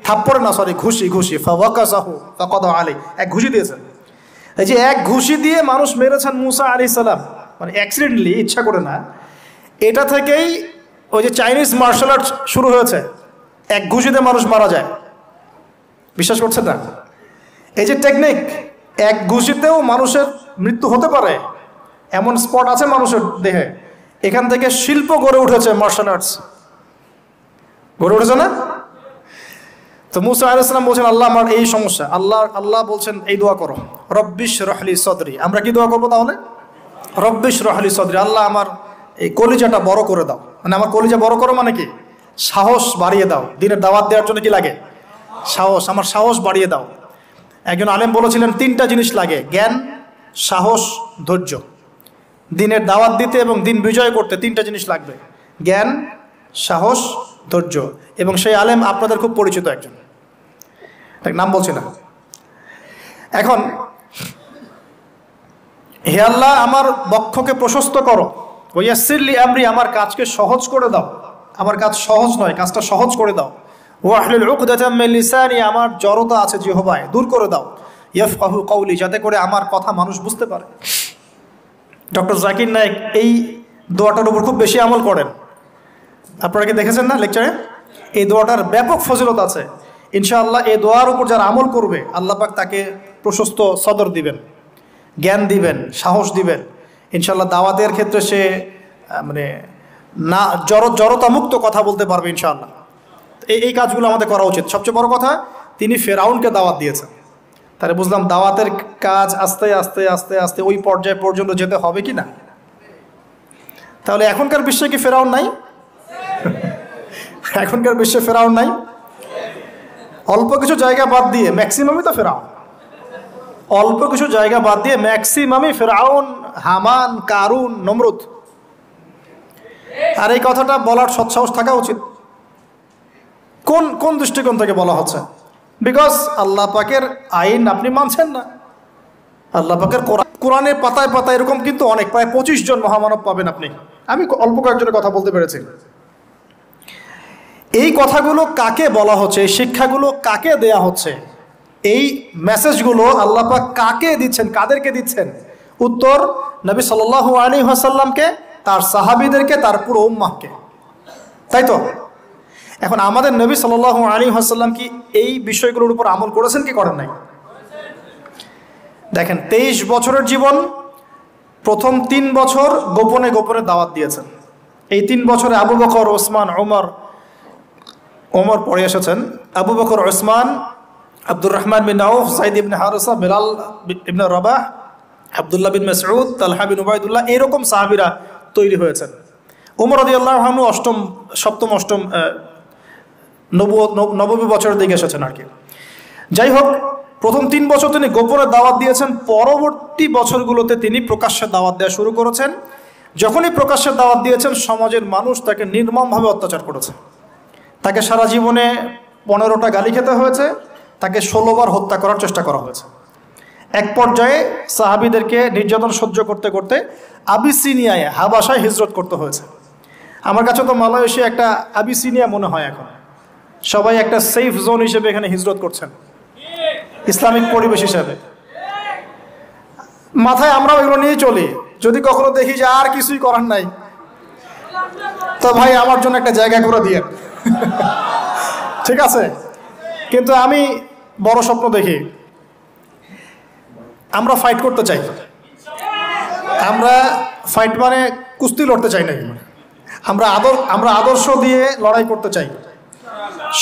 থাপ্পড়ে না, সরি, ঘুষি ফাওয়াকাসাহু ফাকাদা আলাই, এক ঘুষি দিয়েছেন। এই যে এক ঘুষি দিয়ে মানুষ মেরেছেন মুসা আলাইহিস সালাম, মানে অ্যাক্সিডেন্টলি, ইচ্ছা করে না। এটা থেকেই ওই যে চাইনিজ মার্শাল আর্ট শুরু হয়েছে, এক ঘুষিতে মানুষ মারা যায়। বিশ্বাস করছেন না? এই যে টেকনিক, এক ঘুষিতেও মানুষের মৃত্যু হতে পারে, এমন স্পট আছে মানুষের দেহে। এখান থেকে শিল্প গড়ে উঠেছে, মার্শাল আর্টস গড়ে উঠেছে না? তো মুসা আলাইহিস সালাম বলছেন, আল্লাহ আমার এই সমস্যা। আল্লাহ বলছেন এই দোয়া করো, রব্বিশ রহলি সদরি। আমরা কি দোয়া করবো তাহলে? রব্বিশ রহলি সদরি, আল্লাহ আমার এই কলিজাটা বড় করে দাও। মানে আমার কলিজা বড় করো মানে কি? সাহস বাড়িয়ে দাও। দিনের দাওয়াত দেওয়ার জন্য কি লাগে? সাহস। আমার সাহস বাড়িয়ে দাও। একজন আলেম বলেছিলেন 3টা জিনিস লাগে, জ্ঞান, সাহস, ধৈর্য। দিনের দাওয়াত দিতে এবং দিন বিজয় করতে 3টা জিনিস লাগবে, জ্ঞান, সাহস, ধৈর্য। এবং সেই আলেম আপনাদের খুব পরিচিত একজন, তার নাম বলছি না এখন। হে আল্লাহ আমার বক্ষকে প্রশস্ত করো, ওয়াসসিরলি আমরি, আমার কাজকে সহজ করে দাও। আমার কাজ সহজ নয়, কাজটা সহজ করে দাও। ওয়াহলুল উকদাতাম মিন লিসানি, আমার জড়তা আছে জিহ্বায়, দূর করে দাও। ইয়াফকাহু কওলি, যাতে করে আমার কথা মানুষ বুঝতে পারে। ডক্টর জাকির নায়েক এই দোয়াটার উপর খুব বেশি আমল করেন। আপনারা কি দেখেছেন না লেকচারে? এই দোয়াটার ব্যাপক ফজিলত আছে ইনশাআল্লাহ। এই দোয়ার উপর যারা আমল করবে, আল্লাহ পাক তাকে প্রশস্ত সদর দিবেন, জ্ঞান দিবেন, সাহস দিবেন ইনশাআল্লাহ। দাওয়াতের ক্ষেত্রে সে মানে না জড়তা মুক্ত কথা বলতে পারবে ইনশাআল্লাহ। এই কাজগুলো আমাদের করা উচিত। সবচেয়ে বড় কথা, তিনি ফেরাউনকে দাওয়াত দিয়েছেন। তাহলে বুঝলাম দাওয়াতের কাজ আস্তে আস্তে আস্তে আস্তে ওই পর্যায় পর্যন্ত যেতে হবে কি না? তাহলে এখনকার বিশ্বে কি ফেরাউন নাই? এখনকার বিশ্বে ফেরাউন নাই? অল্প কিছু জায়গা বাদ দিয়ে ম্যাক্সিমামই তো ফেরাউন। অল্প কিছু জায়গা বাদ দিয়ে ম্যাক্সিমামই ফেরাউন, হামান, কারুন, নমরুদ। আর এই কথাটা বলার সৎসাহস থাকা উচিত। কোন কোন দৃষ্টিকোণ থেকে বলা হচ্ছে? বিকজ আল্লাহ পাকের আইন আপনি মানছেন না। আল্লাহ পাকের কোরআনের পাতায় পাতায় এরকম কিন্তু অনেক, প্রায় 25 জন মহামানব পাবেন আপনি। আমি অল্প কয়েকজনের কথা বলতে পেরেছি। এই কথাগুলো কাকে বলা হচ্ছে, এই শিক্ষাগুলো কাকে দেয়া হচ্ছে, এই মেসেজগুলো আল্লাহ পাক কাকে দিচ্ছেন, কাদেরকে দিচ্ছেন? উত্তর, নবী সাল্লাল্লাহু আলাইহি ওয়াসাল্লামকে, তার সাহাবীদেরকে, তার পুরো উম্মাহকে। তাই তো? এখন আমাদের নবী সাল্লাল্লাহু আলাইহি ওয়াসাল্লাম কি এই বিষয়গুলোর উপর আমল করেছেন কি করেন নাই? দেখেন, 23 বছরের জীবন, প্রথম 3 বছর গোপনে গোপনে দাওয়াত দিয়েছেন। এই 3 বছরে আবু বকর, ওসমান, ওমর পড়ে এসেছেন। আবু বকর, ওসমান, আব্দুর রহমান বিন আউফ, সাইদ ইবনে হারেসা, বেলাল ইবনে রাবাহ, আব্দুল্লাহ বিন মাসউদ, তালহা বিন উবাইদুল্লাহ, এরকম সাহাবীরা তৈরি হয়েছেন। ওমর রাদিয়াল্লাহু আনহু সপ্তম অষ্টম নববী বছরের দিকে এসেছেন আর কি। যাই হোক, প্রথম 3 বছর তিনি গোপনে দাওয়াত দিয়েছেন। পরবর্তী বছরগুলোতে তিনি প্রকাশ্যে দাওয়াত দেওয়া শুরু করেছেন। যখনই প্রকাশ্যে দাওয়াত দিয়েছেন, সমাজের মানুষ তাকে নির্মমভাবে অত্যাচার করেছে। তাকে সারা জীবনে 15টা গালি খেতে হয়েছে, তাকে 16 বার হত্যা করার চেষ্টা করা হয়েছে। এক পর্যায়ে সাহাবীদেরকে নির্যাতন সহ্য করতে করতে আবিসিনিয়ায়, হাবাসায় হিজরত করতে হয়েছে। আমার কাছে তো মালয়েশিয়া একটা আবিসিনিয়া মনে হয়। এখন সবাই একটা সেফ জোন হিসেবে এখানে হিজরত করছেন, ইসলামিক পরিবেশ হিসেবে। মাথায় আমরাও এগুলো নিয়ে চলি। যদি কখনো দেখি যে আর কিছুই করার নাই, তো ভাই আমার জন্য একটা জায়গা করে দিয়ে, ঠিক আছে? কিন্তু আমি বড় স্বপ্ন দেখি। আমরা ফাইট করতে চাই। আমরা ফাইট মানে কুস্তি লড়তে চাই না। আমরা আদর্শ দিয়ে লড়াই করতে চাই,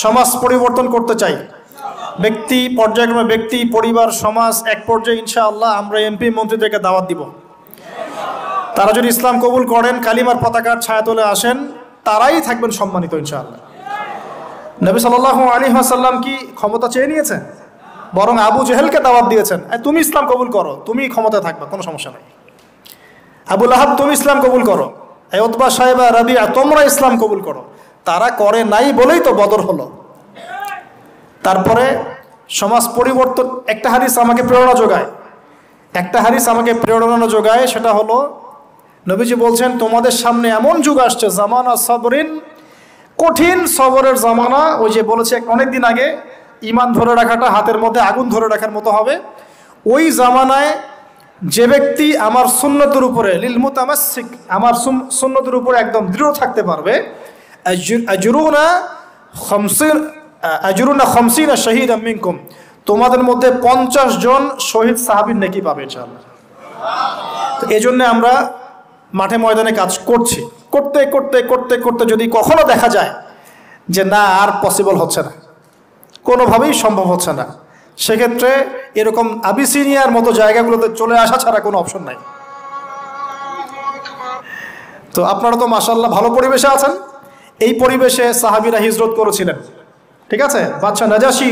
সমাজ পরিবর্তন করতে চাই। ব্যক্তি পর্যায়ক্রমে ব্যক্তি, পরিবার, সমাজ, এক পর্যায়ে ইনশাআল্লাহ আমরা এমপি মন্ত্রীদেরকে দাওয়াত দিব। তারা যদি ইসলাম কবুল করেন, কালিমার পতাকার ছায়াতলে আসেন, তারাই থাকবেন সম্মানিত ইনশাআল্লাহ। নবী সাল্লাল্লাহু আলাইহি ওয়াসাল্লাম কি ক্ষমতা চেয়ে নিয়েছেন? বরং আবু জেহেলকে দাওয়াত দিয়েছেন, তুমি ইসলাম কবুল করো, তুমি ক্ষমতায় থাকবে, কোনো সমস্যা নেই। আবু লাহাব, তুমি ইসলাম কবুল করো। উতবা, সাইবা, রাবিয়া, তোমরা ইসলাম কবুল করো। তারা করে নাই বলেই তো বদর হলো। তারপরে সমাজ পরিবর্তন, একটা হাদিস আমাকে প্রেরণা যোগায়, সেটা হলো নবীজি বলছেন, তোমাদের সামনে এমন যুগ আসছে, জামানা সাবরিন, কঠিন সবরের জামানা। ওই যে বলেছে অনেকদিন আগে, ঈমান ধরে রাখাটা হাতের মধ্যে আগুন ধরে রাখার মতো হবে। ওই জামানায় যে ব্যক্তি আমার সুন্নতের উপরে, লিল মুতামাসসিক, আমার সুন্নতের উপরে একদম দৃঢ় থাকতে পারবে, আজরুনা 50 শাহীদাম মিনকুম, তোমাদের মধ্যে 50 জন শহীদ সাহাবীর নেকি পাবে ইনশাআল্লাহ। তো এই জন্য আমরা মাঠে ময়দানে কাজ করছি। করতে করতে করতে করতে যদি কখনো দেখা যায় যে না, আর পসিবল হচ্ছে না, কোনোভাবেই সম্ভব হচ্ছে না, সেক্ষেত্রে এরকম আবিসিনিয়ার মতো জায়গাগুলোতে চলে আসা ছাড়া কোনো অপশন নাই। তো আপনারা তো মাশাআল্লাহ ভালো পরিবেশে আছেন। এই পরিবেশে সাহাবীরা হিজরত করেছিলেন, ঠিক আছে? বাদশাহ নাজাশী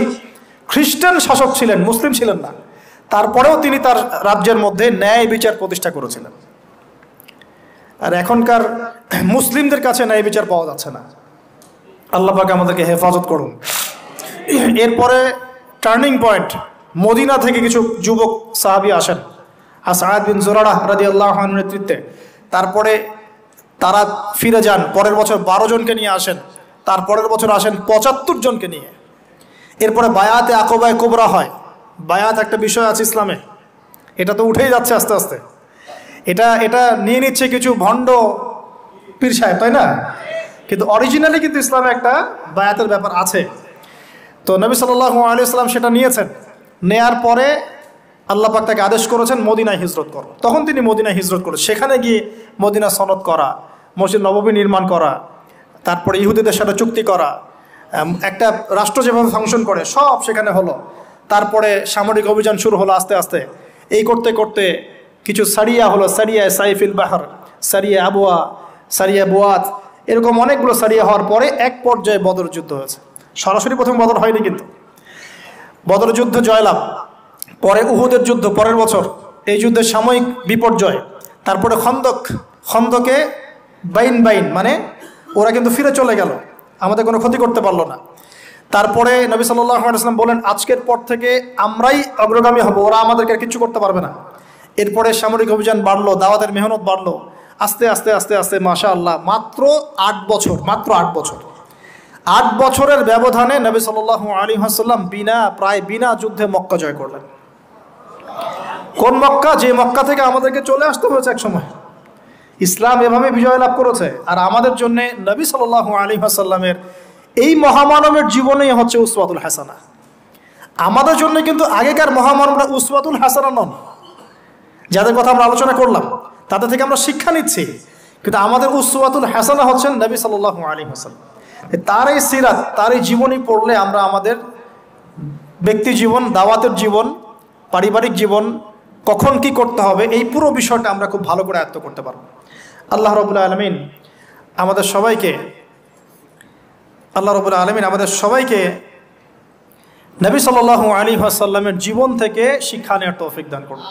খ্রিস্টান শাসক ছিলেন, মুসলিম ছিলেন না। তারপরেও তিনি তার রাজ্যের মধ্যে ন্যায় বিচার প্রতিষ্ঠা করেছিলেন। আর এখনকার মুসলিমদের কাছে ন্যায় বিচার পাওয়া যাচ্ছে না। আল্লাহ পাক আমাদেরকে হেফাজত করুন। এরপরে টার্নিং পয়েন্ট, মদিনা থেকে কিছু যুবক সাহাবী আসেন, আসাদ বিন জুরারাহ রাদিয়াল্লাহু আনহুর নেতৃত্বে। তারপরে তারা ফিরে যান, পরের বছর 12 জনকে নিয়ে আসেন, তারপরের বছর আসেন 75 জনকে নিয়ে। এরপরে বায়াতে আকবায়ে কুবরা হয়। বায়াত একটা বিষয় আছে ইসলামে, এটা তো উঠেই যাচ্ছে আস্তে আস্তে। এটা নিয়ে নিচ্ছে কিছু ভণ্ড পীর সাহেব, তাই না? কিন্তু অরিজিনালি কিন্তু ইসলামে একটা বায়াতের ব্যাপার আছে। তো নবী সাল্লাল্লাহু আলাইহি ওয়াসাল্লাম সেটা নিয়েছেন। নেয়ার পরে আল্লাহ পাক তাকে আদেশ করেছেন মদিনায় হিজরত করো। তখন তিনি মদিনায় হিজরত করে সেখানে গিয়ে মদিনা সনদ করা, মসজিদ নববী নির্মাণ করা, তারপরে ইহুদিদের সাথে চুক্তি করা, একটা রাষ্ট্র যেভাবে ফাংশন করে সব সেখানে হলো। তারপরে সামরিক অভিযান শুরু হলো আস্তে আস্তে। এই করতে করতে কিছু সারিয়া হলো, সারিয়া সাইফিল বাহর, সারিয়া আবুয়া, সারিয়া বুয়াত, এরকম অনেকগুলো সারিয়া হওয়ার পরে এক পর্যায়ে বদর যুদ্ধ হয়েছে। সরাসরি প্রথম বদর হয়নি, কিন্তু বদর যুদ্ধ জয়লাভ, পরে উহুদের যুদ্ধ পরের বছর, এই যুদ্ধের সাময়িক বিপর্যয়, তারপরে খন্দকে বাইন মানে ওরা কিন্তু ফিরে চলে গেল, আমাদের কোনো ক্ষতি করতে পারলো না। তারপরে নবী সাল্লাল্লাহু আলাইহি ওয়াসাল্লাম বলেন, আজকের পর থেকে আমরাই অগ্রগামী হব, ওরা আমাদেরকে আর কিছু করতে পারবে না। এরপরে সামরিক অভিযান বাড়লো, দাওয়াতের মেহনত বাড়লো, আস্তে আস্তে আস্তে আস্তে মাশাআল্লাহ মাত্র 8 বছর, মাত্র 8 বছর, 8 বছরের ব্যবধানে নবী সাল্লাল্লাহু আলাইহি ওয়াসাল্লাম প্রায় বিনা যুদ্ধে মক্কা জয় করলেন। কোন মক্কা? যে মক্কা থেকে আমাদেরকে চলে আসতে হয়েছে এক সময়। ইসলাম এভাবে বিজয় লাভ করেছে। আর আমাদের জন্য নবী সাল্লাল্লাহু আলাইহি ওয়াসাল্লামের এই মহামানবের জীবনেই হচ্ছে উসওয়াতুল হাসানা। আমাদের জন্য কিন্তু আগেকার মহামানবরা উসওয়াতুল হাসানা নন, যাদের কথা আমরা আলোচনা করলাম তাদের থেকে আমরা শিক্ষা নিচ্ছি, কিন্তু আমাদের উসওয়াতুল হাসানা হচ্ছেন নবী সাল্লাল্লাহু আলাইহি ওয়াসাল্লাম। তার এই সিরাত, তার এই জীবনী পড়লে আমরা আমাদের ব্যক্তি জীবন, দাওয়াতের জীবন, পারিবারিক জীবন, কখন কি করতে হবে, এই পুরো বিষয়টা আমরা খুব ভালো করে আয়ত্ত করতে পারব। আল্লাহ রাব্বুল আলামিন আমাদের সবাইকে নবী সাল্লাল্লাহু আলাইহি ওয়াসাল্লামের জীবন থেকে শিক্ষা নেওয়ার তৌফিক দান করুন।